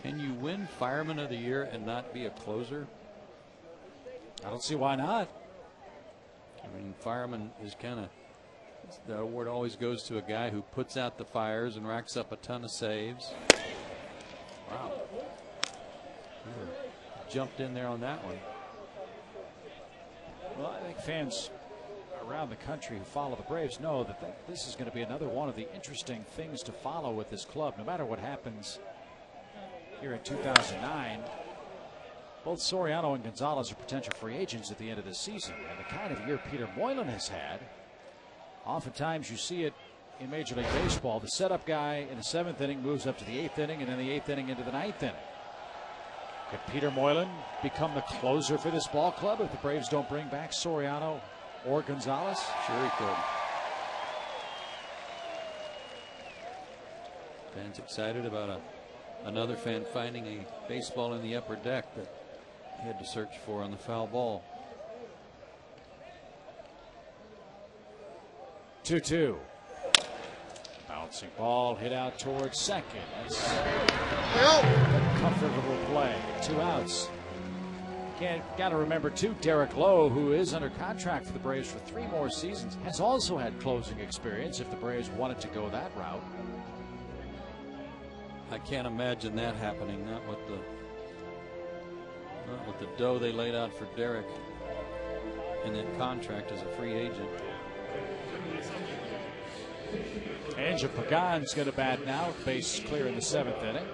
Can you win Fireman of the Year and not be a closer? I don't see why not. I mean, Fireman is kind of, the award always goes to a guy who puts out the fires and racks up a ton of saves. Wow. Jumped in there on that one. Well, I think fans around the country who follow the Braves know that this is going to be another one of the interesting things to follow with this club. No matter what happens here in 2009, both Soriano and Gonzalez are potential free agents at the end of this season. And the kind of year Peter Moylan has had, oftentimes you see it in Major League Baseball. The setup guy in the 7th inning moves up to the 8th inning, and then the 8th inning into the 9th inning. Could Peter Moylan become the closer for this ball club if the Braves don't bring back Soriano or Gonzalez? Sure he could. Fans excited about another fan finding a baseball in the upper deck that he had to search for on the foul ball. 2-2. Bouncing ball hit out towards second. That's a comfortable play. 2 outs. Got to remember too, Derek Lowe, who is under contract for the Braves for 3 more seasons, has also had closing experience if the Braves wanted to go that route. I can't imagine that happening. Not with the dough they laid out for Derek in that contract as a free agent. Angel Pagan's going to bat now. Base clear in the 7th inning.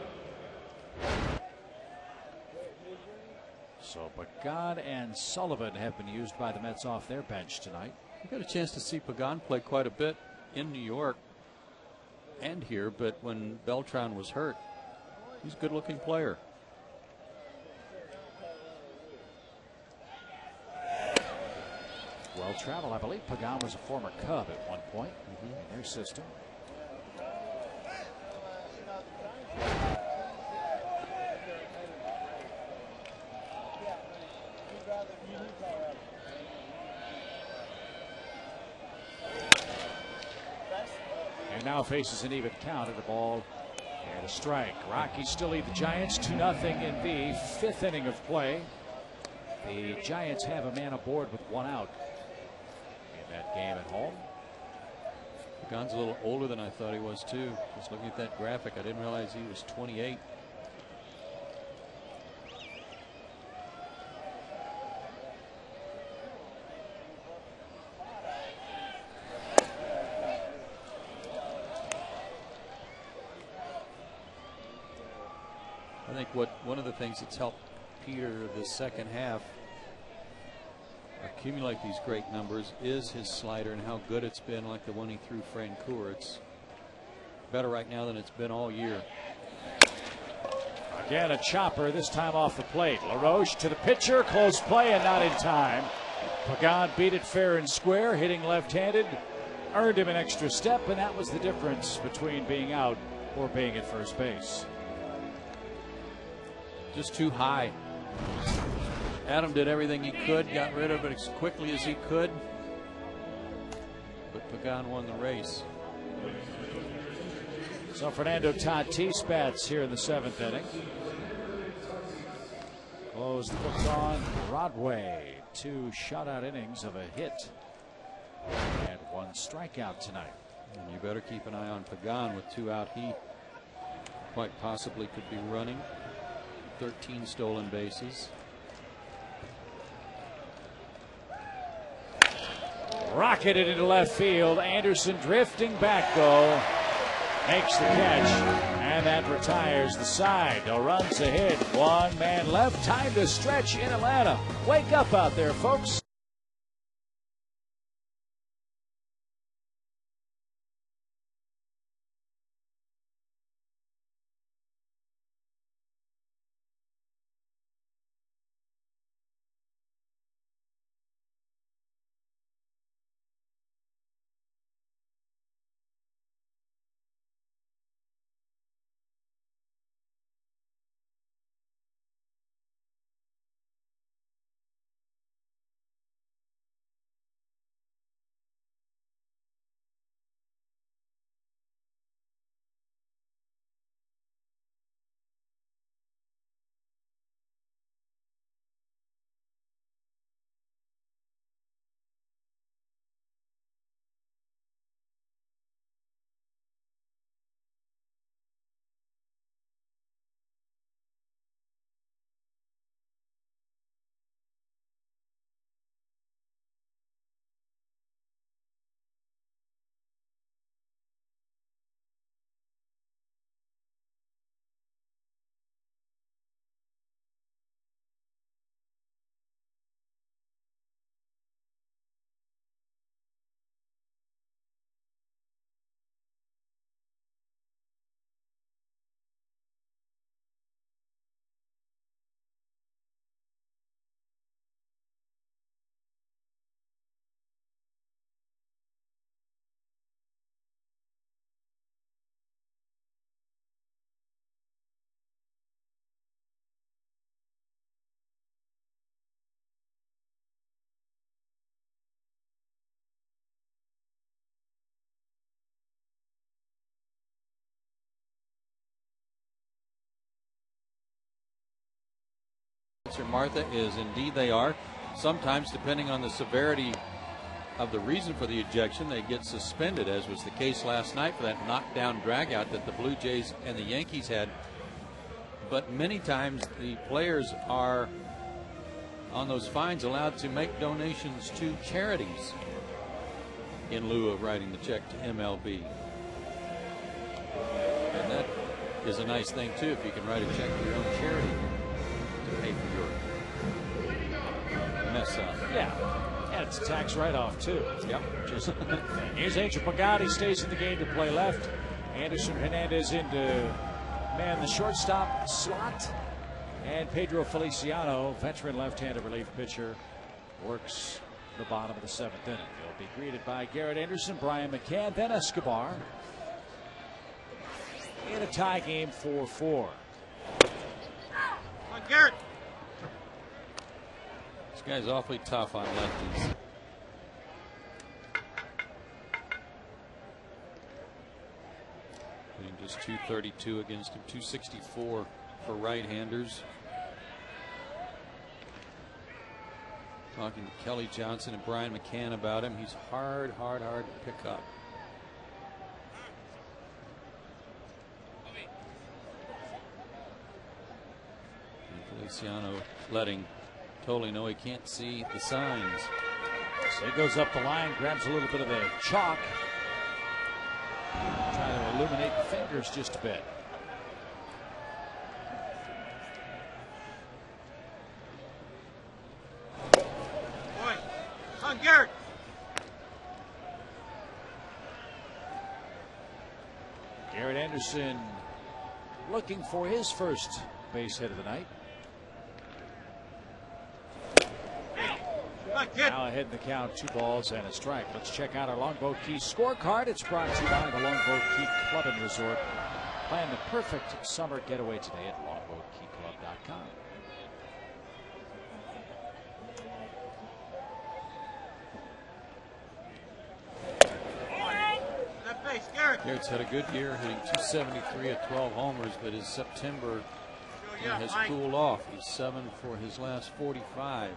So Pagan and Sullivan have been used by the Mets off their bench tonight. I got a chance to see Pagan play quite a bit in New York and here, but when Beltran was hurt, he's a good-looking player. Well traveled. I believe Pagan was a former Cub at one point in their system. And now faces an even count at the ball and a strike. Rockies still lead the Giants 2-0 in the 5th inning of play. The Giants have a man aboard with 1 out in that game at home. Pagan's a little older than I thought he was too. Just looking at that graphic, I didn't realize he was 28. I think one of the things that's helped Peter this second half accumulate these great numbers is his slider and how good it's been, like the one he threw Francoeur. It's better right now than it's been all year. Again, a chopper, this time off the plate. LaRoche to the pitcher, close play and not in time. Pagan beat it fair and square, hitting left-handed, earned him an extra step, and that was the difference between being out or being at first base. Just too high. Adam did everything he could, got rid of it as quickly as he could, but Pagan won the race. So Fernando Tatis bats here in the 7th inning. close the books on Broadway. 2 shutout innings of a hit and 1 strikeout tonight. And you better keep an eye on Pregame with 2 out. He quite possibly could be running. 13 stolen bases. Rocketed into left field. Anderson drifting back, though. Makes the catch, and that retires the side. No runs ahead. 1 man left. Time to stretch in Atlanta. Wake up out there, folks. Martha, is indeed they are. Sometimes, depending on the severity of the reason for the ejection, they get suspended, as was the case last night for that knockdown dragout that the Blue Jays and the Yankees had. But many times the players are on those fines allowed to make donations to charities in lieu of writing the check to MLB. And that is a nice thing too, if you can write a check to your own charity to pay for your mess up. Yeah, and it's a tax write-off too. Yep. Just a good thing. Here's Angel Pagani, stays in the game to play left. Anderson Hernandez in to man the shortstop slot. And Pedro Feliciano, veteran left-handed relief pitcher, works the bottom of the 7th inning. He'll be greeted by Garrett Anderson, Brian McCann, then Escobar. In a tie game 4-4. Come on, Garrett. This guy's awfully tough on lefties. Just 232 against him, 264 for right-handers. Talking to Kelly Johnson and Brian McCann about him. He's hard to pick up. And Feliciano letting Totally know he can't see the signs. So he goes up the line, grabs a little bit of the chalk. Trying to illuminate the fingers just a bit. Boy, on Garrett. Garrett Anderson looking for his first base hit of the night. Now ahead in the count, 2 balls and a strike. Let's check out our Longboat Key scorecard. It's brought to you by the Longboat Key Club and Resort. Plan the perfect summer getaway today at longboatkeyclub.com. That base, Garrett. Garrett's had a good year, hitting 273 at 12 homers, but his September He has cooled off. He's 7 for his last 45.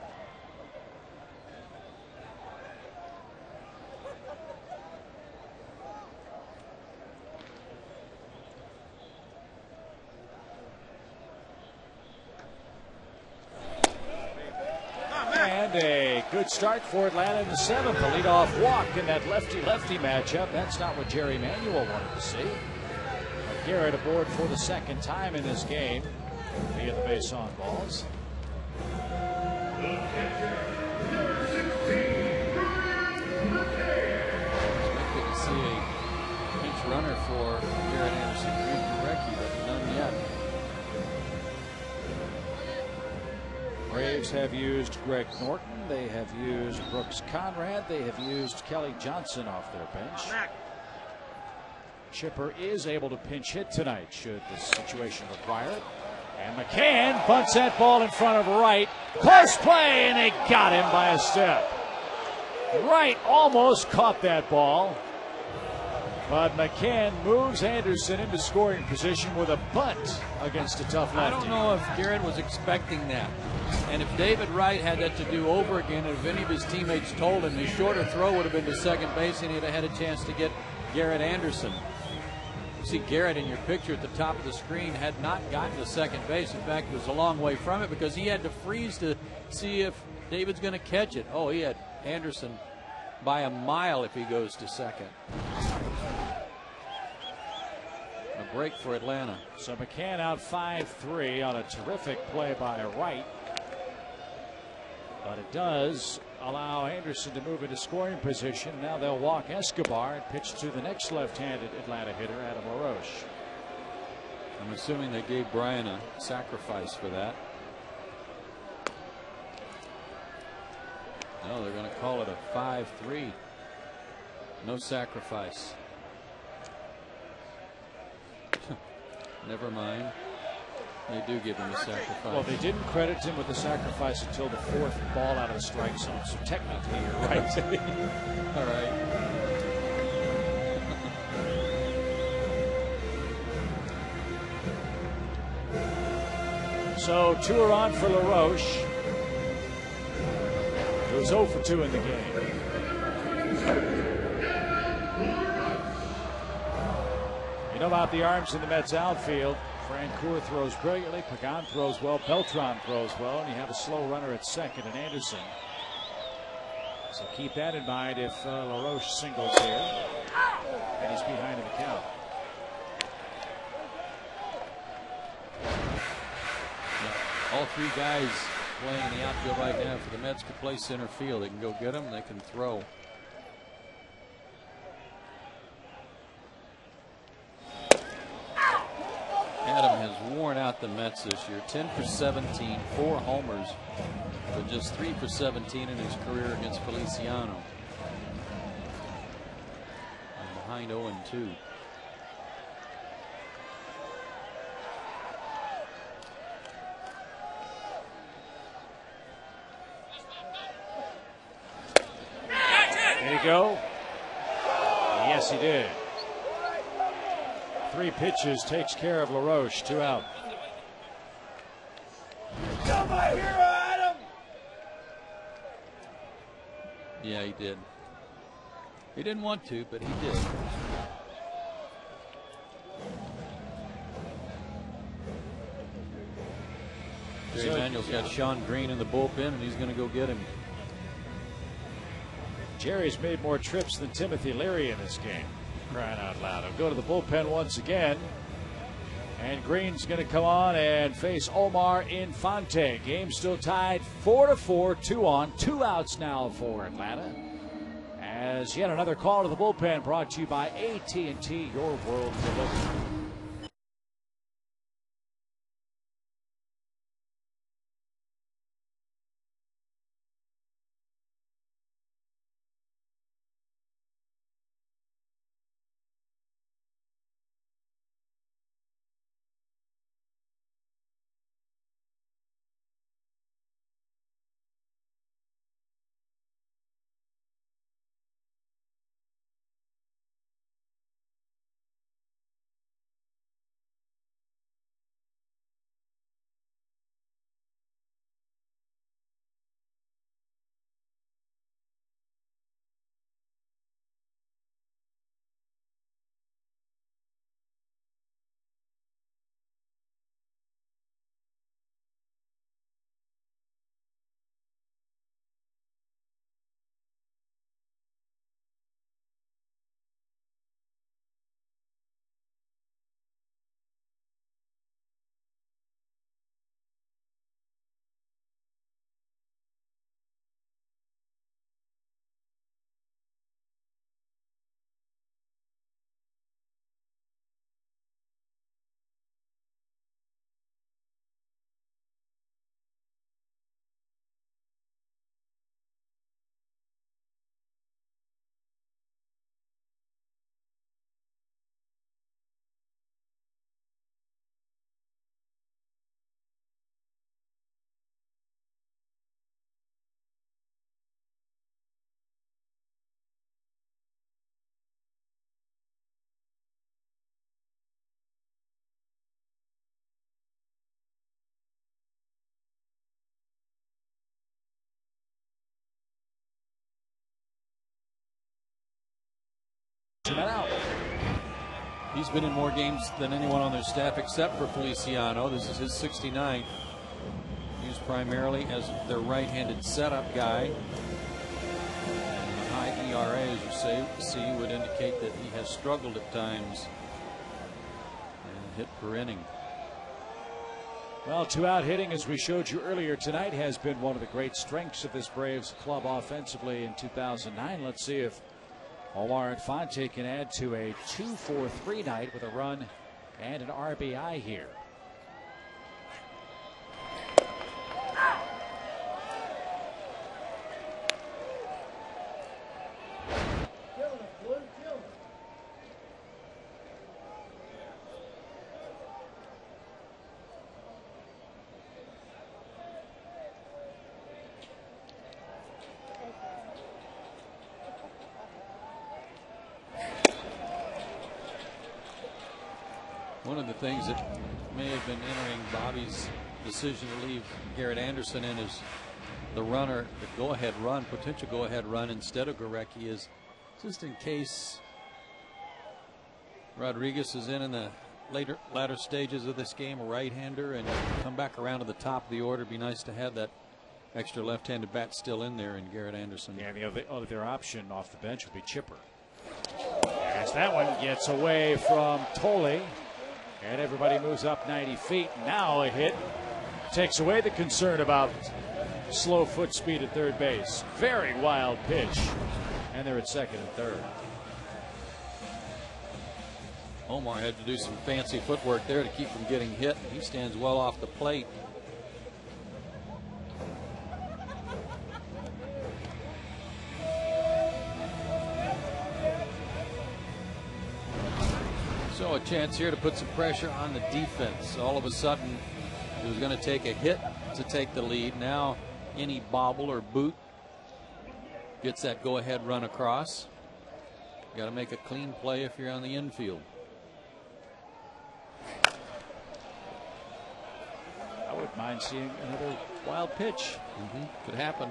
And a good start for Atlanta in the 7th. A leadoff walk in that lefty-lefty matchup. That's not what Jerry Manuel wanted to see. But Garrett aboard for the second time in this game via the base on balls. Expected to see a pinch runner for Garrett Anderson, but none yet. Braves have used Greg Norton. They have used Brooks Conrad. They have used Kelly Johnson off their bench. Chipper is able to pinch hit tonight should the situation require it. And McCann bunts that ball in front of right. Close play, and they got him by a step. Right almost caught that ball. But McCann moves Anderson into scoring position with a bunt against a tough lefty. I don't know if Garrett was expecting that. And if David Wright had that to do over again, and if any of his teammates told him, his shorter throw would have been to second base, and he'd have had a chance to get Garrett Anderson. You see Garrett in your picture at the top of the screen had not gotten to second base. In fact, it was a long way from it because he had to freeze to see if David's going to catch it. Oh, he had Anderson by a mile if he goes to second. A break for Atlanta. So McCann out 5-3 on a terrific play by Wright. But it does allow Anderson to move into scoring position. Now they'll walk Escobar and pitch to the next left-handed Atlanta hitter, Adam LaRoche. I'm assuming they gave Brian a sacrifice for that. No, they're going to call it a 5-3. No sacrifice. Never mind. They do give him a sacrifice. Well, they didn't credit him with the sacrifice until the 4th ball out of the strike zone. So technically, you're right. All right. So 2 are on for LaRoche, who's 0 for 2 in the game. You know about the arms in the Mets outfield. Francoeur throws brilliantly. Pregame throws well. Beltran throws well. And you have a slow runner at second and Anderson. So keep that in mind if LaRoche singles here. And he's behind in the count. All 3 guys playing in the outfield right now for the Mets could play center field. They can go get them. They can throw. Adam has worn out the Mets this year. 10 for 17, 4 homers, but just 3 for 17 in his career against Feliciano. And behind 0-2. There you go. Yes, he did. 3 pitches takes care of LaRoche. 2 out. Yeah, he did. He didn't want to, but he did. Jerry Manuel's got Sean Green in the bullpen, and he's going to go get him. Jerry's made more trips than Timothy Leary in this game. Crying out loud. He'll go to the bullpen once again. And Green's going to come on and face Omar Infante. Game still tied 4-4, 2 on, 2 outs now for Atlanta. As yet another call to the bullpen brought to you by AT&T, your world delivered. He's been in more games than anyone on their staff except for Feliciano. This is his 69th. Used primarily as their right-handed setup guy. And a high ERA, as you see, would indicate that he has struggled at times and hit per inning. Well, two-out hitting, as we showed you earlier tonight, has been one of the great strengths of this Braves club offensively in 2009. Let's see if Omar Infante can add to a 2-for-3 night with a run and an RBI here. One of the things that may have been entering Bobby's decision to leave Garrett Anderson in is the runner, the go-ahead run, potential go-ahead run instead of Gurecki, is just in case Rodriguez is in the latter stages of this game, a right-hander, and come back around to the top of the order. It'd be nice to have that extra left-handed bat still in there in Garrett Anderson. Yeah, the other option off the bench would be Chipper. As that one gets away from Tolley. And everybody moves up 90 feet. Now a hit takes away the concern about slow foot speed at third base. Very wild pitch. And they're at second and third. Omar had to do some fancy footwork there to keep from getting hit. He stands well off the plate. So a chance here to put some pressure on the defense. All of a sudden, it was going to take a hit to take the lead. Now, any bobble or boot gets that go-ahead run across. Got to make a clean play if you're on the infield. I wouldn't mind seeing another wild pitch. Could happen.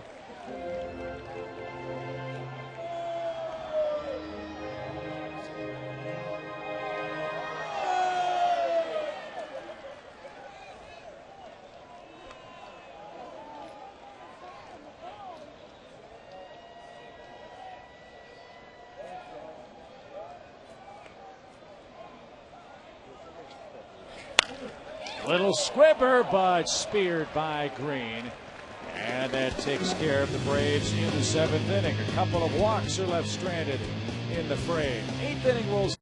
Little squibber, but speared by Green. And that takes care of the Braves in the seventh inning. A couple of walks are left stranded in the frame. Eighth inning rolls.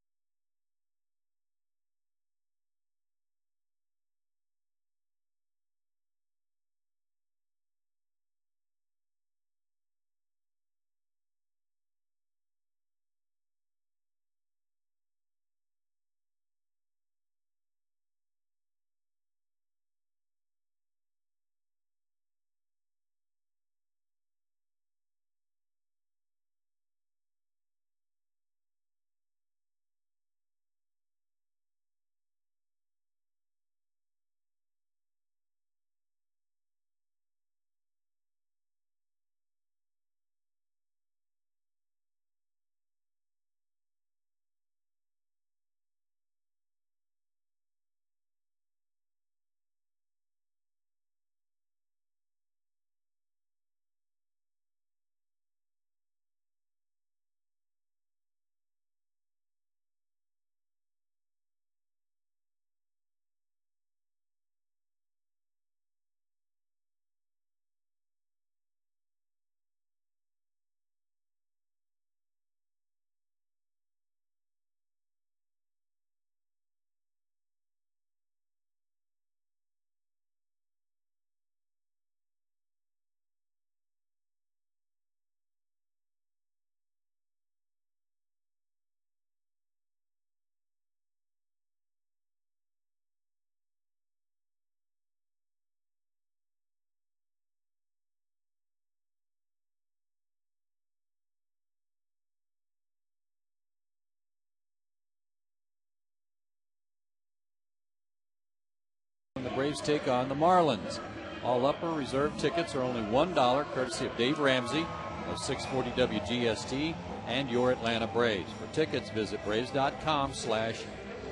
The Braves take on the Marlins. All upper reserve tickets are only $1, courtesy of Dave Ramsey of 640 WGST and your Atlanta Braves. For tickets, visit Braves.com/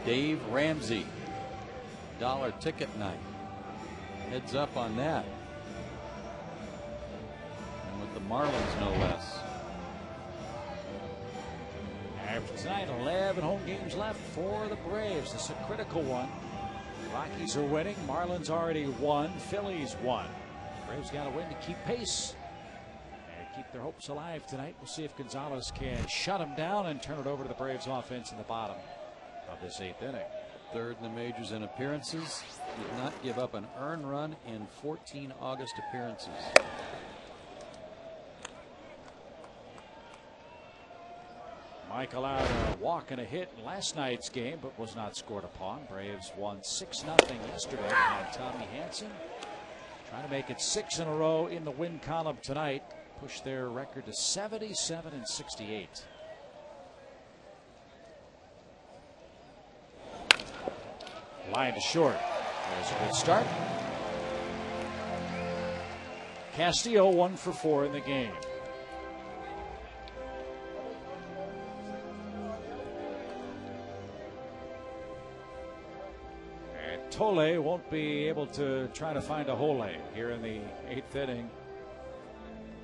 Dave Ramsey. $1 ticket night. Heads up on that. And with the Marlins, no less. After tonight, 11 home games left for the Braves. This is a critical one. Rockies are winning. Marlins already won. Phillies won. Braves got to win to keep pace and keep their hopes alive tonight. We'll see if Gonzalez can shut them down and turn it over to the Braves offense in the bottom of this 8th inning. Third in the majors in appearances. Did not give up an earned run in 14 August appearances. Mike allowed a walk and a hit in last night's game, but was not scored upon. Braves won 6-0 yesterday behind Tommy Hanson. Trying to make it 6 in a row in the win column tonight. Push their record to 77-68. Line to short. There's a good start. Castillo 1 for 4 in the game. Tole won't be able to try to find a hole here in the 8th inning.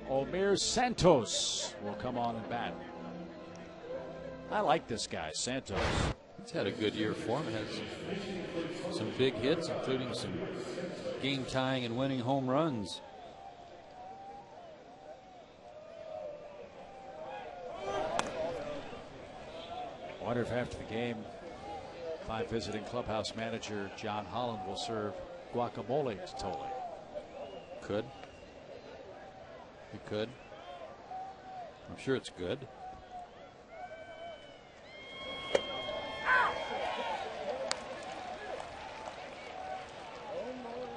Omir Santos will come on and bat. I like this guy, Santos. He's had a good year for him. Has some big hits, including some game tying and winning home runs. I wonder if after the game, Five visiting clubhouse manager John Holland will serve guacamole to Tole. Could. He could. I'm sure it's good. I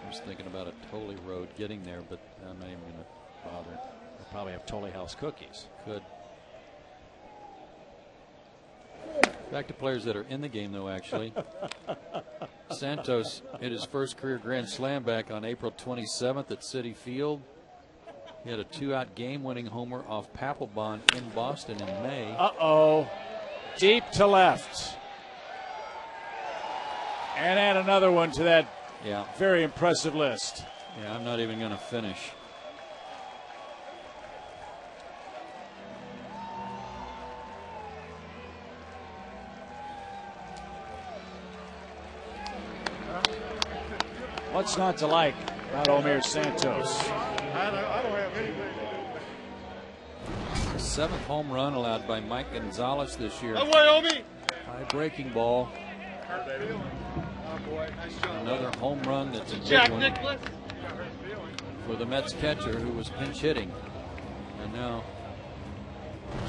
was thinking about a Tole Road getting there, but I'm not even going to bother. They'll probably have Tole House cookies. Could. Back to players that are in the game, though, actually. Santos hit his first career grand slam back on April 27th at Citi Field. He had a 2-out game-winning homer off Papelbon in Boston in May. Uh-oh. Deep to left. And add another one to that very impressive list. Yeah, I'm not even going to finish. What's not to like about Omir Santos? I don't have anything. 7th home run allowed by Mike Gonzalez this year. Away, Omi! High breaking ball. Oh, boy. Nice job. Another home run that's a big Jack one Nicklaus. for the Mets catcher who was pinch hitting. And now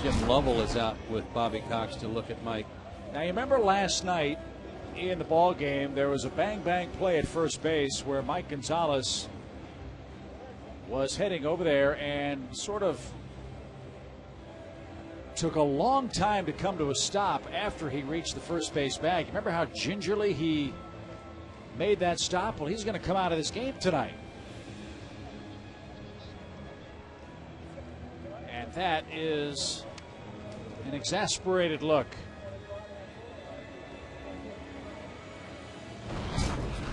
Jim Lovell is out with Bobby Cox to look at Mike. Now, you remember last night in the ball game, there was a bang-bang play at first base where Mike Gonzalez was heading over there and sort of took a long time to come to a stop after he reached the first base bag. Remember how gingerly he made that stop? Well, he's going to come out of this game tonight. And that is an exasperated look.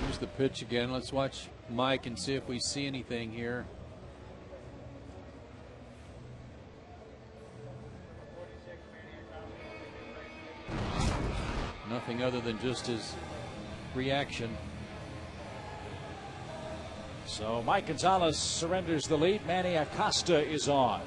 Here's the pitch again. Let's watch Mike and see if we see anything here. Nothing other than just his reaction. So Mike Gonzalez surrenders the lead. Manny Acosta is on.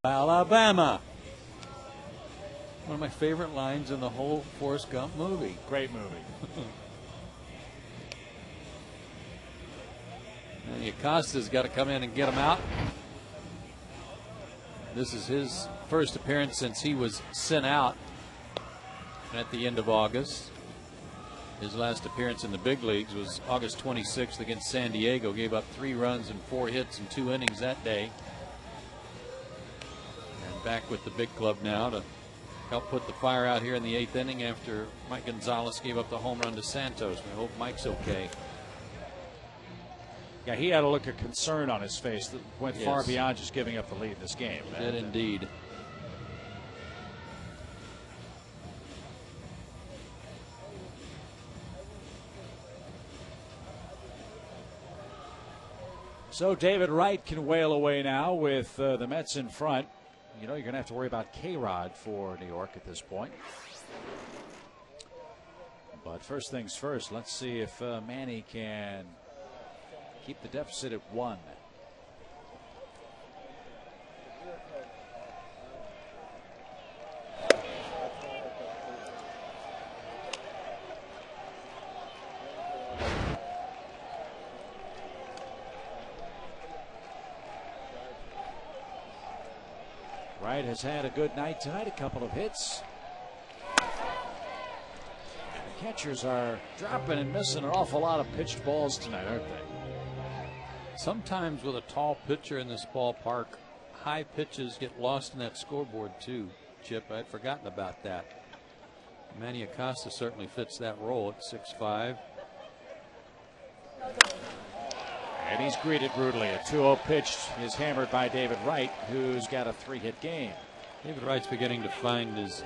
Alabama. One of my favorite lines in the whole Forrest Gump movie. Great movie. And Acosta's got to come in and get him out. This is his first appearance since he was sent out at the end of August. His last appearance in the big leagues was August 26th against San Diego. Gave up 3 runs and 4 hits in 2 innings that day. And back with the big club now to help put the fire out here in the 8th inning after Mike Gonzalez gave up the home run to Santos. We hope Mike's okay. Yeah, he had a look of concern on his face that went far Yes. beyond just giving up the lead in this game. Did indeed. So David Wright can wail away now with the Mets in front. You know, you're going to have to worry about K-Rod for New York at this point. But first things first, let's see if Manny can keep the deficit at 1. Wright has had a good night tonight, a couple of hits. The catchers are dropping and missing an awful lot of pitched balls tonight, aren't they? Sometimes with a tall pitcher in this ballpark, high pitches get lost in that scoreboard too, Chip. I'd forgotten about that. Manny Acosta certainly fits that role at 6'5". And he's greeted brutally. A 2-0 pitch is hammered by David Wright, who's got a 3-hit game. David Wright's beginning to find his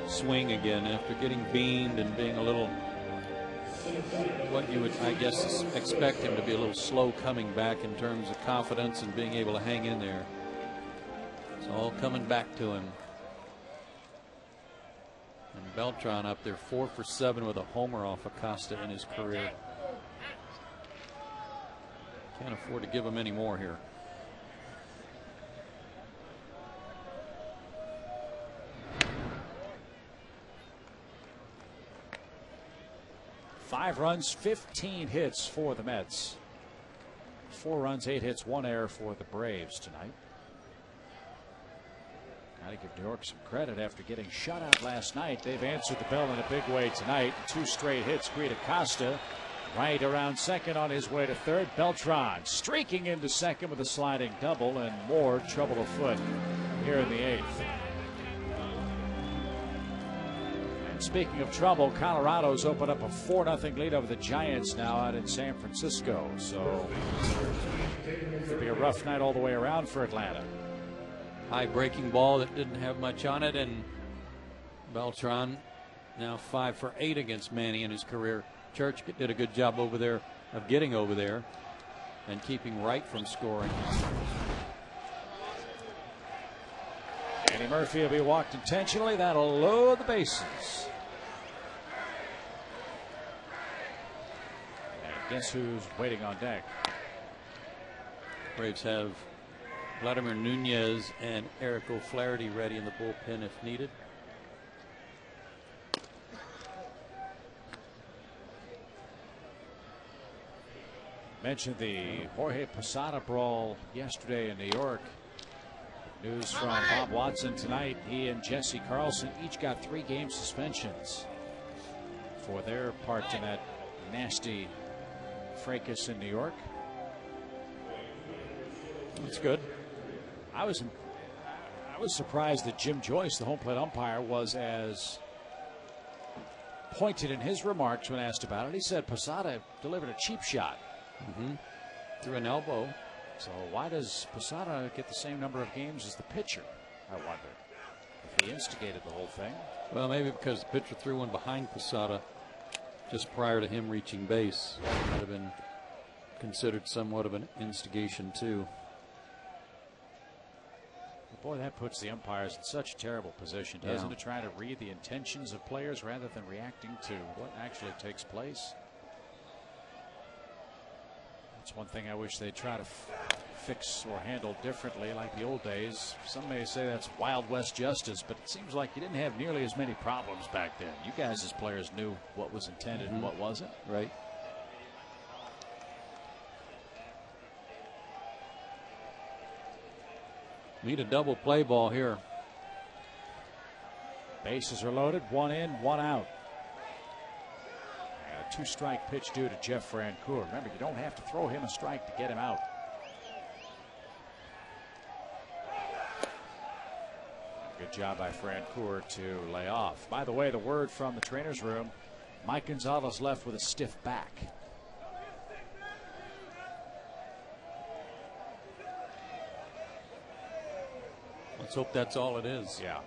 swing again after getting beamed and being a little, what you would, I guess, expect him to be a little slow coming back in terms of confidence and being able to hang in there. It's all coming back to him. And Beltran up there 4 for 7 with a homer off Acosta in his career. Can't afford to give him any more here. Five runs, 15 hits for the Mets. 4 runs, 8 hits, 1 error for the Braves tonight. Got to give New York some credit after getting shut out last night. They've answered the bell in a big way tonight. 2 straight hits greet Acosta. Right around second on his way to third. Beltran streaking into second with a sliding double, and more trouble afoot here in the 8th. And speaking of trouble, Colorado's opened up a 4-0 lead over the Giants now out in San Francisco. So it could be a rough night all the way around for Atlanta. High breaking ball that didn't have much on it, and Beltran now 5 for 8 against Manny in his career. Church did a good job over there of getting over there and keeping Wright from scoring. Danny Murphy will be walked intentionally. That'll load the bases. And guess who's waiting on deck? Braves have Vladimir Nunez and Eric O'Flaherty ready in the bullpen if needed. Mentioned the Jorge Posada brawl yesterday in New York. News from Bob Watson tonight. He and Jesse Carlson each got 3-game suspensions for their part in that nasty fracas in New York. That's good. I was surprised that Jim Joyce, the home plate umpire, was as pointed in his remarks when asked about it. He said Posada delivered a cheap shot. Through an elbow. So why does Posada get the same number of games as the pitcher, I wonder, if he instigated the whole thing? Well, maybe because the pitcher threw one behind Posada just prior to him reaching base. Might have been considered somewhat of an instigation too. Boy, that puts the umpires in such a terrible position, doesn't it? Trying to read the intentions of players rather than reacting to what actually takes place. That's one thing I wish they'd try to fix or handle differently like the old days. Some may say that's Wild West justice, but it seems like you didn't have nearly as many problems back then. You guys as players knew what was intended and what wasn't. Right. Need a double play ball here. Bases are loaded, 1 in, 1 out. And a 2-strike pitch due to Jeff Francoeur. Remember, you don't have to throw him a strike to get him out. Good job by Francoeur to lay off. By the way, the word from the trainer's room, Mike Gonzalez left with a stiff back. Let's hope that's all it is. Yeah.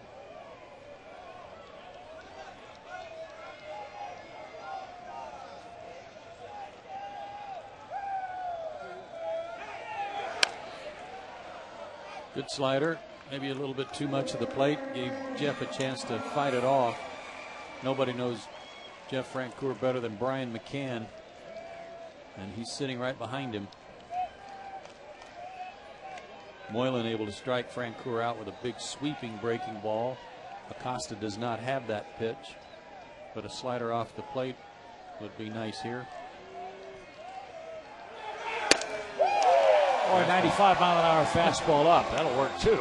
Good slider. Maybe a little bit too much of the plate. Gave Jeff a chance to fight it off. Nobody knows Jeff Francoeur better than Brian McCann. And he's sitting right behind him. Moylan able to strike Francoeur out with a big sweeping breaking ball. Acosta does not have that pitch, but a slider off the plate would be nice here. Or a 95-mile-an-hour fastball up. That'll work too.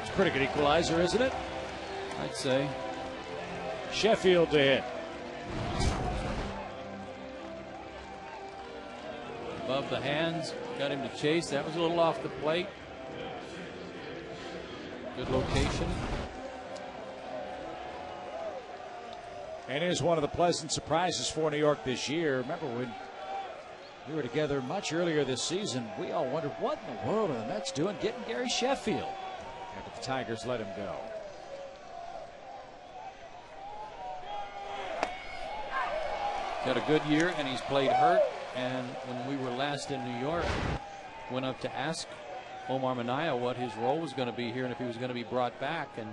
It's a pretty good equalizer, isn't it? I'd say. Sheffield to hit. Above the hands, got him to chase. That was a little off the plate. Good location. And is one of the pleasant surprises for New York this year. Remember when we were together much earlier this season, we all wondered what in the world are the Mets doing getting Gary Sheffield. But the Tigers let him go. Got a good year, and he's played hurt. And when we were last in New York, went up to ask Omar Minaya what his role was going to be here and if he was going to be brought back, and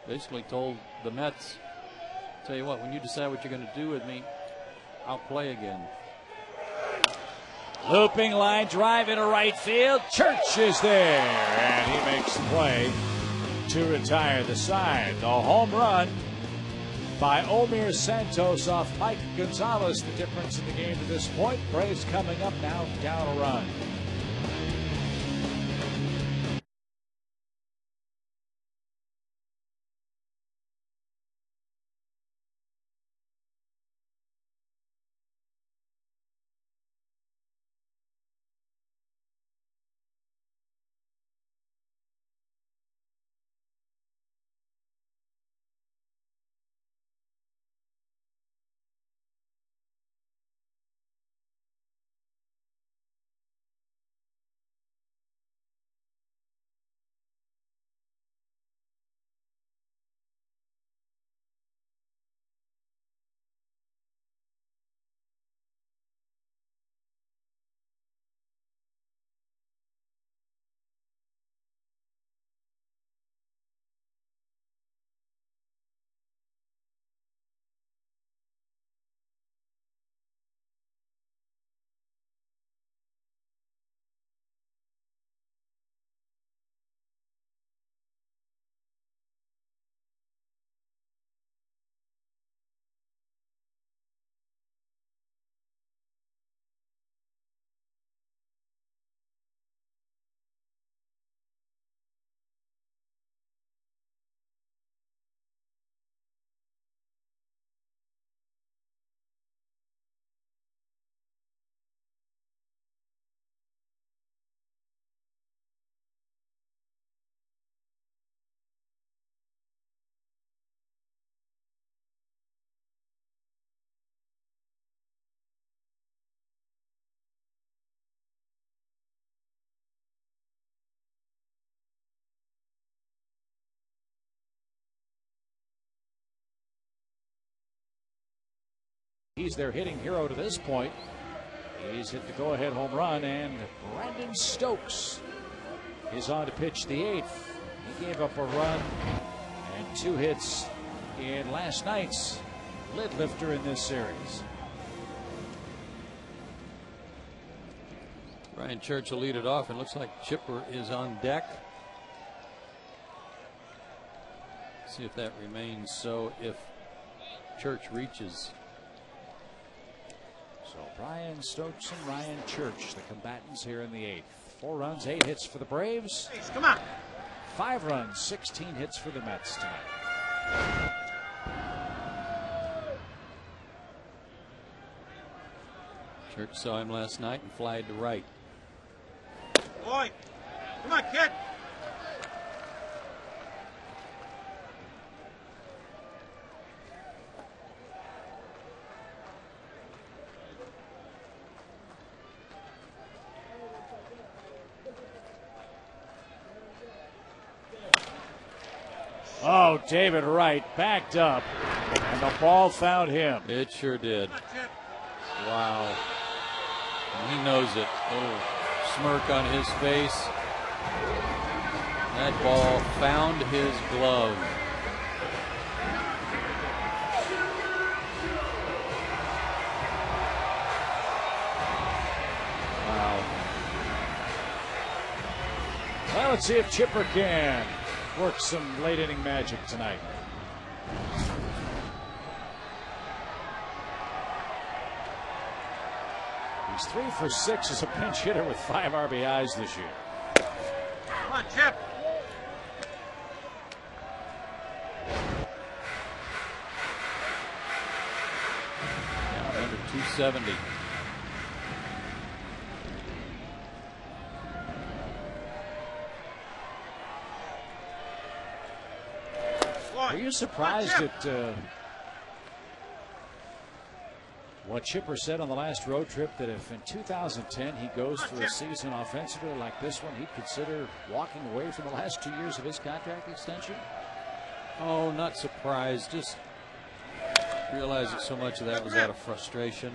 basically told the Mets, tell you what, when you decide what you're going to do with me, I'll play again. Looping line drive into right field. Church is there, and he makes the play to retire the side. The home run by Omir Santos off Mike Gonzalez, the difference in the game to this point. Braves coming up now, down a run. He's their hitting hero to this point. He's hit the go-ahead home run, and Brandon Stokes is on to pitch the 8th. He gave up a run and 2 hits in last night's lid lifter in this series. Ryan Church will lead it off, and looks like Chipper is on deck. See if that remains so if Church reaches. So Brian Stokes and Ryan Church, the combatants here in the 8th. 4 runs, 8 hits for the Braves. Come on. 5 runs, 16 hits for the Mets tonight. Church saw him last night and flied to right. Boy, come on, kid. Oh, David Wright backed up, and the ball found him. It sure did. Wow. And he knows it. Oh, smirk on his face. That ball found his glove. Wow. Well, let's see if Chipper can work some late inning magic tonight. He's 3 for 6 as a pinch hitter with 5 RBIs this year. Come on, Chip. Down under 270. Are you surprised at what Chipper said on the last road trip, that if in 2010 he goes through a season offensively like this one, he'd consider walking away from the last 2 years of his contract extension? Oh, not surprised. Just realized that so much of that was out of frustration.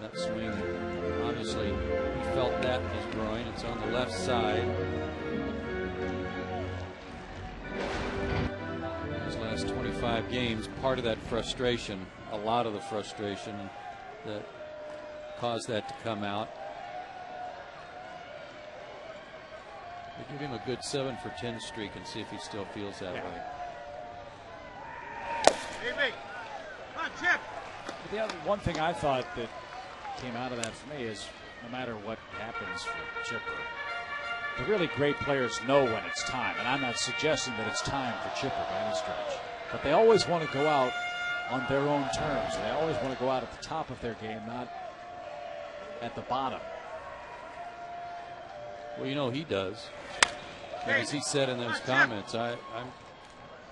That swing, obviously, he felt that in his groin. It's on the left side. His last 25 games, part of that frustration, a lot of the frustration that caused that to come out. We'll give him a good 7 for 10 streak and see if he still feels that way. Hey, come on, Chip. But the other one thing I thought that came out of that for me is, no matter what happens for Chipper, the really great players know when it's time. And I'm not suggesting that it's time for Chipper by any stretch, but they always want to go out on their own terms. They always want to go out at the top of their game, not at the bottom. Well, you know he does. As he said in those comments, I'm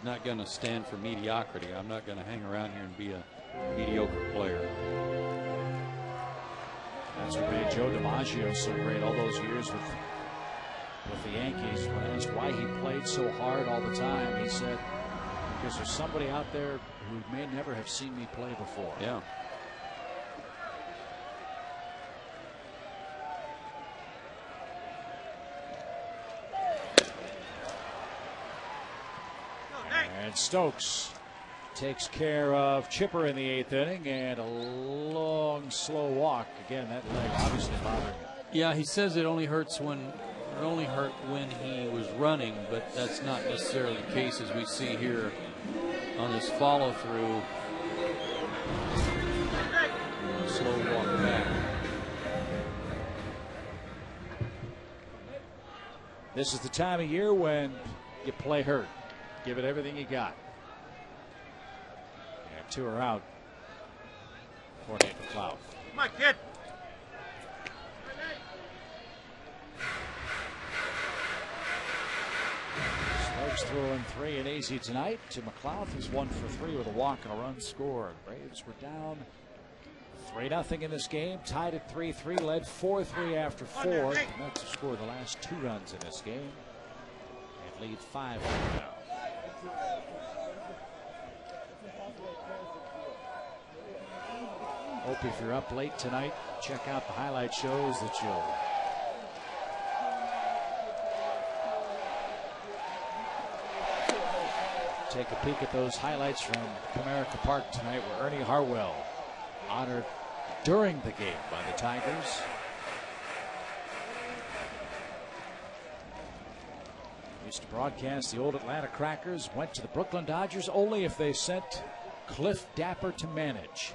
not going to stand for mediocrity. I'm not going to hang around here and be a mediocre player. That's what made Joe DiMaggio so great all those years with the Yankees. When asked why he played so hard all the time, he said, because there's somebody out there who may never have seen me play before. Yeah. And Stokes takes care of Chipper in the 8th inning, and a long, slow walk. Again, that leg obviously bothering him. Yeah, he says it only hurt when he was running, but that's not necessarily the case, as we see here on this follow through. Slow walk back. This is the time of year when you play hurt. Give it everything you got. And 2 are out for Nate McLeod. Come on, kid. Stokes throwing 3 and easy tonight to McLeod, who's 1 for 3 with a walk and a run scored. Braves were down 3-0 in this game, tied at 3-3, led 4-3 after 4. The Mets have scored the last 2 runs in this game and lead 5-1 now. Hope if you're up late tonight, check out the highlight shows that you'll take a peek at those highlights from Comerica Park tonight, where Ernie Harwell honored during the game by the Tigers. Used to broadcast the old Atlanta Crackers, went to the Brooklyn Dodgers only if they sent Cliff Dapper to manage.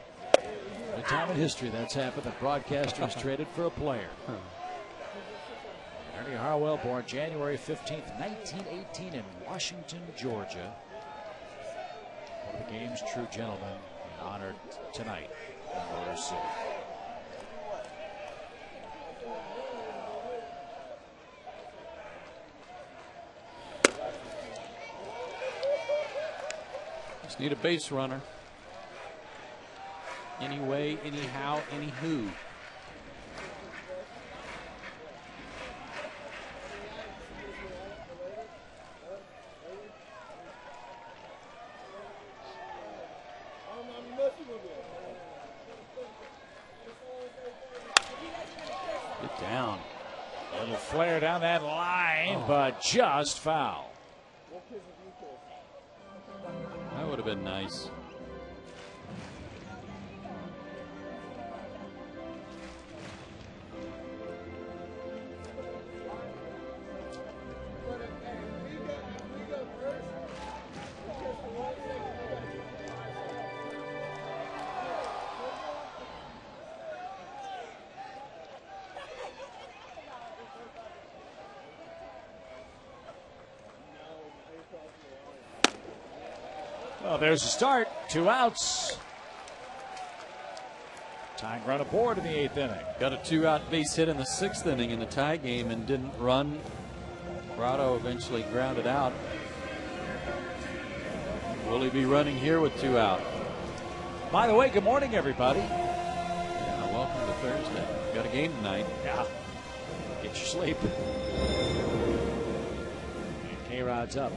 The time in history that's happened, the broadcaster is traded for a player. Ernie Harwell, born January 15th, 1918 in Washington, Georgia. One of the game's true gentlemen, and honored tonight in Motor City. Just need a base runner. Anyway, anyhow, anywho. Get down. A little flare down that line, but just foul. That would have been nice. Well, there's a start. 2 outs. Tying run aboard in the 8th inning. Got a 2-out base hit in the 6th inning in the tie game and didn't run. Grotto eventually grounded out. Will he be running here with 2 out? By the way, good morning, everybody. Yeah, welcome to Thursday. Got a game tonight. Yeah. Get your sleep. And K-Rod's up.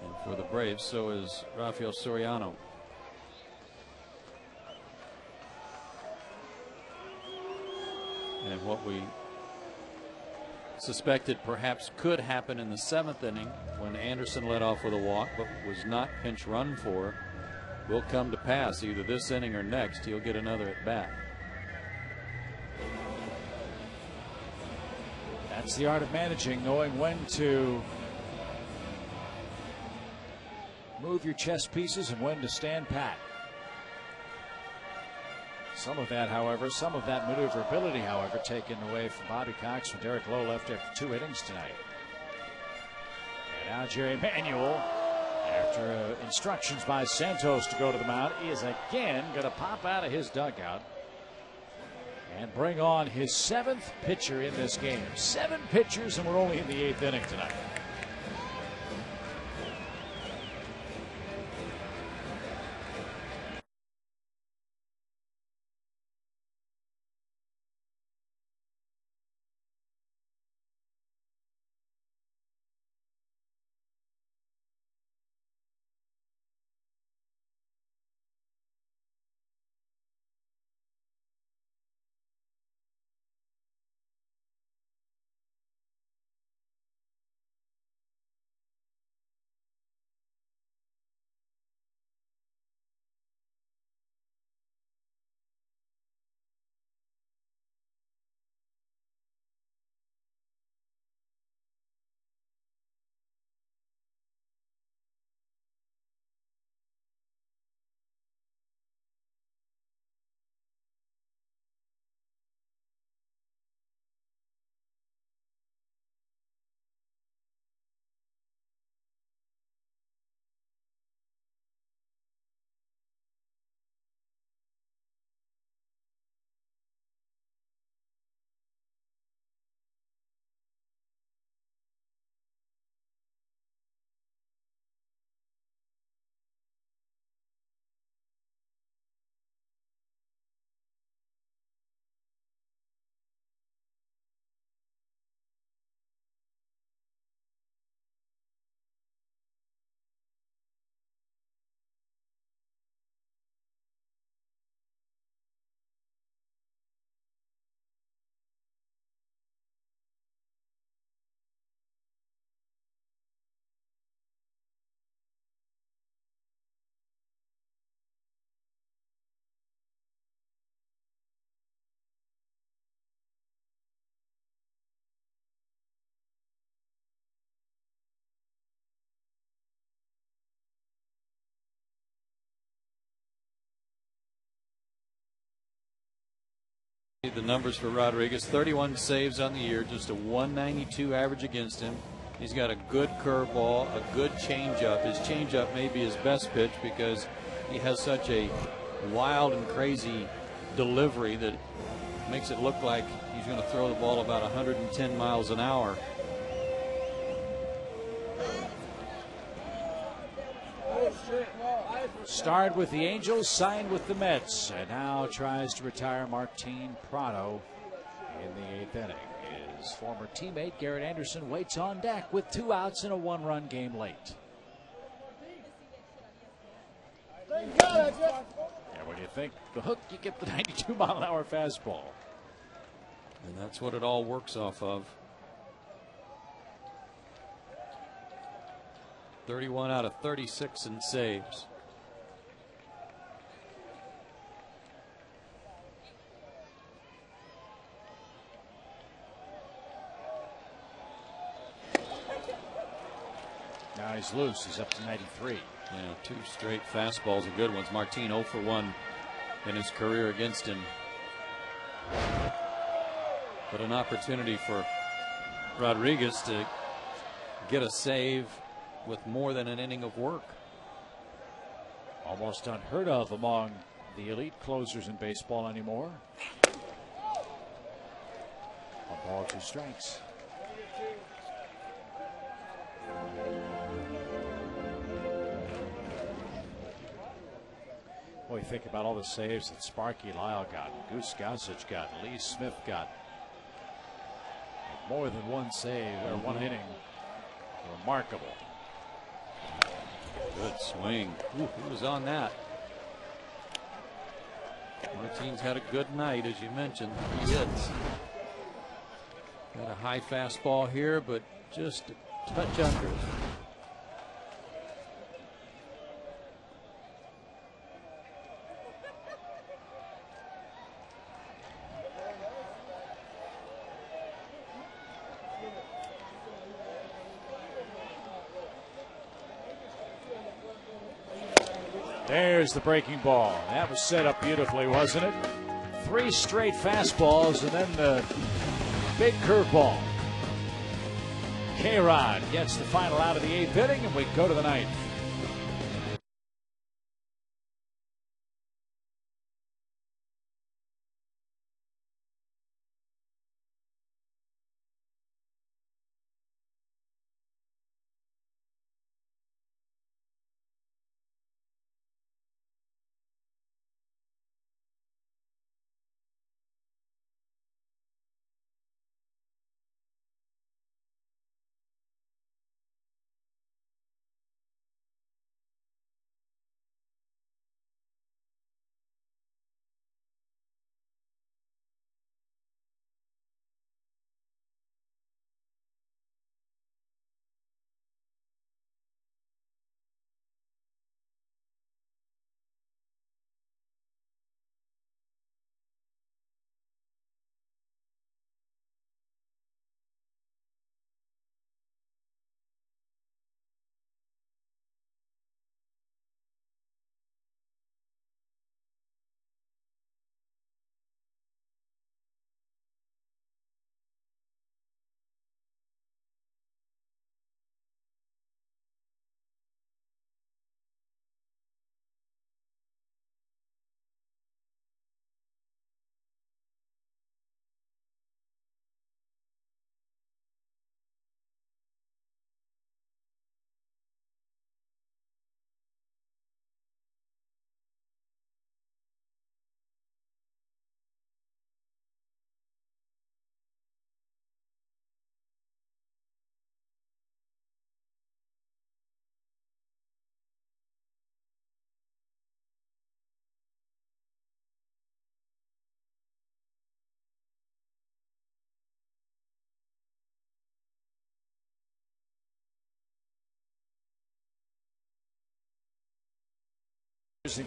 And for the Braves, so is Rafael Soriano. And what we suspected perhaps could happen in the 7th inning when Anderson led off with a walk but was not pinch run for will come to pass either this inning or next. He'll get another at bat. That's the art of managing, knowing when to move your chess pieces and when to stand pat. Some of that, however, some of that maneuverability, however, taken away from Bobby Cox when Derek Lowe left after 2 innings tonight. And now Jerry Manuel, after instructions by Santos to go to the mound, is again going to pop out of his dugout and bring on his 7th pitcher in this game. 7 pitchers, and we're only in the 8th inning tonight. read the numbers for Rodriguez. 31 saves on the year, just a 192 average against him. He's got a good curveball, a good changeup. His changeup may be his best pitch because he has such a wild and crazy delivery that makes it look like he's going to throw the ball about 110 miles an hour. Starred with the Angels, signed with the Mets, and now tries to retire Martin Prado in the 8th inning. His former teammate Garrett Anderson waits on deck with 2 outs in a 1-run game late. And when you think the hook, you get the 92-mile-an-hour fastball. And that's what it all works off of. 31 out of 36 in saves. Now he's loose. He's up to 93. Yeah, 2 straight fastballs are good ones. Martin 0 for 1 in his career against him. But an opportunity for Rodriguez to get a save with more than an inning of work. Almost unheard of among the elite closers in baseball anymore. 1 ball, 2 strikes. Well, you think about all the saves that Sparky Lyle got, Goose Gossage got, Lee Smith got. More than 1 save or 1 inning. Remarkable. Good swing. Ooh, who was on that? Martin's had a good night, as you mentioned. He hits. Got a high fastball here, but just a touch under. There's the breaking ball. That was set up beautifully, wasn't it? 3 straight fastballs and then the big curveball. K-Rod gets the final out of the 8th inning, and we go to the 9th.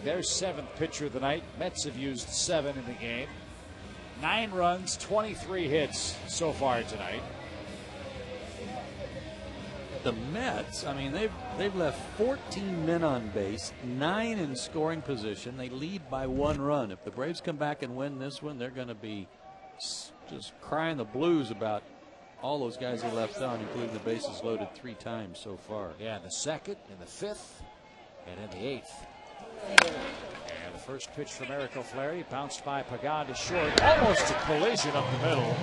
Their 7th pitcher of the night. Mets have used 7 in the game. 9 runs, 23 hits so far tonight. The Mets, I mean, they've left 14 men on base, 9 in scoring position. They lead by 1 run. If the Braves come back and win this one, they're going to be just crying the blues about all those guys he left on, including the bases loaded 3 times so far. Yeah, in the 2nd, in the 5th, and in the 8th. And the first pitch from Eric O'Flaherty bounced by Pagan to short, almost a collision up the middle.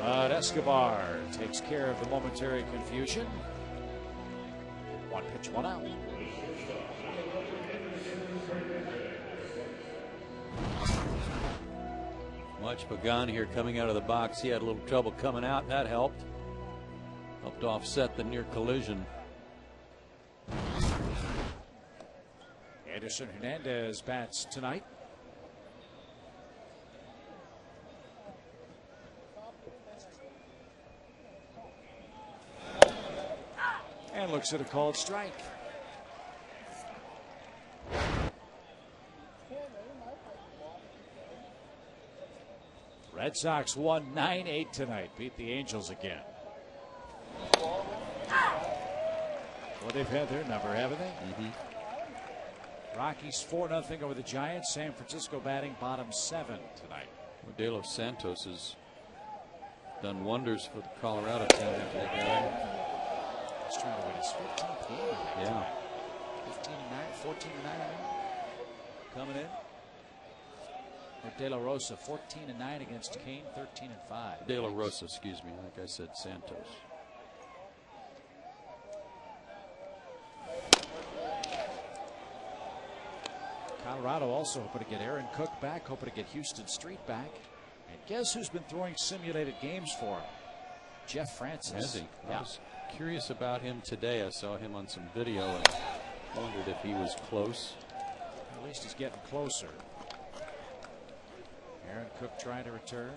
But Escobar takes care of the momentary confusion. 1 pitch, 1 out. Watch Pagan here coming out of the box. He had a little trouble coming out. That helped. Helped offset the near collision. Anderson Hernandez bats tonight. And looks at a called strike. Red Sox won 9-8 tonight. Beat the Angels again. Well, they've had their number, haven't they? Mm-hmm. Rockies 4-0 over the Giants. San Francisco batting bottom 7 tonight. Well, De Los Santos has done wonders for the Colorado team after they got him. He's trying to win his 15th game. Yeah. 15-9, 14-9 coming in. De La Rosa 14-9 against Kane, 13-5. De La Rosa, excuse me, like I said, Santos. Colorado also hoping to get Aaron Cook back, hoping to get Houston Street back. And guess who's been throwing simulated games for him? Jeff Francis. Has he? Yeah. I was curious about him today. I saw him on some video and wondered if he was close. At least he's getting closer. Aaron Cook trying to return.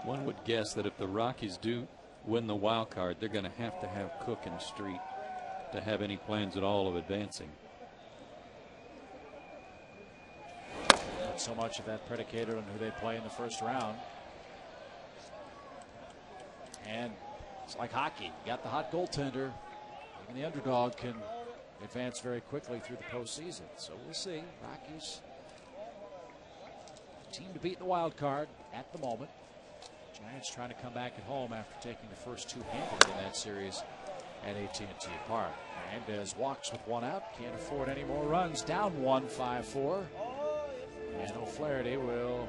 One would guess that if the Rockies do win the wild card, they're going to have Cook and Street to have any plans at all of advancing. Not so much of that predicated on who they play in the first round. And it's like hockey. You got the hot goaltender. Even the underdog can advance very quickly through the postseason. So we'll see. Rockies, team to beat in the wild card at the moment. Giants trying to come back at home after taking the first 2 handily in that series at AT&T Park. Hernandez walks with 1 out. Can't afford any more runs. Down 1, 5-4. And O'Flaherty will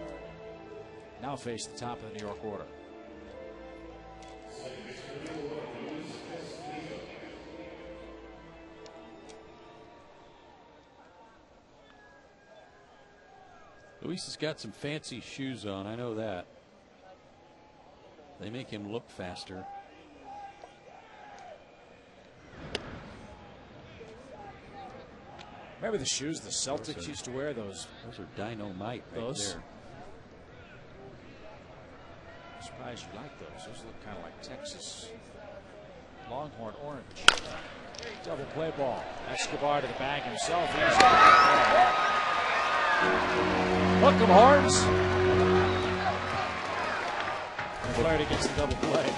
now face the top of the New York order. Luis has got some fancy shoes on. I know that. They make him look faster. Remember the shoes the Celtics used to wear? Those are dynamite right those? there. I'm surprised you like those. Those look kind of like Texas Longhorn orange. Double play ball. Escobar to the bag himself. Hook 'em horns. Flaherty gets the double play.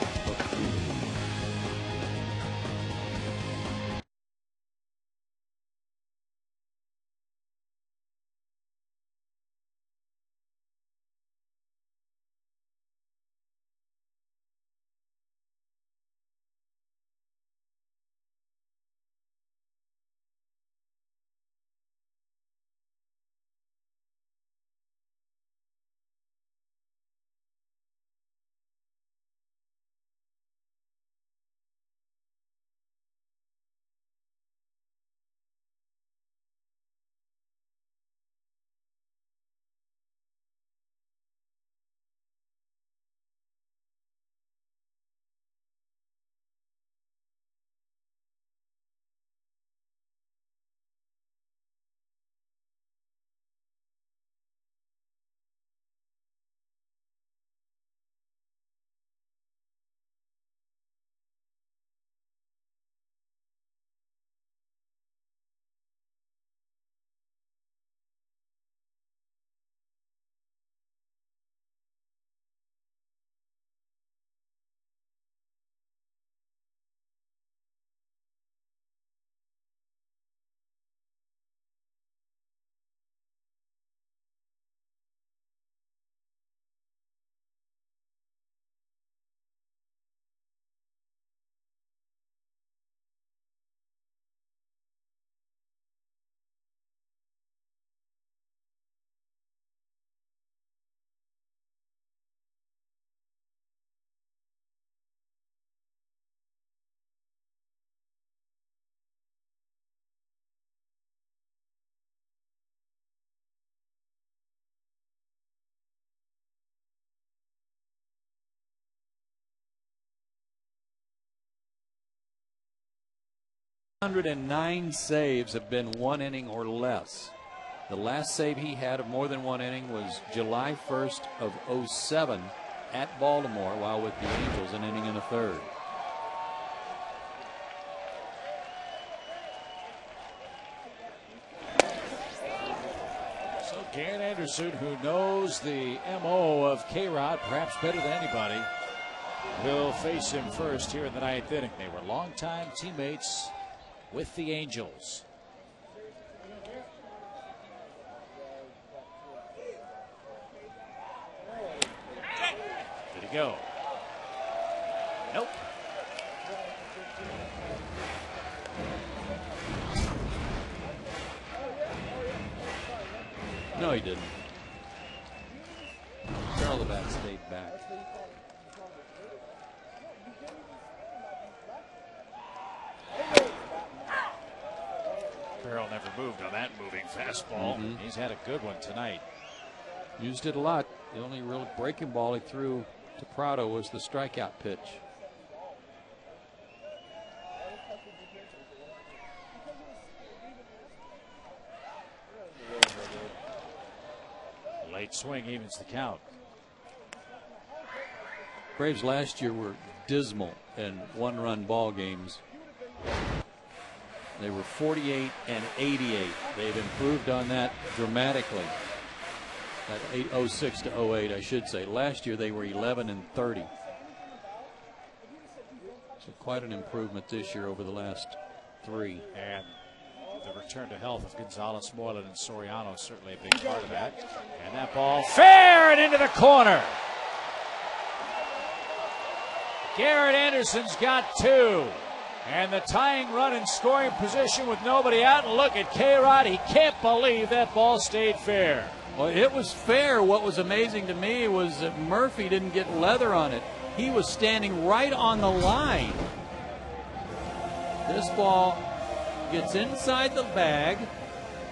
109 saves have been 1 inning or less. The last save he had of more than 1 inning was July 1st of '07 at Baltimore while with the Angels, an inning and a third. So Garrett Anderson, who knows the MO of K-Rod perhaps better than anybody, will face him first here in the 9th inning. They were longtime teammates with the Angels. Did he go? Nope. No, he didn't. Carroll, the bat stayed back. Parnell never moved on that moving fastball. He's had a good one tonight. Used it a lot. The only real breaking ball he threw to Prado was the strikeout pitch. Late swing evens the count. Braves last year were dismal in one-run ball games. They were 48 and 88. They've improved on that dramatically. That 06 to 08, I should say. Last year they were 11 and 30. So quite an improvement this year over the last 3. And the return to health of Gonzalez, Moylan, and Soriano certainly a big part of that. And that ball fair and into the corner. Garrett Anderson's got 2. And the tying run in scoring position with nobody out. And look at K-Rod. He can't believe that ball stayed fair. Well, it was fair. What was amazing to me was that Murphy didn't get leather on it. He was standing right on the line. This ball gets inside the bag,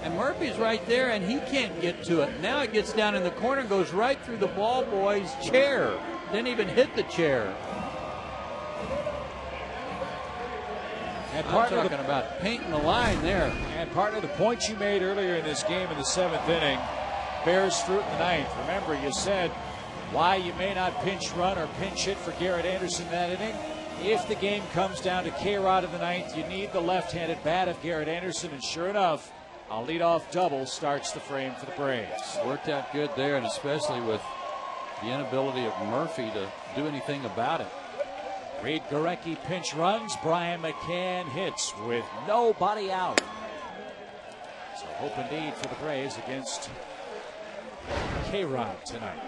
and Murphy's right there, and he can't get to it. Now it gets down in the corner, goes right through the ball boy's chair. Didn't even hit the chair. And I'm talking about painting the line there. And partner, the point you made earlier in this game in the 7th inning bears fruit in the 9th. Remember, you said why you may not pinch run or pinch hit for Garrett Anderson that inning. If the game comes down to K-Rod in the 9th, you need the left-handed bat of Garrett Anderson. And sure enough, a leadoff double starts the frame for the Braves. Worked out good there, and especially with the inability of Murphy to do anything about it. Reed Gurecki pinch runs. Brian McCann hits with nobody out. So hope indeed for the Braves against K-Rod tonight.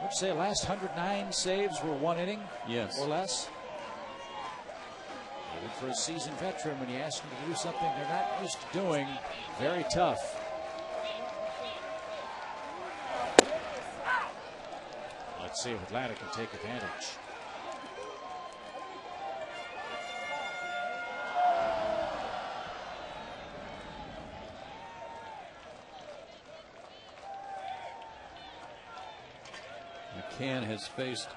Would you say last 109 saves were 1 inning? Yes. Or less? Even for a seasoned veteran, when you ask them to do something they're not used to doing, very tough. Let's see if Atlanta can take advantage. McCann has faced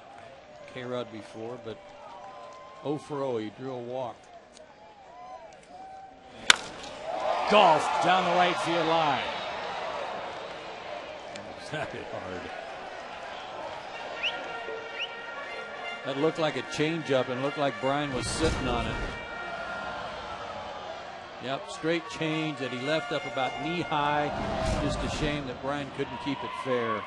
K-Rod before, but 0 for 0, he drew a walk. Golfed down the right field line. That hit hard. That looked like a changeup and looked like Brian was sitting on it. Yep, straight change that he left up about knee high. Just a shame that Brian couldn't keep it fair.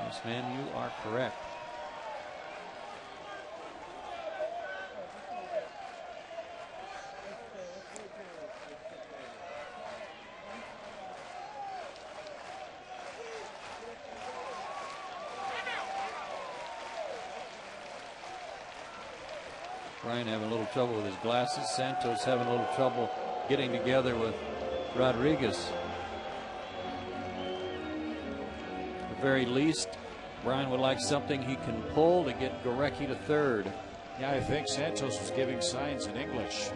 Yes, man, you are correct. Brian having a little trouble with his glasses. Santos having a little trouble getting together with Rodriguez. At the very least, Brian would like something he can pull to get Gurecki to third. Yeah, I think Santos was giving signs in English.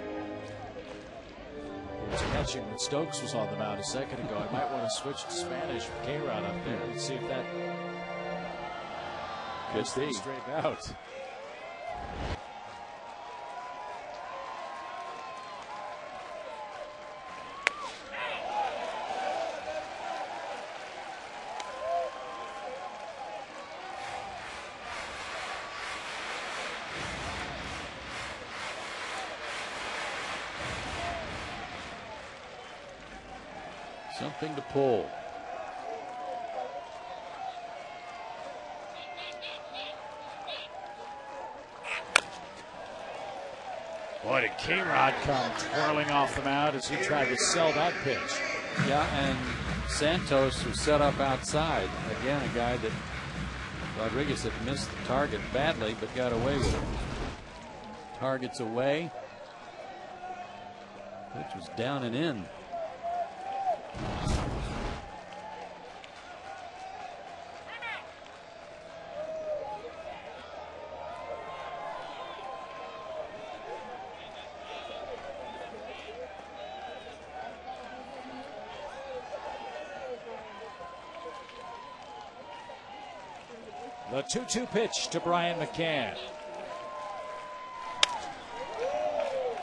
was catching when Stokes was on the mound a second ago. I might want to switch to Spanish with K-Rod up there and see if that could be straightened out. Something to pull. Boy, did K-Rod come twirling off the mound as he tried to sell that pitch. Yeah, and Santos was set up outside. Again, a guy that Rodriguez had missed the target badly, but got away with it. Target's away. Pitch was down and in. The 2-2 pitch to Brian McCann.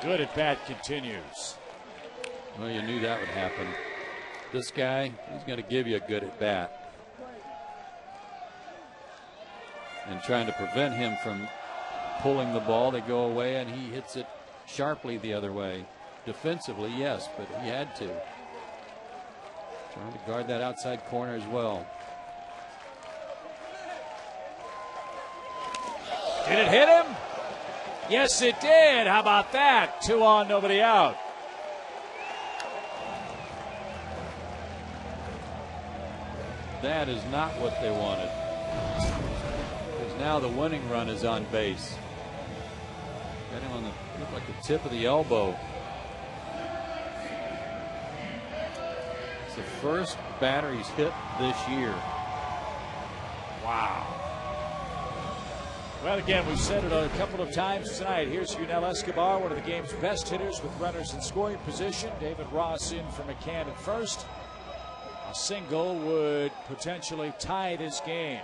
Good at bat continues. Well, you knew that would happen. This guy, he's going to give you a good at bat. And trying to prevent him from pulling the ball, they go away and he hits it sharply the other way. Defensively, yes, but he had to. Trying to guard that outside corner as well. Did it hit him? Yes, it did. How about that? 2 on, nobody out. That is not what they wanted. Because now the winning run is on base. Got him on the, looked like the tip of the elbow. It's the first batter he's hit this year. Wow. Well, again, we've said it a couple of times tonight. Here's Yunel Escobar, one of the game's best hitters with runners in scoring position. David Ross in for McCann at first. A single would potentially tie this game.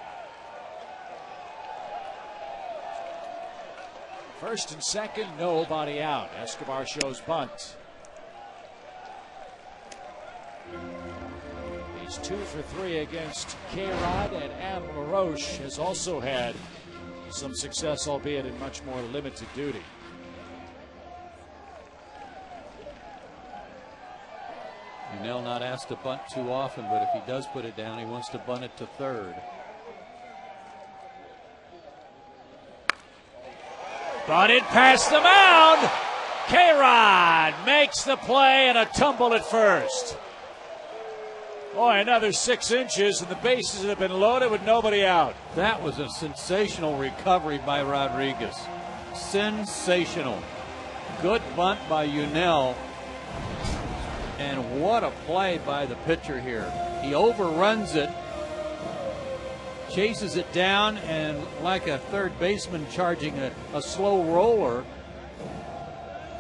First and second, nobody out. Escobar shows bunt. He's 2 for 3 against K-Rod, and Am LaRoche has also had some success, albeit in much more limited duty. Yunel not asked to bunt too often, but if he does put it down, he wants to bunt it to third. Bunted past the mound. K-Rod makes the play and a tumble at first. Boy, another 6 inches, and the bases have been loaded with nobody out. That was a sensational recovery by Rodriguez. Sensational. Good bunt by Yunel. And what a play by the pitcher here. He overruns it, chases it down, and like a third baseman charging a slow roller,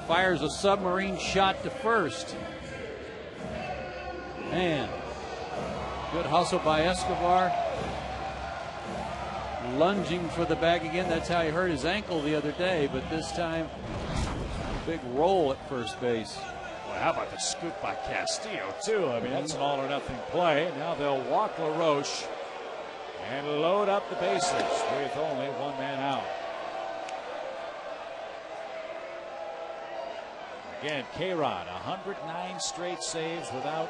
fires a submarine shot to first. Man. Good hustle by Escobar. Lunging for the bag again. That's how he hurt his ankle the other day, but this time, big roll at first base. Well, how about the scoop by Castillo, too? I mean, that's an all or nothing play. Now they'll walk LaRoche and load up the bases with only 1 man out. Again, K-Rod, 109 straight saves without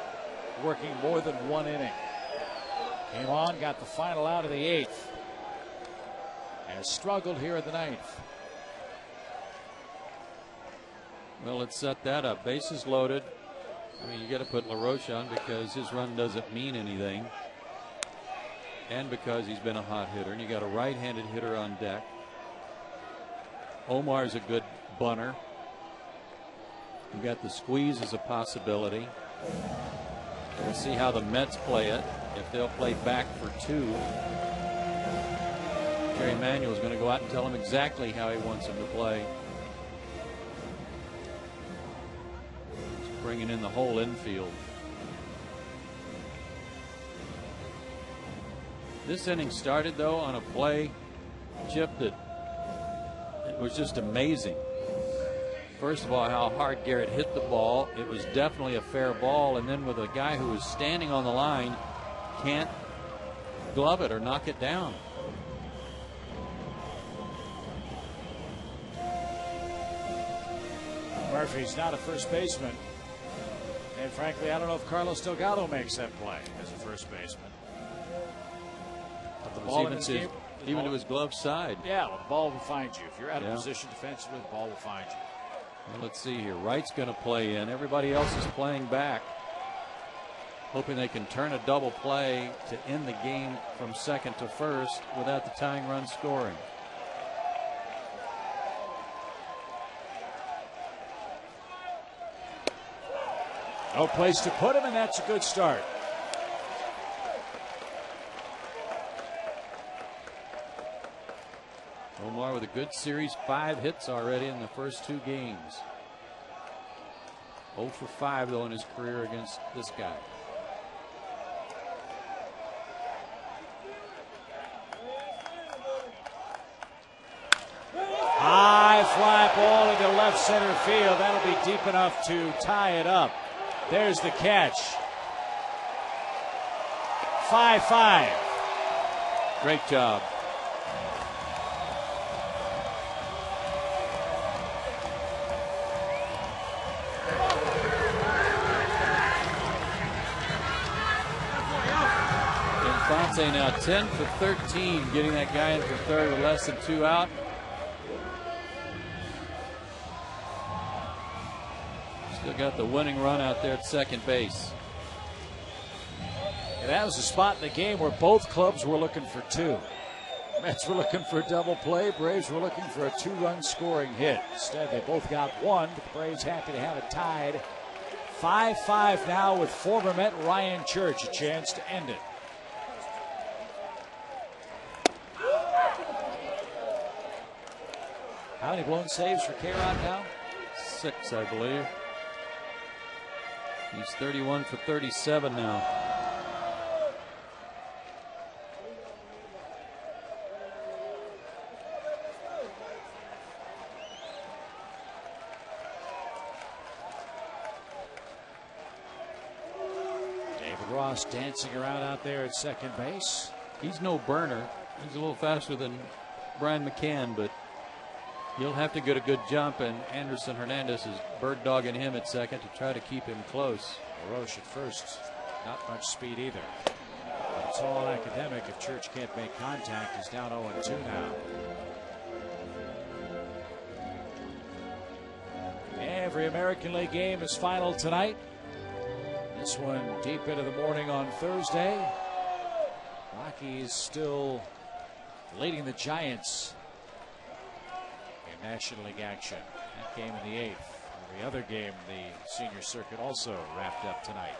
working more than 1 inning. Came on, got the final out of the 8th. Has struggled here in the 9th. Well, let's set that up. Bases loaded. I mean, you got to put LaRoche on because his run doesn't mean anything. And because he's been a hot hitter. And you got a right-handed hitter on deck. Omar's a good bunter. You got the squeeze as a possibility. We'll see how the Mets play it. If they'll play back for 2, Jerry Manuel's going to go out and tell him exactly how he wants him to play. bringing in the whole infield. This inning started, though, on a play, Chip, that it was just amazing. First of all, how hard Garrett hit the ball. It was definitely a fair ball. And then with a guy who was standing on the line, can't glove it or knock it down. Murphy's not a first baseman. And frankly, I don't know if Carlos Delgado makes that play as a first baseman. But the ball in this game, even to his glove side. Yeah, well, the ball will find you. If you're out of position defensively, the ball will find you. Well, let's see here. Wright's going to play in. Everybody else is playing back, hoping they can turn a double play to end the game from second to first without the tying run scoring. No place to put him, and that's a good start. Omar with a good series, 5 hits already in the first 2 games. 0 for 5, though, in his career against this guy. High fly ball into left center field. That'll be deep enough to tie it up. There's the catch. 5-5. Great job. Infante now 10 for 13, getting that guy in for third with less than 2 out. Still got the winning run out there at second base. And that was a spot in the game where both clubs were looking for 2. Mets were looking for a double play. Braves were looking for a 2-run scoring hit. Instead, they both got 1, but the Braves happy to have it tied. 5-5 now with former Met Ryan Church, a chance to end it. How many blown saves for K-Rod now? 6, I believe. He's 31 for 37 now. David Ross dancing around out there at second base. He's no burner. He's a little faster than Brian McCann, but he'll have to get a good jump, and Anderson Hernandez is bird dogging him at second to try to keep him close. LaRoche at first, not much speed either. It's all academic. If Church can't make contact, he's down 0-2 now. Every American League game is final tonight. This one deep into the morning on Thursday. Rockies still leading the Giants in National League action. That game in the 8th. Every other game in the senior circuit also wrapped up tonight.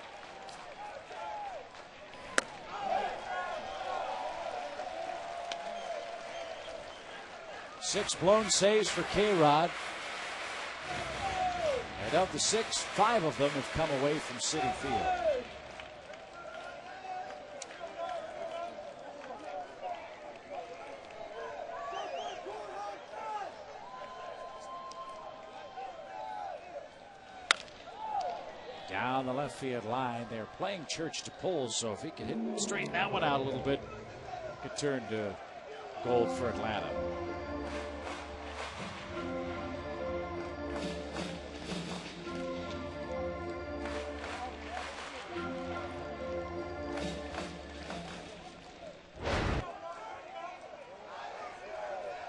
Six blown saves for K-Rod. And of the 6, 5 of them have come away from Citi Field. Down the left field line, they're playing Church to pull, so if he can straighten that one out a little bit, it could turn to gold for Atlanta.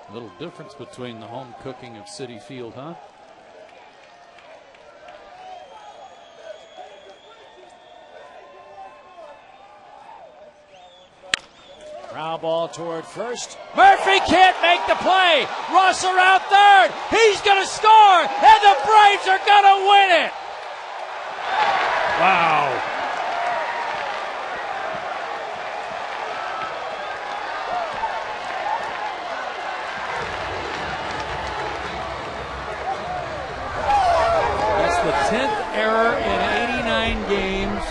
A little difference between the home cooking of Citi Field, huh? Ground ball toward first. Murphy can't make the play. Russ around third. He's going to score, and the Braves are going to win it. Wow. That's the 10th error in 89 games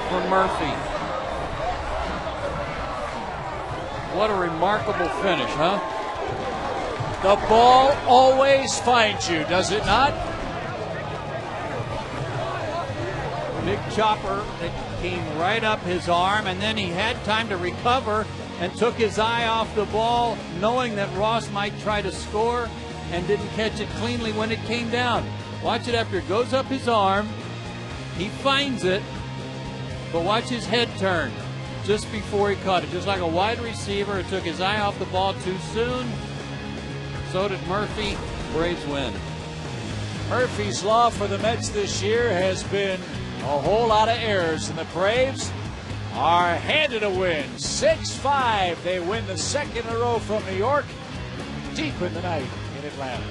for Murphy. What a remarkable finish, huh? The ball always finds you, does it not? Big chopper that came right up his arm, and then he had time to recover and took his eye off the ball, knowing that Ross might try to score, and didn't catch it cleanly when it came down. Watch it after it goes up his arm. He finds it, but watch his head turn just before he caught it. Just like a wide receiver, it took his eye off the ball too soon. So did Murphy. Braves win. Murphy's law for the Mets this year has been a whole lot of errors, and the Braves are handed a win. 6-5. They win the second in a row from New York, deep in the night in Atlanta.